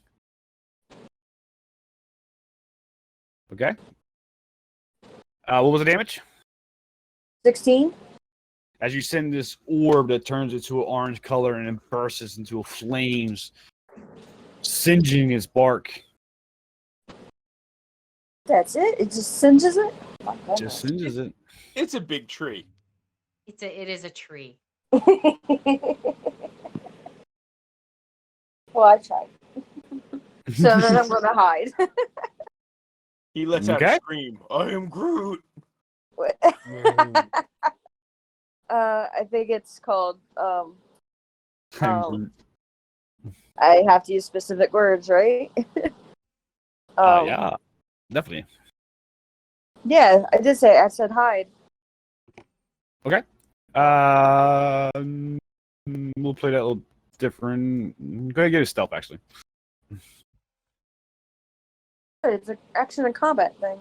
Okay. What was the damage? 16. As you send this orb that turns into an orange color and then bursts into flames, singeing its bark. That's it. It just singes it. Just singes it. It's a big tree. It is a tree. Well, I tried. So then I'm gonna hide. He lets out a scream. I am Groot. I think it's called I'm I have to use specific words, right? yeah, definitely. Yeah, I did say I said hide. Okay. We'll play that a little different. Go ahead and get a stealth, actually. It's an action and combat thing.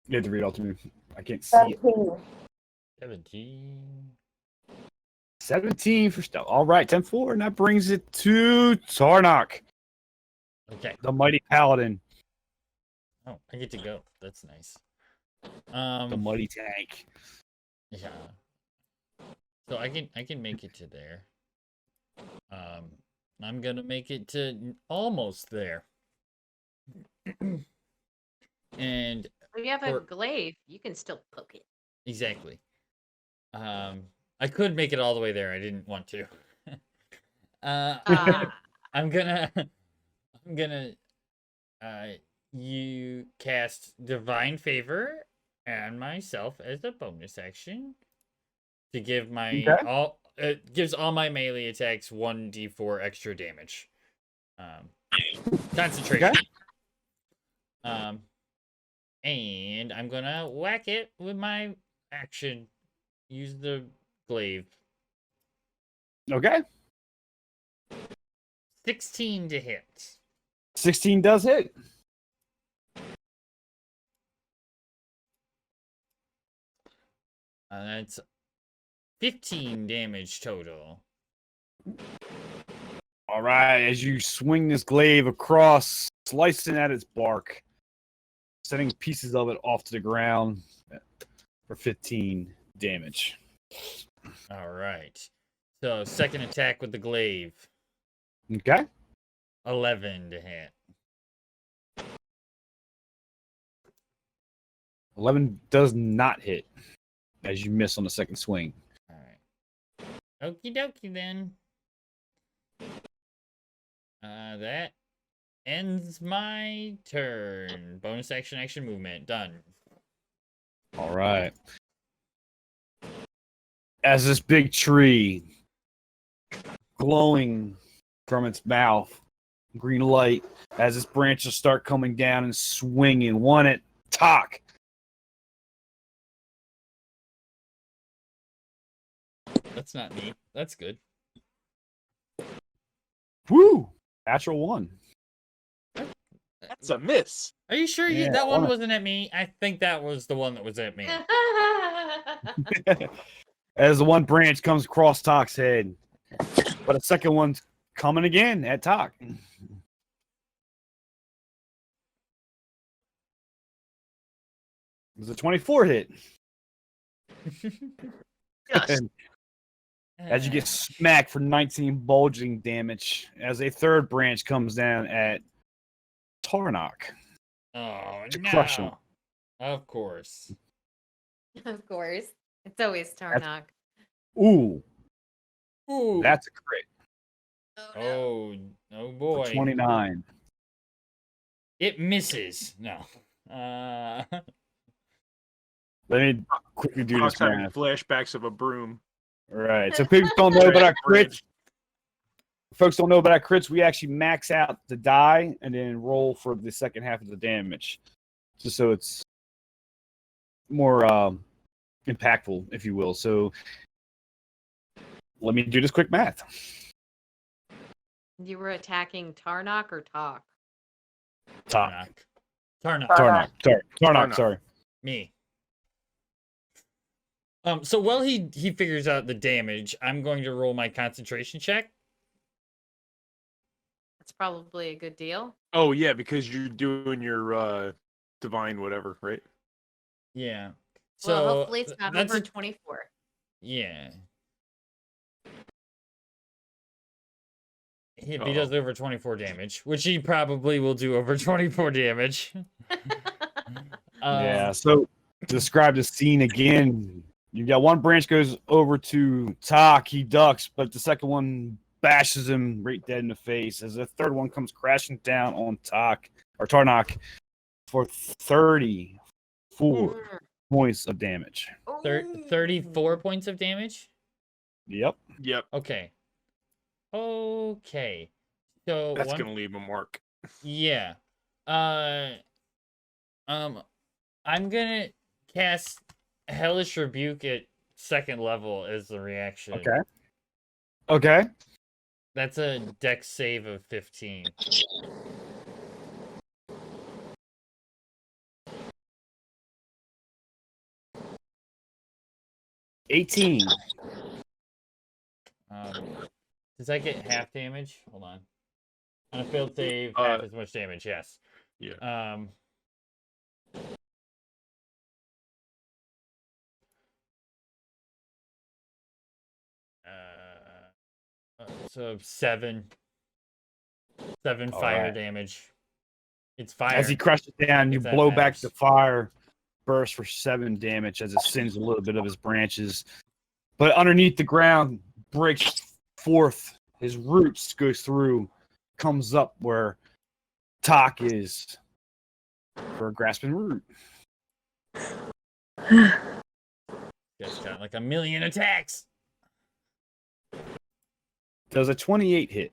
You have to read it all to me. I can't see it. 17. 17 for stealth. All right, 10-4, and that brings it to Tarnok, Okay. the Mighty Paladin, Oh, I get to go. That's nice. the Mighty Tank. Yeah. So I can make it to there. I'm gonna make it to almost there. And If you have a glaive, you can still poke it. exactly. I could make it all the way there. I didn't want to. I'm gonna you cast Divine Favor and myself as a bonus action to give my all. It gives all my melee attacks 1d4 extra damage. Concentration. Okay. And I'm gonna whack it with my action. Use the glaive. Okay. 16 to hit. 16 does hit. That's 15 damage total. All right, as you swing this glaive across, slicing at its bark, sending pieces of it off to the ground for 15 damage. All right. So, second attack with the glaive. Okay. 11 to hit. 11 does not hit as you miss on the second swing. All right. Okie dokie then. That ends my turn. Bonus action movement. Done. All right. As this big tree glowing from its mouth, green light, as its branches start coming down and swinging, one at Tok. That's not me. That's good. Woo! Natural 1. That's a miss. Are you sure Yeah, that one wasn't at me? I think that was the one that was at me. As the one branch comes across Tok's head. But a second one's coming again at Tok. It was a 24 hit. Yes. And as you get smacked for 19 bulging damage, as a third branch comes down at Tarnok. Oh, to no. crush him. Of course. Of course. It's always Tarnok. Ooh, Ooh. that's a crit. Oh, oh boy. For 29. It misses. No. Let me quickly do Tok's this having math. flashbacks of a broom. All right, so people don't know about our crits. Folks don't know about our crits. We actually max out the die and then roll for the second half of the damage, just so it's more impactful, if you will. So let me do this quick math. You were attacking Tarnok or Tok? Tarnok. Tarnok. Sorry. Me. So while he figures out the damage, I'm going to roll my concentration check. That's probably a good deal. Oh yeah, because you're doing your divine whatever, right? Yeah. Well, So hopefully it's not over 24. Yeah. If he does over 24 damage, which he probably will do over 24 damage. Yeah, so to describe the scene again, You got one branch goes over to Tak. He ducks, but the second one bashes him right dead in the face. As the third one comes crashing down on Tak or Tarnak for 34 points of damage. 34 points of damage. Yep. Okay. Okay. So That's gonna leave a mark. Yeah. I'm gonna cast Hellish Rebuke at 2nd level as the reaction. Okay. That's a dex save of 15. $18. Does that get half damage? Hold on. On a failed save, half as much damage. Yes. Yeah. So 7 All fire right. damage. It's fire. As he crushes down, you If that blow back matters. the fire burst for 7 damage as it sends a little bit of his branches. But underneath the ground, breaks forth. His roots goes through, comes up where Tak is for a grasping root. That's got like a million attacks. Does a 28 hit?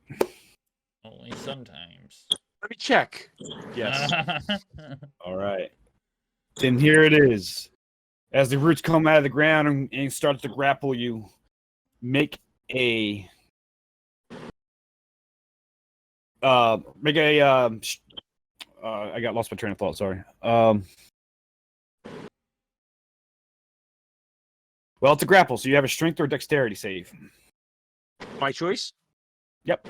Only sometimes. Let me check. Yes. All right. Then here it is. As the roots come out of the ground and start to grapple you, make a I got lost my train of thought. Sorry. Well, it's a grapple, so you have a strength or dexterity save. My choice? Yep.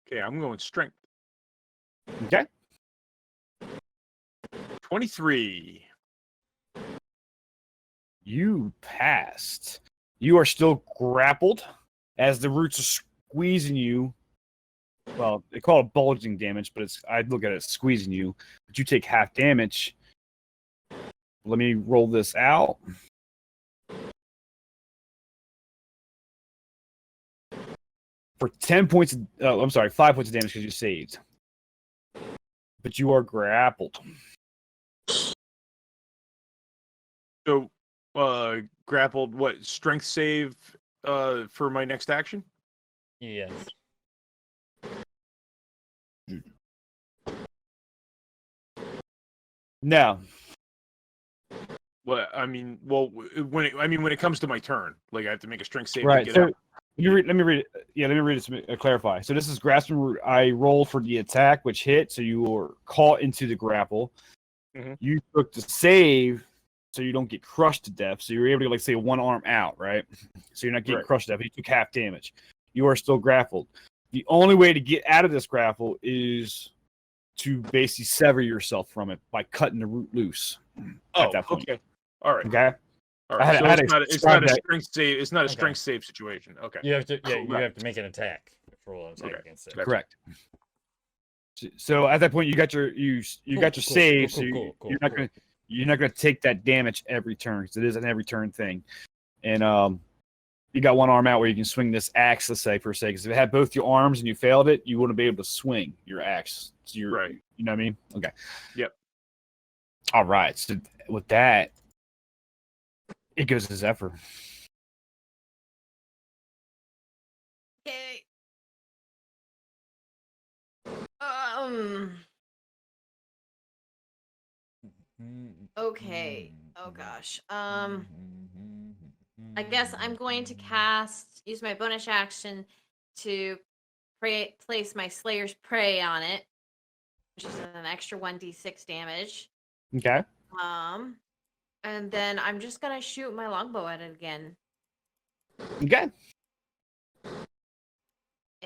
Okay, I'm going strength. Okay. 23. You passed. You are still grappled as the roots are squeezing you. Well, they call it bulging damage, but I'd look at it as squeezing you. But you take half damage. Let me roll this out. For 5 points of damage because you saved. But you are grappled. So, grappled. What strength save? For my next action. Yes. No. Well, I mean, when it comes to my turn, like I have to make a strength save Right. to get So out. let me read it. Yeah, let me read it to clarify. So this is grasping root. I roll for the attack, which hit, so you are caught into the grapple. Mm-hmm. You took the save, so you don't get crushed to death. So you're able to, like, say, one arm out, right? So you're not getting crushed to death. You took half damage. You are still grappled. The only way to get out of this grapple is to basically sever yourself from it by cutting the root loose. At that point. Okay. All right. Okay. All right. So it's not a strength save. It's not a strength save situation. Okay. You have to Cool. you have to make an attack. Roll an attack against it. Correct. So at that point, you got your save. So you're not gonna take that damage every turn because it is an every turn thing. And you got one arm out where you can swing this axe, let's say, per se. Because if it had both your arms and you failed it, you wouldn't be able to swing your axe. So right. You know what I mean? Okay. Yep. All right. So with that, it goes to Zephyr. Okay. Okay. Oh gosh. I guess I'm going to use my bonus action to place my Slayer's Prey on it, which is an extra 1d6 damage. Okay. And then I'm just gonna shoot my longbow at it again. Okay.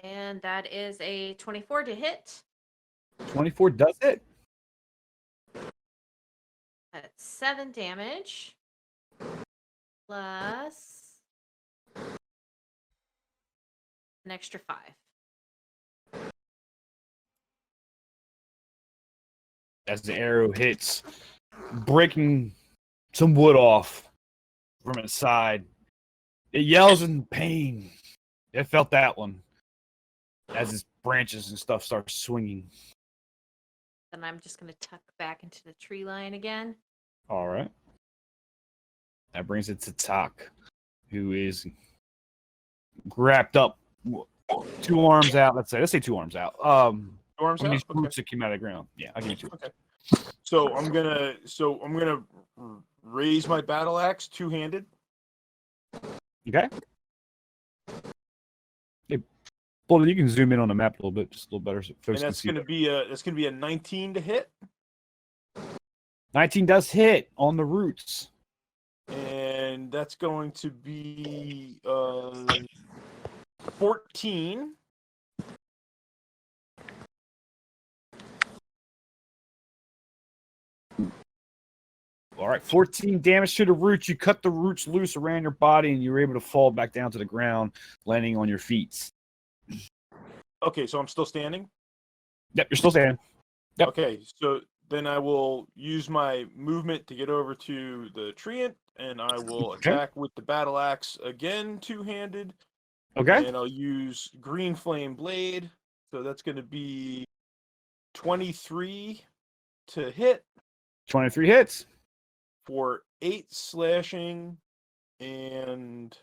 And that is a 24 to hit. 24 does it. That's 7 damage. Plus an extra 5. As the arrow hits, breaking some wood off from its side. It yells in pain. It felt that one as its branches and stuff start swinging. Then I'm just gonna tuck back into the tree line again. All right. That brings it to Tak, who is wrapped up, 2 arms out. Let's say 2 arms out. 2 arms From these out? Okay. roots that came out of the ground. Yeah, I'll give you 2. Okay. So I'm gonna raise my battle axe 2-handed. Okay. Hey, Bolden, you can zoom in on the map a little bit, just a little better, so And folks can that's see. gonna be a 19 to hit. 19 does hit on the roots. And that's going to be 14. All right, 14 damage to the roots. You cut the roots loose around your body, and you're able to fall back down to the ground, landing on your feet. Okay, so I'm still standing? Yep, you're still standing. Yep. Okay, so then I will use my movement to get over to the treant, and I will attack with the battle axe again, 2-handed. Okay. And I'll use green flame blade. So that's going to be 23 to hit 23 hits. for 8 slashing and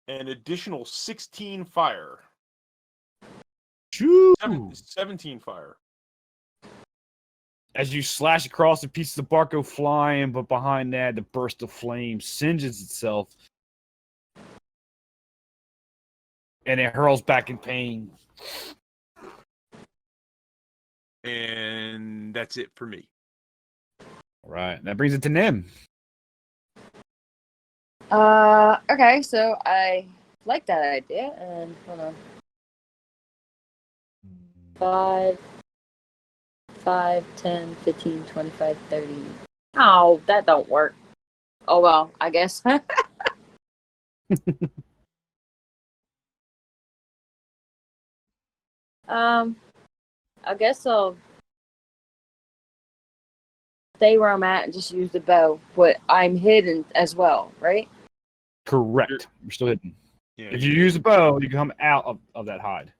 an additional 16 fire. Shoo! 17 fire. As you slash across, the pieces of bark go flying, but behind that, the burst of flame singes itself. And it hurls back in pain. And that's it for me. All right, that brings it to Nim. Okay, so I like that idea, and hold on. 5, 10, 15, 25, 30. Oh, that don't work. Oh well, I guess. I guess I'll stay where I'm at and just use the bow, but I'm hidden as well, right? Correct. You're still hidden. Yeah, If you use a bow, you come out of that hide.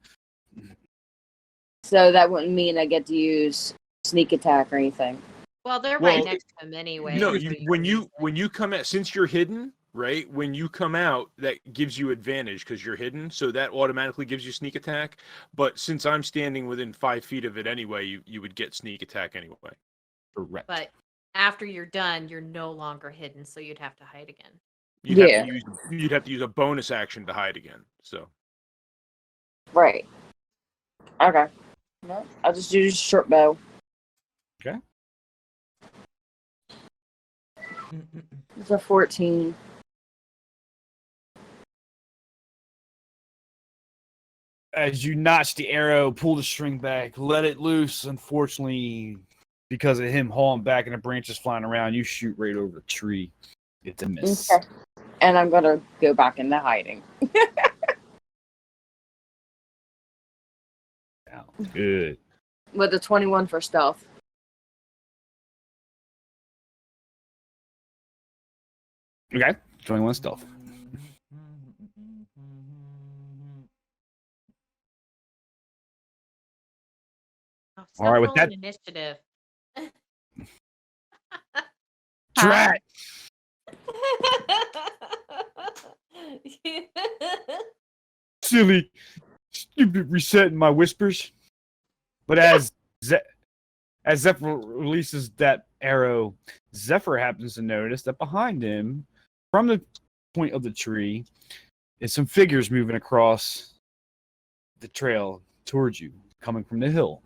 So that wouldn't mean I get to use sneak attack or anything. Well, they're Well, right next to him anyway. No, so when you come out, since you're hidden, right? When you come out, that gives you advantage because you're hidden, so that automatically gives you sneak attack. But since I'm standing within 5 feet of it anyway, you would get sneak attack anyway. Correct. But after you're done, you're no longer hidden, so you'd have to hide again. You'd have to use a bonus action to hide again. So Right. Okay. No, I'll just use short bow. Okay. It's a 14. As you notch the arrow, pull the string back, let it loose. Unfortunately, because of him hauling back and the branches flying around, you shoot right over the tree. It's a miss. Okay. And I'm gonna go back into hiding. Sounds good. With a 21 for stealth. Okay. 21 stealth. Oh, All right, with roll that- an initiative. Drat! Silly, stupid reset in my whispers. But as Zephyr releases that arrow, Zephyr happens to notice that behind him, from the point of the tree, is some figures moving across the trail towards you, coming from the hill.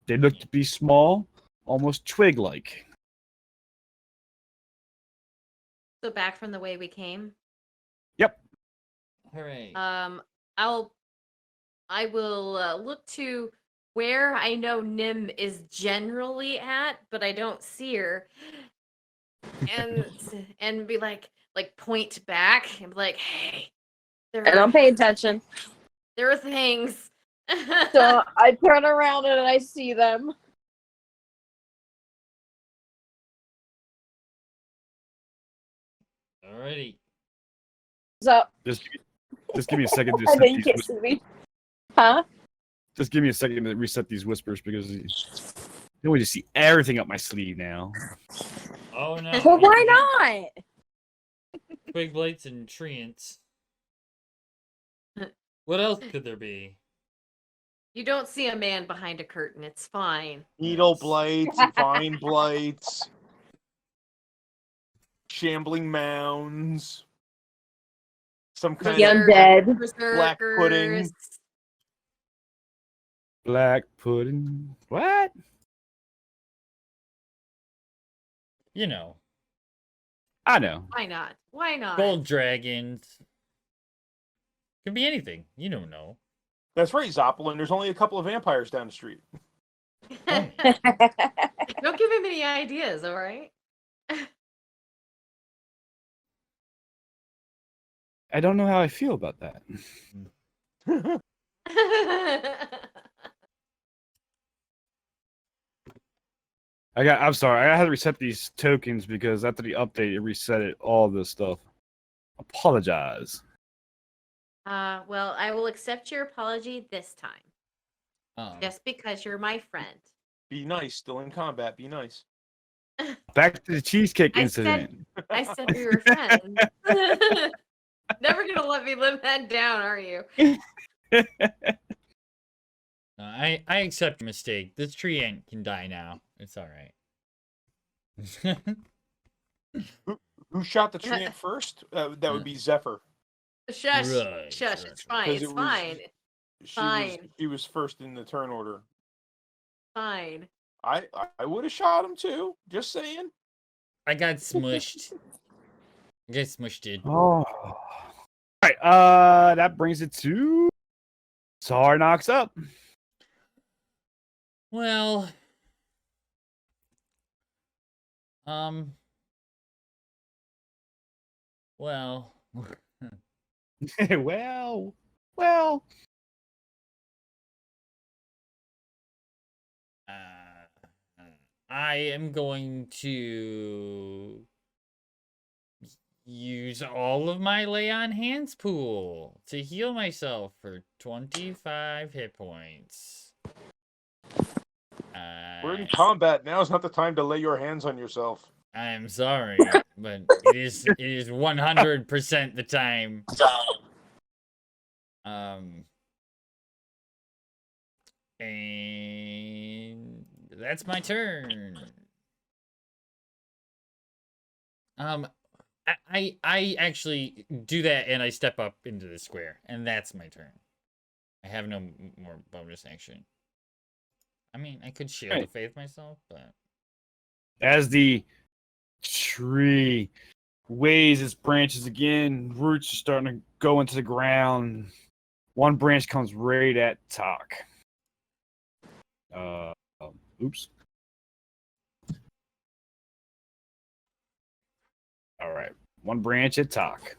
They look to be small, almost twig-like. So back from the way we came. Yep. Hooray. I will look to where I know Nim is generally at, but I don't see her, and be like point back and be like, hey, And I'm paying attention. there are things. So I turn around and I see them. Alrighty. So Just give me a second to I set know you these can't see me. Huh? Just give me a second to reset these whispers because then we just see everything up my sleeve now. Oh no. Well, why not? Twig blights and treants. What else could there be? You don't see a man behind a curtain. It's fine. Needle blights, vine blights, shambling mounds, some kind The of undead. black pudding. Berserkers. Black pudding. What? You know, I know. Why not? Why not? gold dragons. Could be anything. You don't know. That's right, Zoppel, and there's only a couple of vampires down the street. Don't give him any ideas, all right? I don't know how I feel about that. I'm sorry. I had to reset these tokens because after the update, it reset all this stuff. Apologize. Well, I will accept your apology this time. Oh. Just because you're my friend. Be nice, still in combat, be nice. Back to the cheesecake I incident. I said we were friends. Never gonna let me live that down, are you? I accept your mistake. This tree ant can die now. It's all right. Who shot the treant first? That would be Zephyr. Shush, Right, shush. right, It's fine. 'Cause It's it was- fine. Fine. She was first in the turn order. Fine. I would have shot him too. Just saying. I got smushed. I got smushed, dude. Oh. All right. That brings it to Sar knocks up. Well, well, well. I am going to use all of my lay on hands pool to heal myself for 25 hit points. We're in combat. Now is not the time to lay your hands on yourself. I'm sorry, but it is 100% the time. And that's my turn. I actually do that and I step up into the square, and that's my turn. I have no more bonus action. I mean, I could shield of faith myself, but As the tree waves its branches again, roots are starting to go into the ground. One branch comes right at Talk. Oops. All right. One branch at Talk.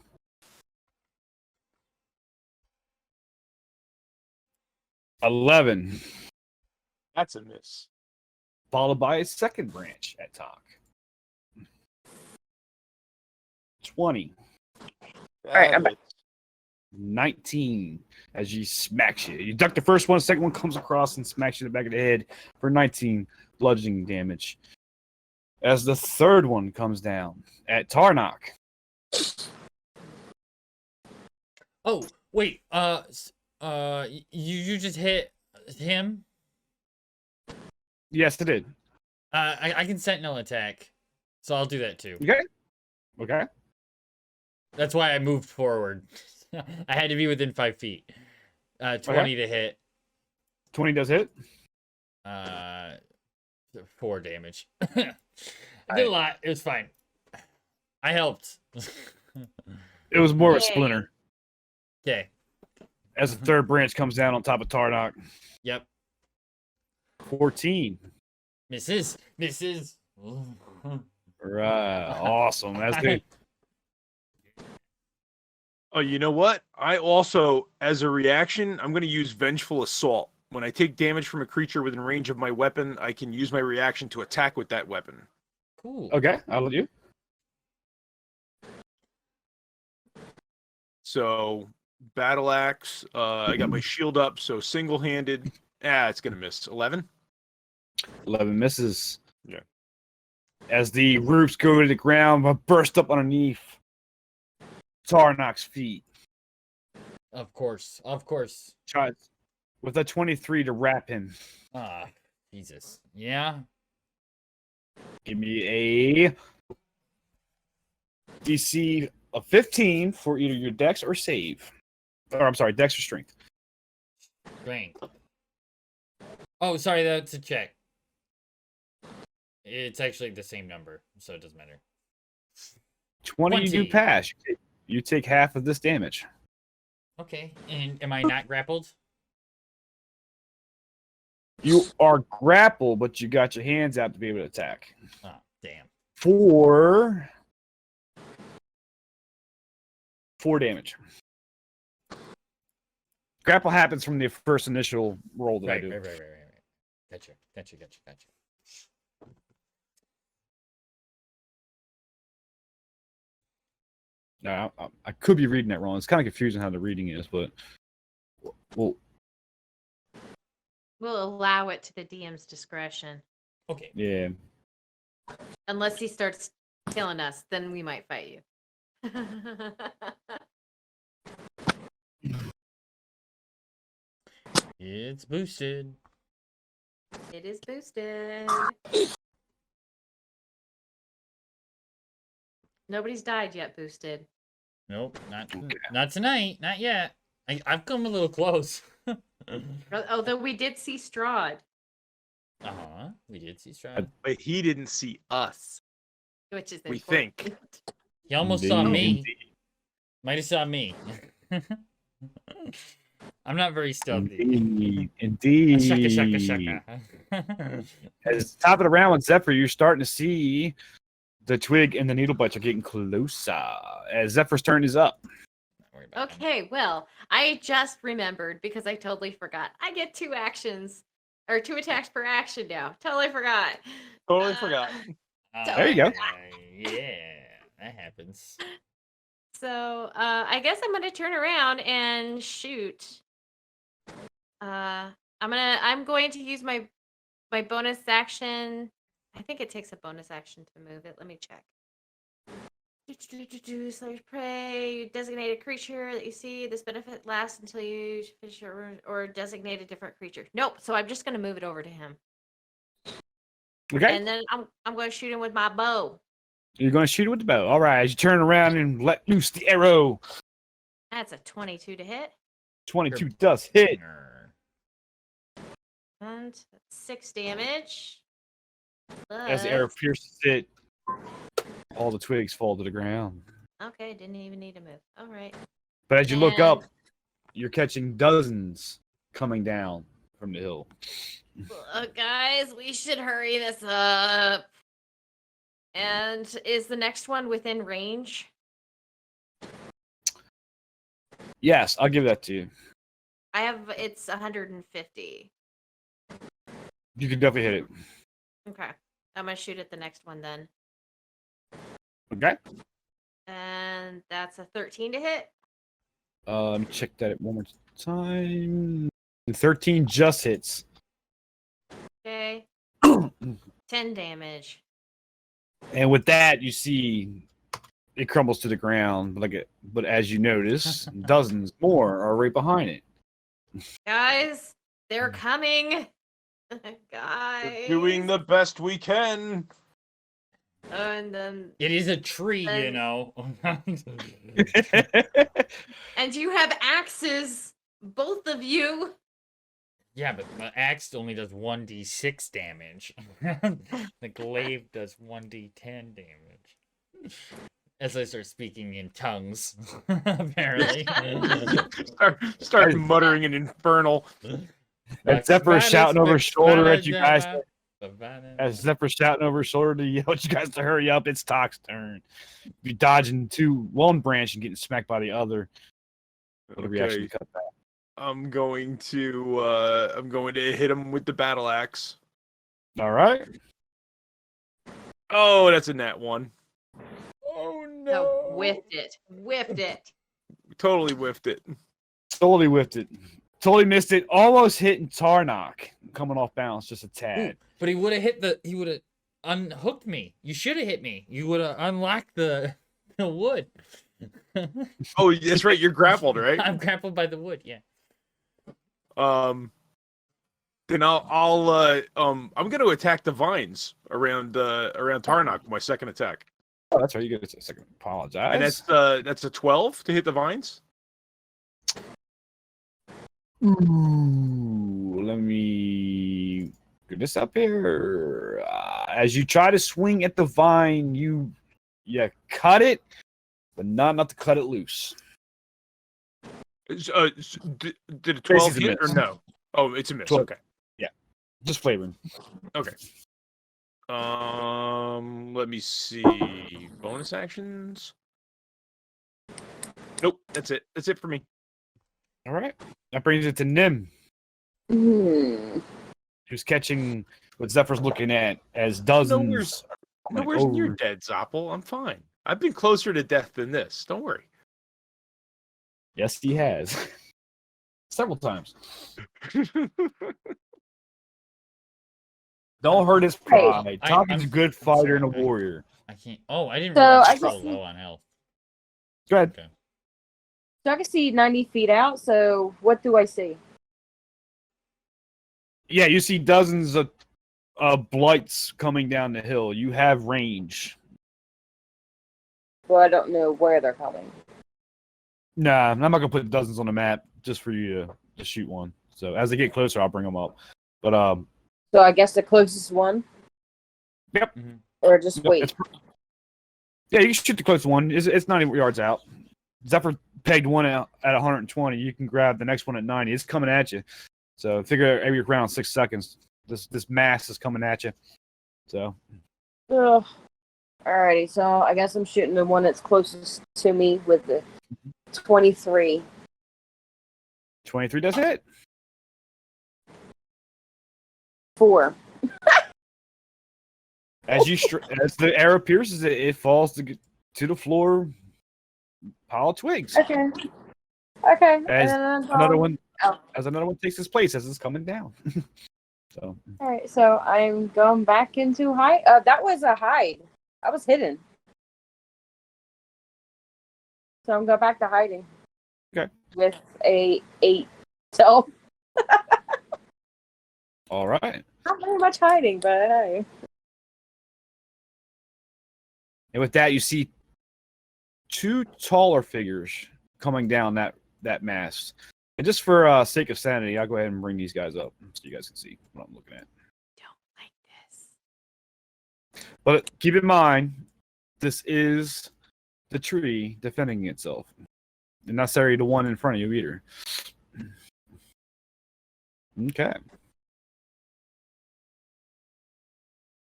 $11. That's a miss. Followed by a second branch at Talk. 20. right, I'm That hits. 19 as she smacks you. You duck the first one, second one comes across and smacks you in the back of the head for 19 bludgeoning damage. As the third one comes down at Tarnok. oh wait, you just hit him. Yes, it did. I can sentinel attack, so I'll do that too. Okay. That's why I moved forward. I had to be within 5 feet. 20 to hit. 20 does hit. 4 damage. I did a lot. It was fine. I helped. It was more of a Yay. splinter. Okay. As the third branch comes down on top of Tarnok. Yep. 14. Misses. Right. Awesome. That's good. Oh, you know what? I also, as a reaction, I'm going to use Vengeful Assault. When I take damage from a creature within range of my weapon, I can use my reaction to attack with that weapon. Cool. Okay, I'll let you. So battle axe. I got my shield up, so single-handed. It's gonna miss. 11. 11 misses. Yeah. As the roots go to the ground, but burst up underneath Tarnok's feet. Of course. Of course. Tries with a 23 to wrap him. Ah, Jesus. Yeah. Give me a DC of 15 for either your dex or save. Or I'm sorry, dex or strength. Strength. Oh, sorry, that's a check. It's actually the same number, so it doesn't matter. 20 you do 20. pass. You take half of this damage. Okay, and am I not grappled? You are grappled, but you got your hands out to be able to attack. Oh, damn. For 4 damage. Grapple happens from the first initial roll that I do. Right. Gotcha. No, I could be reading that wrong. It's kind of confusing how the reading is, but well, We'll allow it to the DM's discretion. Okay. yeah. Unless he starts killing us, then we might fight you. It's boosted. It is boosted. Nobody's died yet, boosted. Nope, not tonight. Not yet. I've come a little close. Although we did see Strahd. We did see Strahd. But he didn't see us. Which is We important. think. He almost saw me. Indeed. Might have saw me. I'm not very stealthy. Indeed. Shaka. As top of the round with Zephyr, you're starting to see the twig and the needle bites are getting closer. As Zephyr's turn is up. Don't worry about it. Okay, well, I just remembered because I totally forgot. I get 2 actions or 2 attacks per action now. Totally forgot. Totally forgot. There you go. Yeah, that happens. So I guess I'm gonna turn around and shoot. I'm going to use my bonus action. I think it takes a bonus action to move it. Let me check. Slayer prey. You designate a creature that you see. This benefit lasts until you finish or designate a different creature. Nope. So I'm just gonna move it over to him. Okay. And then I'm going to shoot him with my bow. You're going to shoot it with the bow. All right. As you turn around and let loose the arrow. That's a 22 to hit. 22 does hit. And that's 6 damage. As the arrow pierces it, all the twigs fall to the ground. Okay, didn't even need to move. All right. But as you look And- up, you're catching dozens coming down from the hill. Guys, we should hurry this up. And is the next one within range? Yes, I'll give that to you. It's 150. You can definitely hit it. Okay. I'm going to shoot at the next one then. Okay. And that's a 13 to hit. Let me check that one more time. 13 just hits. Okay. 10 damage. And with that, you see it crumbles to the ground. But as you notice, dozens more are right behind it. Guys, they're coming. Guys. We're doing the best we can. And then It is a tree, you And- know. and you have axes, both of you. Yeah, but the axe only does 1d6 damage. The glaive does 1d10 damage. As I start speaking in tongues, apparently. Start muttering an infernal. As Zephyr's shouting over his shoulder at you guys. As Zephyr's shouting over his shoulder to yell at you guys to hurry up, it's Tok's turn. Be dodging one branch and getting smacked by the other. Whatever you actually cut back. I'm going to hit him with the battle axe. All right. Oh, that's a nat 1. Oh No, whiffed it. Whiffed it. Totally whiffed it. Totally whiffed it. Totally missed it. Almost hitting Tarnock. Coming off balance just a tad. But he would have hit the. He would have unhooked me. You should have hit me. You would have unlocked the wood. Oh, that's right. You're grappled, right? I'm grappled by the wood. Yeah. Then I'm going to attack the vines around Tarnock with my second attack. Oh, that's right. You get a second. Apologize. And that's a 12 to hit the vines. Ooh, let me get this up here. As you try to swing at the vine, you cut it, but not enough to cut it loose. Did a 12 hit or no? Oh, it's a miss. 12. Okay. Yeah, just flavoring. Okay. Let me see. Bonus actions. Nope, that's it. That's it for me. All right, that brings it to Nim, who's catching what Zephyr's looking at as dozens. Nowhere's near dead, Zoppel. I'm fine. I've been closer to death than this. Don't worry. Yes, he has. Several times. Don't hurt his pride. Talking's a good fighter and a warrior. I can't. Oh, I didn't So, realize I I was so just- low on health. Go ahead. Okay. So I can see 90 feet out. So what do I see? Yeah, you see dozens of blights coming down the hill. You have range. Well, I don't know where they're coming. Nah, I'm not gonna put dozens on the map just for you to shoot one. So as they get closer, I'll bring them up. But So I guess the closest one, yep. or just Yep, wait. Yeah, you can shoot the closest one. It's 90 yards out. Zephyr pegged one out at 120. You can grab the next one at 90. It's coming at you. So figure every round 6 seconds. This mass is coming at you. So Ugh. Alrighty, so I guess I'm shooting the one that's closest to me with the 23. 23 does hit. 4. As as the arrow pierces it, it falls to the floor. Pile of twigs. Okay. Okay. As and then, another one, oh. as another one takes its place as it's coming down. So Alright, so I'm going back into hide. That was a hide. I was hidden. So I'm going back to hiding. Okay. With a 8. So all right. not very much hiding, but hey. And with that, you see 2 taller figures coming down that mast. And just for sake of sanity, I'll go ahead and bring these guys up so you guys can see what I'm looking at. Don't like this. But keep in mind, this is the tree defending itself. And not necessarily the one in front of you either. Okay.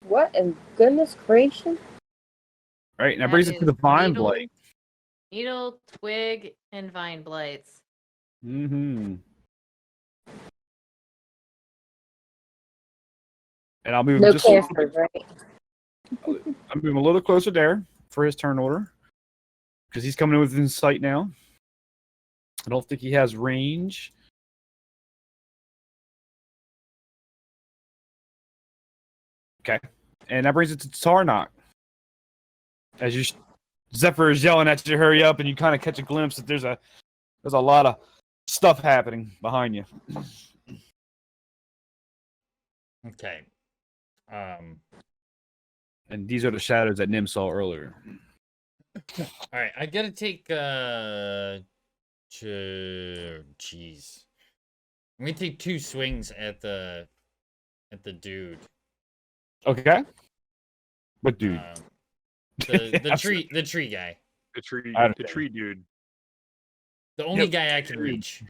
What in goodness creation? All right, now That brings it to is the vine needle. blight. Needle, twig, and vine blights. Mm-hmm. And I'll move No just a little cancers, bit. right? I'm moving a little closer there for his turn order. Because he's coming within sight now. I don't think he has range. Okay. And that brings it to Tarnock. As you Zephyr is yelling at you to hurry up, and you kind of catch a glimpse that there's a lot of stuff happening behind you. Okay. And these are the shadows that Nim saw earlier. All right, I gotta take jeez. I'm gonna take 2 swings at the dude. Okay. What dude? The tree guy. The tree dude. The only Yep. guy I can reach.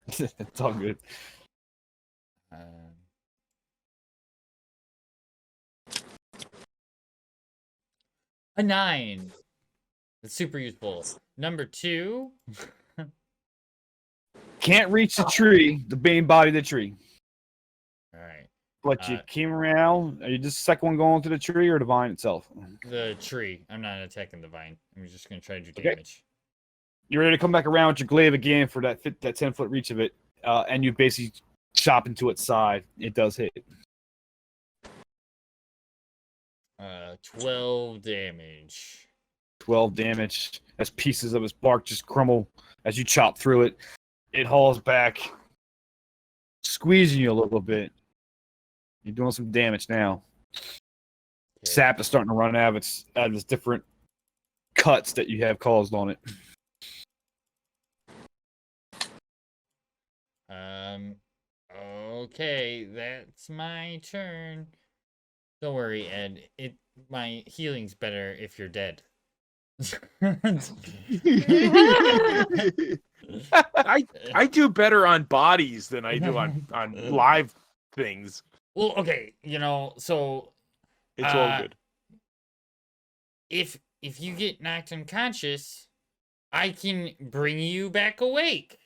It's all good. A 9. It's super useful. Number 2. Can't reach the tree, the main body of the tree. All right. But you came around. Are you just the second one going to the tree or the vine itself? The tree. I'm not attacking the vine. I'm just gonna try to do Okay. damage. You're ready to come back around with your glaive again for that 10-foot reach of it, and you basically chop into its side. It does hit. 12 damage. 12 damage as pieces of its bark just crumble as you chop through it. It hauls back, squeezing you a little bit. You're doing some damage now. Okay. Sap is starting to run out of its different cuts that you have caused on it. Okay, that's my turn. Don't worry, Ed. My healing's better if you're dead. I do better on bodies than I do on live things. Well, okay, so It's all good. if you get knocked unconscious, I can bring you back awake.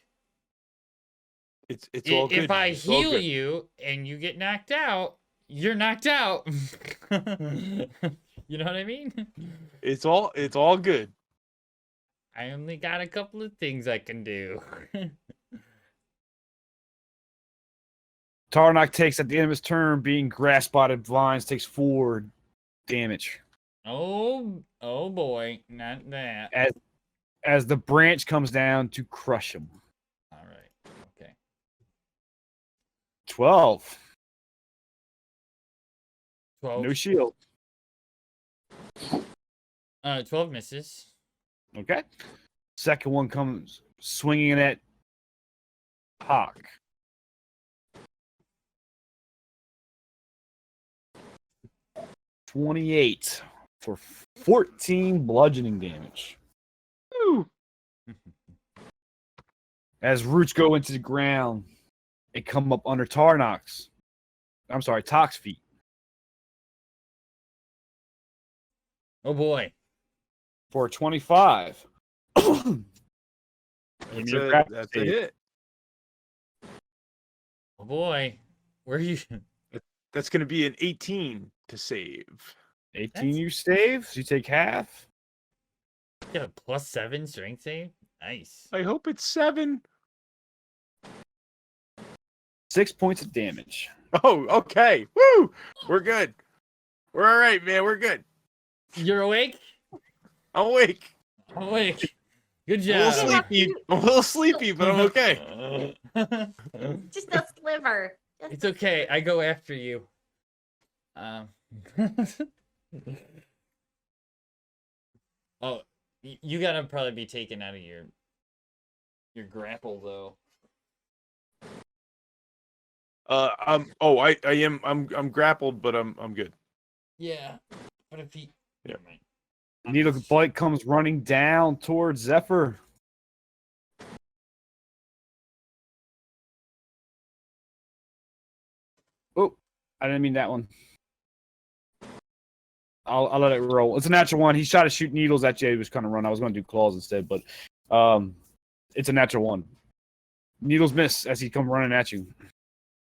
It's all good. If I It's all heal good. you and you get knocked out, you're knocked out. You know what I mean? It's all good. I only got a couple of things I can do. Tarnak takes, at the end of his turn, being grasped by the vines, takes 4 damage. Oh boy, not that. As the branch comes down to crush him. All right, okay. 12. 12. No shield. 12 misses. Okay. Second one comes swinging at Hawk. $28 for 14 bludgeoning damage. Ooh. As roots go into the ground, they come up under Tok's feet. Oh boy. For 25. That's a hit. Oh boy. Where are you? That's going to be an 18 to save. 18 you save, so you take half. You got a +7 strength save? Nice. I hope it's 7. 6 points of damage. Oh, okay. Woo! We're good. We're all right, man. We're good. You're awake? I'm awake. Awake. Good I'm a little job. sleepy. But I'm okay. Just a sliver. It's okay. I go after you. Oh, you gotta probably be taken out of your grapple though. I am. I'm grappled, but I'm good. Yeah, but if he, Yeah. never mind. Needle Blight comes running down towards Zephyr. Oh, I didn't mean that one. I'll let it roll. It's a natural one. He tried to shoot needles at you. He was kind of run. I was going to do claws instead, but it's a natural one. Needles miss as he come running at you.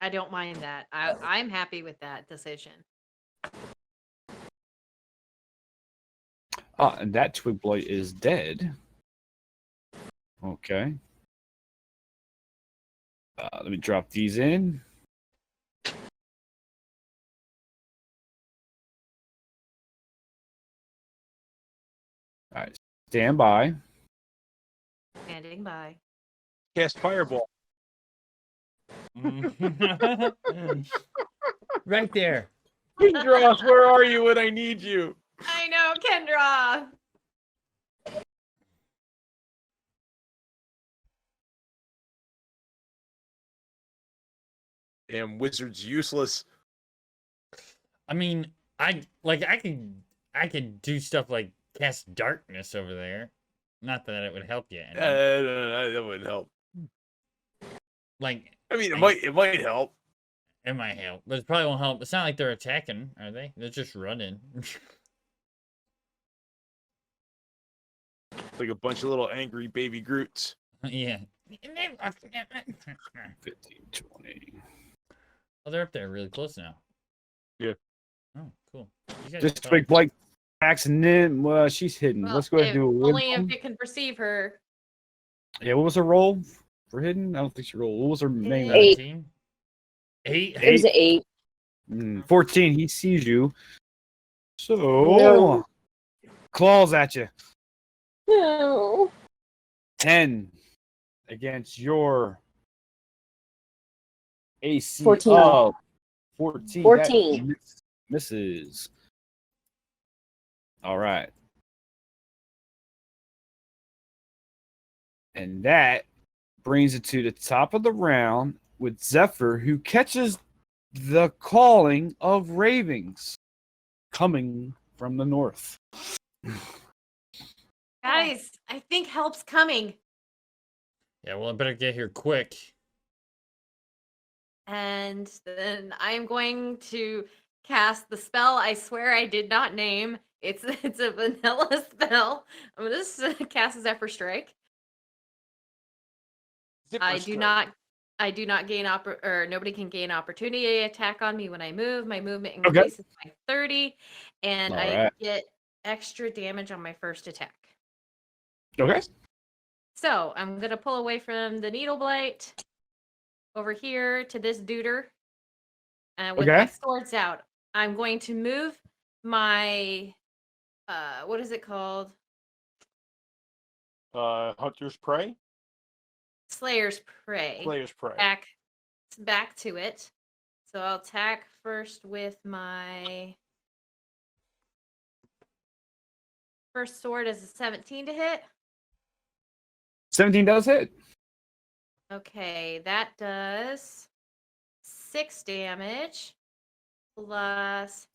I don't mind that. I'm happy with that decision. And that Twig Blight is dead. Okay. Let me drop these in. All right. Stand by. Standing by. Cast fireball. Right there. Dross, where are you when I need you? I know, Kendra. Damn, wizard's useless. I mean, I could do stuff like cast darkness over there. Not that it would help you. No, that wouldn't help. Like, I mean, it might help. it might help, but it probably won't help. It's not like they're attacking, are they? They're just running. Like a bunch of little angry baby Groots. Yeah. 15, 20. Oh, they're up there really close now. Yeah. Oh, cool. You guys This are Twig Blight accident. Well, she's hidden. Well, Let's go ahead and do a only if wisdom. you can perceive her. Yeah, what was her roll for hidden? I don't think she rolled. What was her name? 17? 8? It was an 8. 14. He sees you. So No. claws at you. No. 10 against your AC 14. of 14. 14. That misses. All right. And that brings it to the top of the round with Zephyr, who catches the calling of ravens coming from the north. Guys, I think help's coming. Yeah, well, I better get here quick. And then I'm going to cast the spell I swear I did not name. It's a vanilla spell. I'm going to cast Zephyr Strike. I do not gain or nobody can gain opportunity attack on me when I move. My movement increases by 30, and I get extra damage on my first attack. Okay. So I'm gonna pull away from the needle blight over here to this duder, and with my swords out, I'm going to move my what is it called? Hunter's Prey. Slayer's Prey. Slayer's Prey. Back to it. So I'll attack first with my first sword as a 17 to hit. 17 does hit. Okay, that does 6 damage plus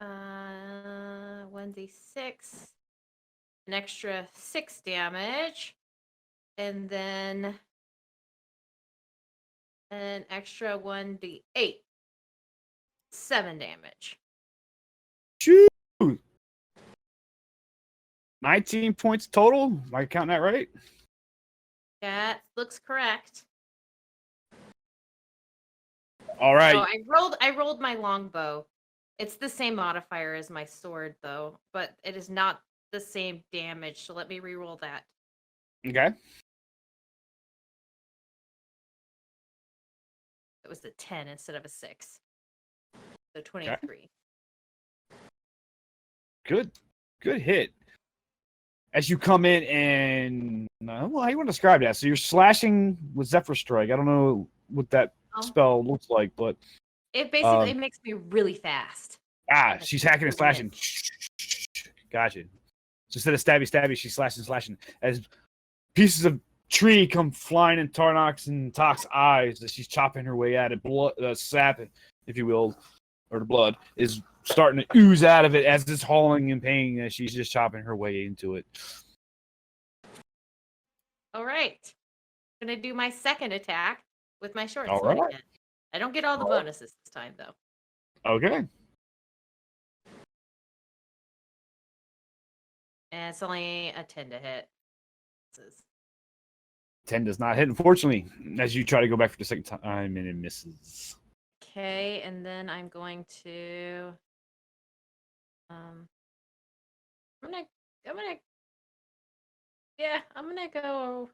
1d6, an extra 6 damage, and then an extra 1d8, 7 damage. Shoot. 19 points total. Am I counting that right? That looks correct. All right. So I rolled my longbow. It's the same modifier as my sword though, but it is not the same damage. So let me re-roll that. Okay. It was a 10 instead of a 6. So 23. Okay. Good hit. As you come in and how you want to describe that? So you're slashing with Zephyr Strike. I don't know what that spell looks like, but it basically makes me really fast. She's hacking and slashing. Gotcha. So instead of stabby, she's slashing. As pieces of tree come flying in Tarnox and Tok's eyes as she's chopping her way at it, blood, sap, if you will, or the blood is starting to ooze out of it as it's hauling and pain as she's just chopping her way into it. All right. I'm going to do my second attack with my short All sword right. again. I don't get all the bonuses this time, though. Okay. And it's only a 10 to hit. 10 does not hit, unfortunately, as you try to go back for the second time and it misses. Okay, and then I'm going to I'm gonna go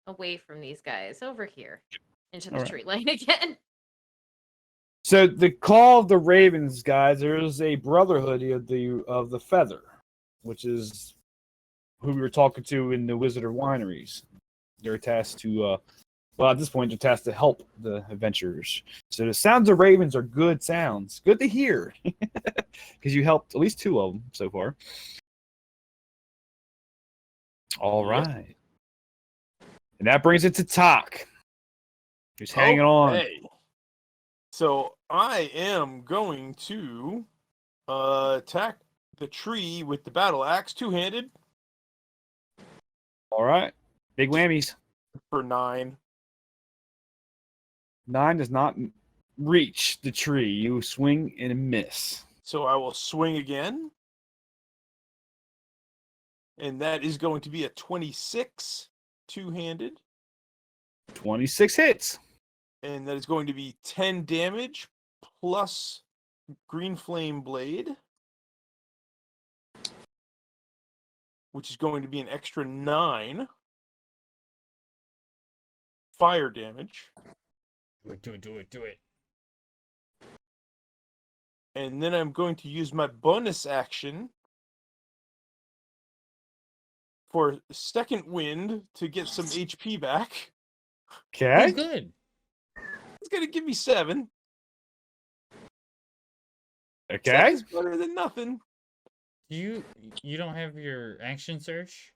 away from these guys over here into the tree line again. So the Call of the Ravens, guys, there is a brotherhood of the Feather, which is who we were talking to in the Wizard of Wineries. They're tasked to at this point, they're tasked to help the adventurers. So the sounds of ravens are good sounds. Good to hear. Because you helped at least 2 of them so far. All right. And that brings it to Tok. Who's hanging on. So I am going to attack the tree with the battle axe, 2-handed. All right. Big whammies. For 9. 9 does not reach the tree. You swing and miss. So I will swing again. And that is going to be a 26, 2-handed. 26 hits. And that is going to be 10 damage plus Green Flame Blade, which is going to be an extra 9. fire damage. Do it. And then I'm going to use my bonus action for second wind to get some HP back. Okay. Oh, good. It's going to give me 7. Okay. 7's better than nothing. You don't have your action surge?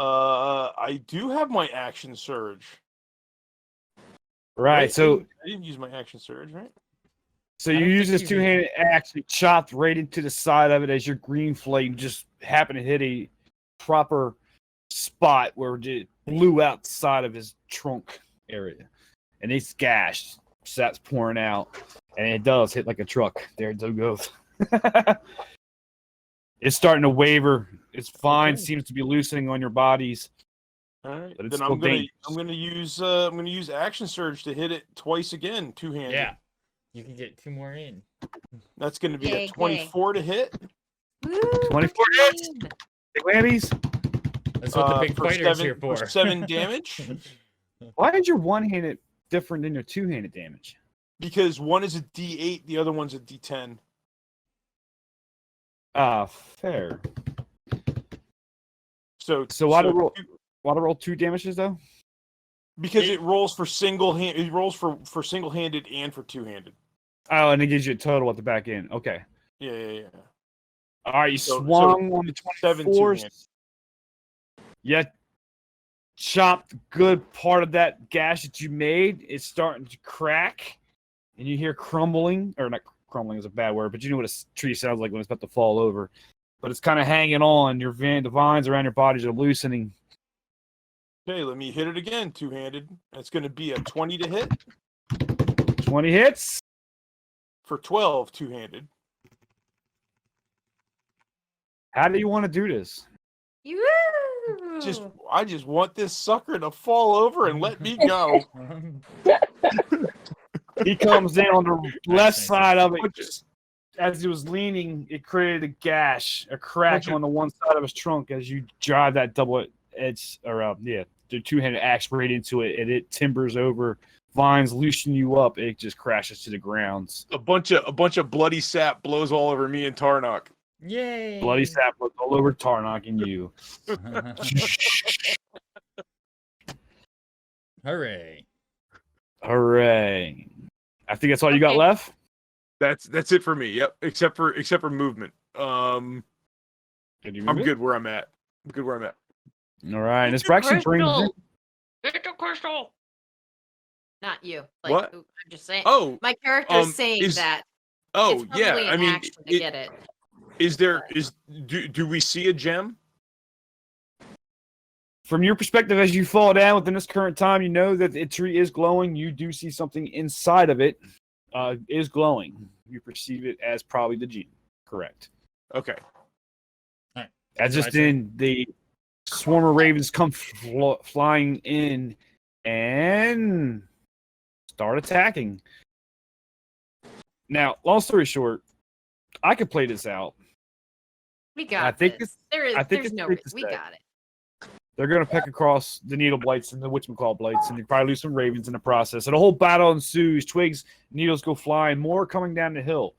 I do have my action surge. Right. So I didn't use my action surge, right? So I you don't use think this you did. two-handed axe, you chopped right into the side of it as your green flame just happened to hit a proper spot where it blew out the side of his trunk area. And it's gashed. Sap's pouring out. And it does hit like a truck. There it goes. It's starting to waver. It's fine. Okay. Seems to be loosening on your bodies. All right. But it's Then still dangerous. I'm gonna use action surge to hit it twice again, two-handed. Yeah. You can get 2 more in. That's gonna be Yay, a 24 to hit. Woo, 24 hits. team. Big whammies. That's what the big for fighter's 7, here for. 7 damage. Why is your one-handed different than your two-handed damage? Because one is a D8, the other one's a D10. Fair. So why do roll 2 damages though? Because it rolls for single-hand. It rolls for single-handed and for two-handed. Oh, and it gives you a total at the back end. Okay. Yeah. All right, you So swung on the 7 24. two-handed. Yeah. Chopped good part of that gash that you made. It's starting to crack, and you hear crumbling, or not crumbling is a bad word, but you know what a tree sounds like when it's about to fall over. But it's kind of hanging on. The vines around your bodies are loosening. Okay, let me hit it again, two-handed. That's going to be a 20 to hit 20 hits. for 12, two-handed. How do you want to do this? I just want this sucker to fall over and let me go. He comes in on the left nice. side of it. Just as he was leaning, it created a gash, a crack on the one side of his trunk as you drive that double edge, or the two-handed axe right into it, and it timbers over. Vines loosen you up. It just crashes to the ground. A bunch of bloody sap blows all over me and Tarnok. Yay! Bloody sap was all over Tarnok and you. Hooray! Hooray! I think that's all you got Okay. left. That's it for me. Yep, except for movement. Did you I'm move it? good where I'm at. All right, and this actually brings. Get the crystal. Not you. Like, What? I'm just saying. Oh, My character's saying is- that. oh it's yeah. probably I an mean, action to get it. do we see a gem? From your perspective, as you fall down within this current time, you know that the tree is glowing. You do see something inside of it is glowing. You perceive it as probably the gene. Correct. Okay. As just Right, sir. then, the swarm of ravens come flying in and start attacking. Now, long story short, I could play this out. We got I think this. I think There's it's no safe reason. to We say. got it. They're going to peck across the needle blights and the witchmacaw blights, and you probably lose some ravens in the process. And a whole battle ensues. Twigs, needles go flying, more coming down the hill.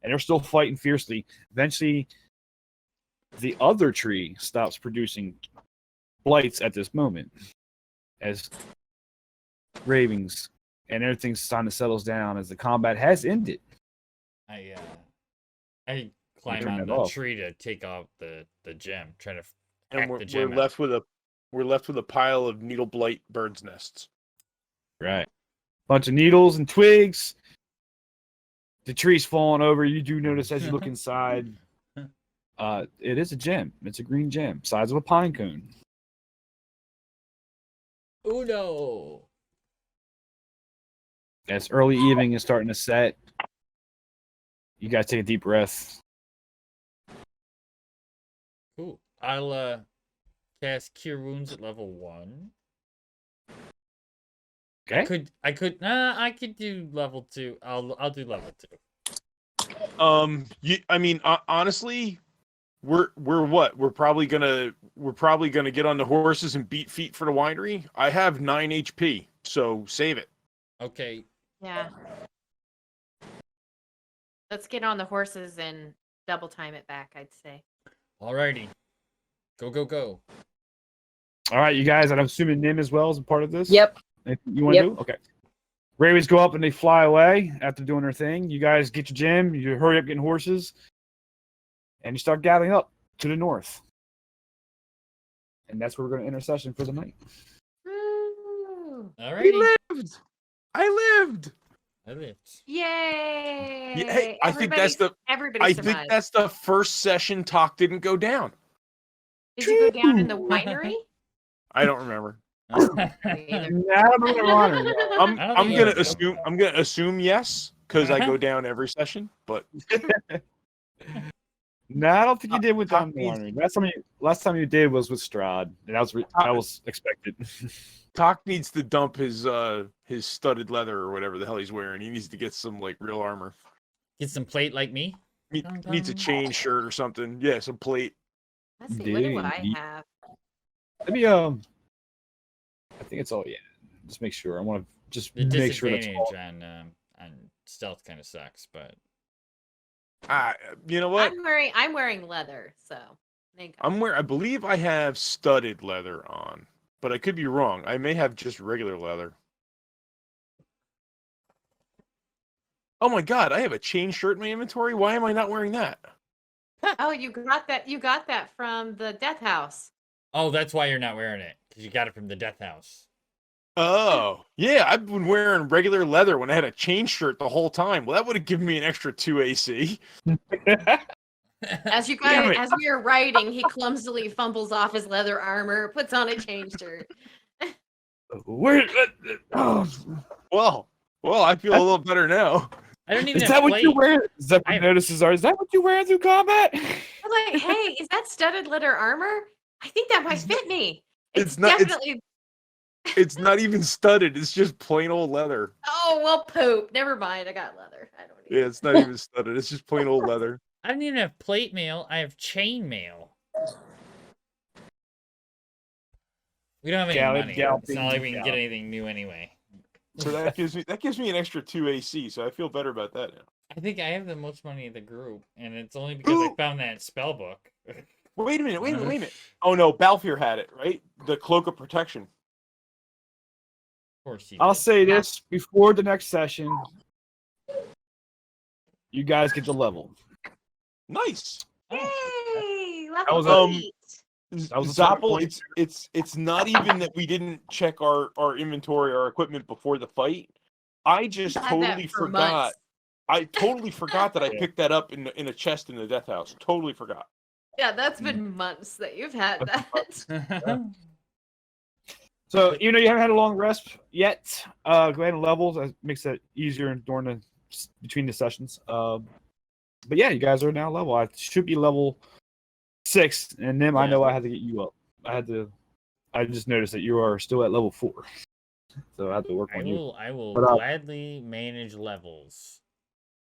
And they're still fighting fiercely. Eventually, the other tree stops producing blights at this moment. As ravens and everything's starting to settle down as the combat has ended. I climb turn on that the off. tree to take off the gem, trying to And hack we're the gem out. left with a pile of needle blight birds' nests. Right. Bunch of needles and twigs. The tree's falling over. You do notice as you look inside. It is a gem. It's a green gem, size of a pine cone. Uno. As early evening is starting to set, you guys take a deep breath. Cool. I'll cast Cure Wounds at level 1. Okay. I could do level 2. I'll do level 2. I mean, honestly, We're what? We're probably gonna get on the horses and beat feet for the winery. I have 9 HP, so save it. Okay. Yeah. Let's get on the horses and double time it back, I'd say. Alrighty. Go, go, go. All right, you guys. I'm assuming Nim as well is a part of this. Yep. Anything you want to Yep. do? Okay. Ravens go up and they fly away after doing their thing. You guys get your gem. You hurry up getting horses, and you start gathering up to the north. And that's where we're going to enter session for the night. Woo! Alrighty. I lived. Yay! Yeah, hey, I think that's the everybody think survived. that's the first session talk didn't go down. Did you go down in the winery? I don't remember. Me either. I'm gonna assume yes because I go down every session, but No, I don't think you did with Talk Don Warner. Last time you did was with Strahd, and that was expected. Talk needs to dump his studded leather or whatever the hell he's wearing. He needs to get some like real armor. Get some plate like me. Needs a chain shirt or something. Yeah, some plate. Let's see. What do I have? Let me I think it's all just make sure. I want to just The make sure that's disadvantage all. on stealth kind of sucks, but You know what? I'm wearing leather, so thank God. I believe I have studded leather on, but I could be wrong. I may have just regular leather. Oh my god, I have a chain shirt in my inventory. Why am I not wearing that? Oh, you got that. You got that from the death house. oh, that's why you're not wearing it because you got it from the death house. Oh, yeah, I've been wearing regular leather when I had a chain shirt the whole time. Well, that would have given me an extra 2 AC. As you Damn guys, it. as we are writing, he clumsily fumbles off his leather armor, puts on a chain shirt. Where? Oh, Well, I feel a little better now. I don't even is have that what plate. you wear? Is that what notices are? Is that what you wear through combat? I'm like, hey, is that studded leather armor? I think that might fit me. It's not- it's- definitely. It's not even studded. It's just plain old leather. Oh well, poop. Never mind. I got leather. I don't need Yeah, it's not even studded. It's just plain old leather. I don't even have plate mail. I have chain mail. We don't have any money. It's not like we can get anything new anyway. So that gives me an extra 2 AC. So I feel better about that now. I think I have the most money in the group, and it's only because I found that spell book. Wait a minute. Oh no, Balfour had it, right? The cloak of protection. Of course, I'll say this before the next session. You guys get the level. Nice. Yay! That was Level a- 8. That was a tough Zoppel, point. it's not even that we didn't check our inventory, our equipment before the fight. I just Had that totally for forgot. months. I totally forgot that I Yeah. picked that up in a chest in the death house. Totally forgot. Yeah, that's been months that you've had that. So you haven't had a long rest yet. Go ahead and level. That makes it easier during between the sessions. But yeah, you guys are now level. I should be level 6, and then I know I had to get you up. I just noticed that you are still at level 4, so I have to work on you. I will But, gladly manage levels.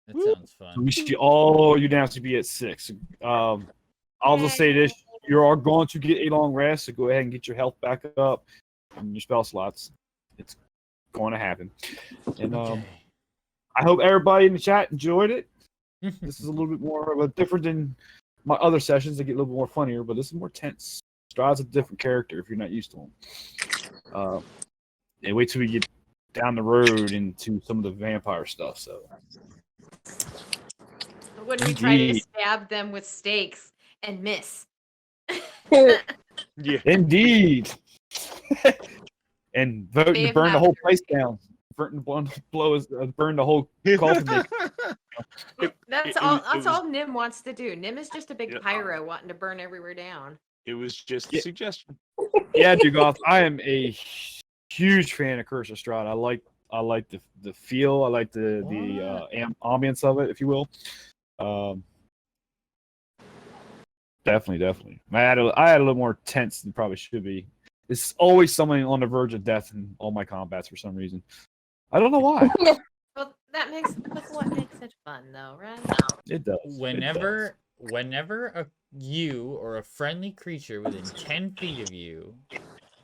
That sounds So fun. we should all you now to be at 6. I'll just say this: you are going to get a long rest, so go ahead and get your health back up and your spell slots. It's going to happen. And Okay. I hope everybody in the chat enjoyed it. This is a little bit more of a different than my other sessions. They get a little bit more funnier, but this is more tense. Strahd's a different character if you're not used to him. And wait till we get down the road into some of the vampire stuff. So When we try to Indeed. stab them with stakes and miss. Yeah. indeed, and vote to Dave burn the whole Master. place down. Burn the whole coffin. That's It all. was- That's all Nim wants to do. Nim is just a big Yeah. pyro wanting to burn everywhere down. It was just a suggestion. Yeah, Dugoff, I am a huge fan of Curse of Strahd. I like the feel. I like the ambience of it, if you will. Definitely. I had a little more tense than probably should be. It's always someone on the verge of death in all my combats for some reason. I don't know why. Well, that's what makes it fun, though, right? It does. Whenever a you or a friendly creature within 10 feet of you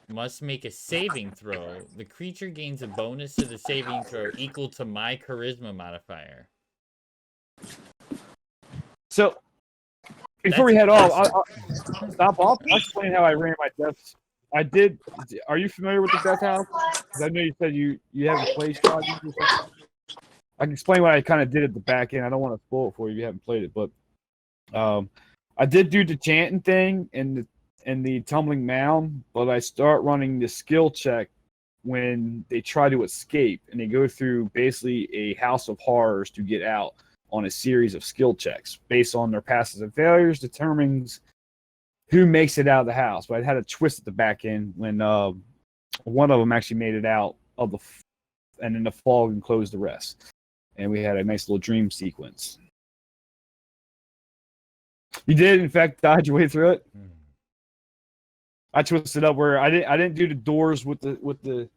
must make a saving throw. The creature gains a bonus to the saving throw equal to my charisma modifier. So before we head off, I'll explain how I ran my deaths. I did. Are you familiar with the death house? 'Cause I know you said you haven't played Strahd. I can explain what I kind of did at the back end. I don't want to spoil it for you if you haven't played it, but I did do the chanting thing and the tumbling mound, but I start running the skill check when they try to escape, and they go through basically a house of horrors to get out on a series of skill checks based on their passes and failures determines who makes it out of the house. But I had a twist at the back end when one of them actually made it out of and then the fog enclosed the rest. And we had a nice little dream sequence. You did, in fact, dodge your way through it. I twisted up where I didn't do the doors with the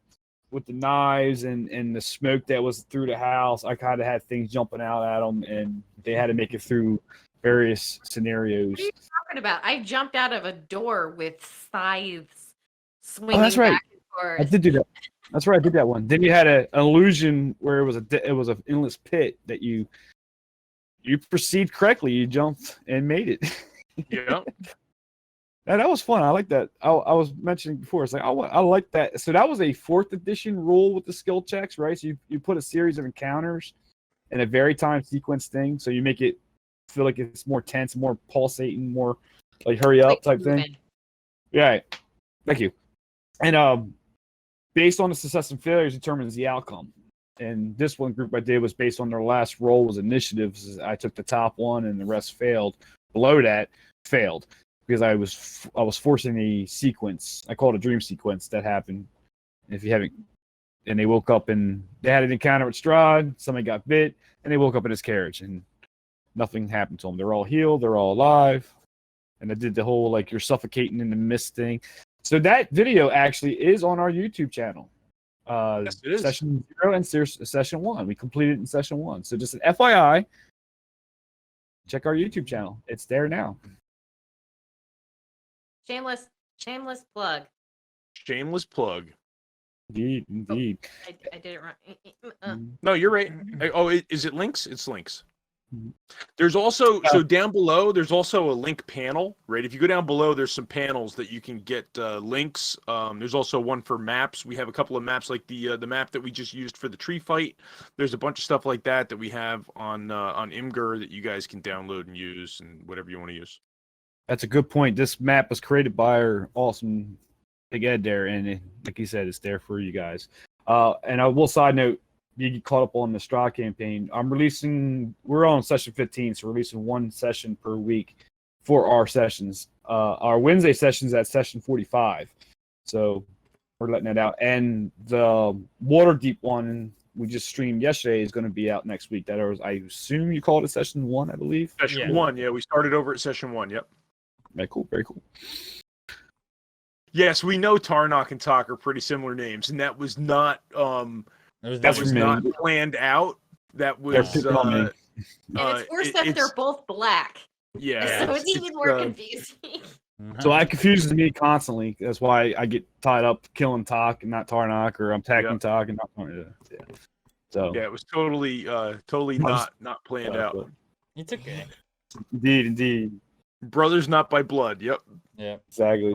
knives and the smoke that was through the house. I kind of had things jumping out at them, and they had to make it through various scenarios. What are you talking about? I jumped out of a door with scythes swinging that's right. back and forth. I did do that. That's right. I did that one. Then you had an illusion where it was an endless pit that you perceived correctly. You jumped and made it. Yeah. Yeah, that was fun. I like that. I was mentioning before. It's like I like that. So that was a 4th edition rule with the skill checks, right? So you put a series of encounters in a very time sequence thing. So you make it feel like it's more tense, more pulsating, more like hurry up type thing. Yeah. Thank you. And based on the success and failures determines the outcome. And this one group I did was based on their last roll was initiatives. I took the top one and the rest failed. Below that failed because I was forcing a sequence. I call it a dream sequence that happened. If you haven't, and they woke up and they had an encounter with Strahd. Somebody got bit, and they woke up in his carriage, and nothing happened to them. They're all healed. They're all alive. And I did the whole like you're suffocating in the mist thing. So that video actually is on our YouTube channel. Yes, it is. Session 0 and Session 1. We completed it in Session 1. So just an FYI, check our YouTube channel. It's there now. Shameless plug. Shameless plug. Indeed. I did it wrong. No, you're right. Oh, is it links? It's links. There's also so down below. There's also a link panel, right? If you go down below, there's some panels that you can get links. There's also one for maps. We have a couple of maps, like the map that we just used for the tree fight. There's a bunch of stuff like that we have on Imgur that you guys can download and use, and whatever you want to use. That's a good point. This map was created by our awesome Big Ed there, and like he said, it's there for you guys. And I will side note. You get caught up on the Strahd campaign. We're on session 15, so we're releasing one session per week for our sessions. Our Wednesday session's at session 45. So we're letting that out. And the Waterdeep one we just streamed yesterday is going to be out next week. That was, I assume you called it session 1, I believe. Session 1, yeah. We started over at session 1, yep. Very cool, very cool. Yes, we know Tarnok and Tok are pretty similar names, and that was not that was not planned out. That was and it's worse that they're both black. Yeah. So it's even more confusing. So that confuses me constantly. That's why I get tied up killing Tok and not Tarnok, or I'm attacking Tok and not Tarnok. Yeah. So yeah, it was totally not planned out. It's okay. Indeed. Brothers not by blood. Yep. Yeah. Exactly.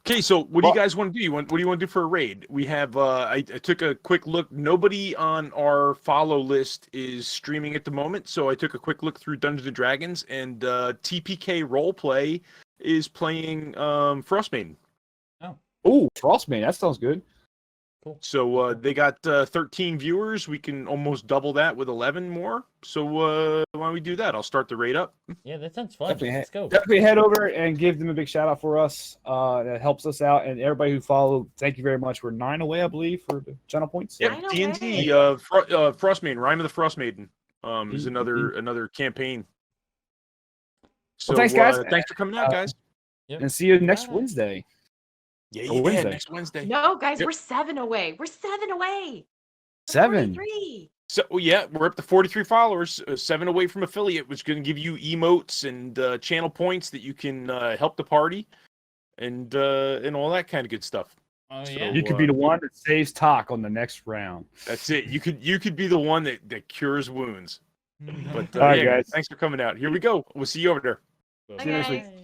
Okay, so what do you guys want to do? What do you want to do for a raid? We have I took a quick look. Nobody on our follow list is streaming at the moment, so I took a quick look through Dungeons and Dragons, and TPK Roleplay is playing Frostmaiden. Oh, Frostmaiden, that sounds good. Cool. So they got 13 viewers. We can almost double that with 11 more. So why don't we do that? I'll start the raid up. Yeah, that sounds fun. Let's go. Definitely head over and give them a big shout out for us. That helps us out, and everybody who followed, thank you very much. We're 9 away, I believe, for the channel points. Yeah, D&D, Frostmaiden, Rime of the Frostmaiden is another campaign. So thanks, guys. Thanks for coming out, guys. Yep. And see you next Wednesday. Yeah, Wednesday. next Wednesday. No, guys, we're 7 away. We're 7 away. 7. 43. So yeah, we're up to 43 followers, 7 away from affiliate, which is going to give you emotes and channel points that you can help the party and all that kind of good stuff. Oh So, yeah. You could be the one that saves talk on the next round. That's it. You could be the one that cures wounds. But All right, yeah, guys. thanks for coming out. Here we go. We'll see you over there. See you next week. Bye.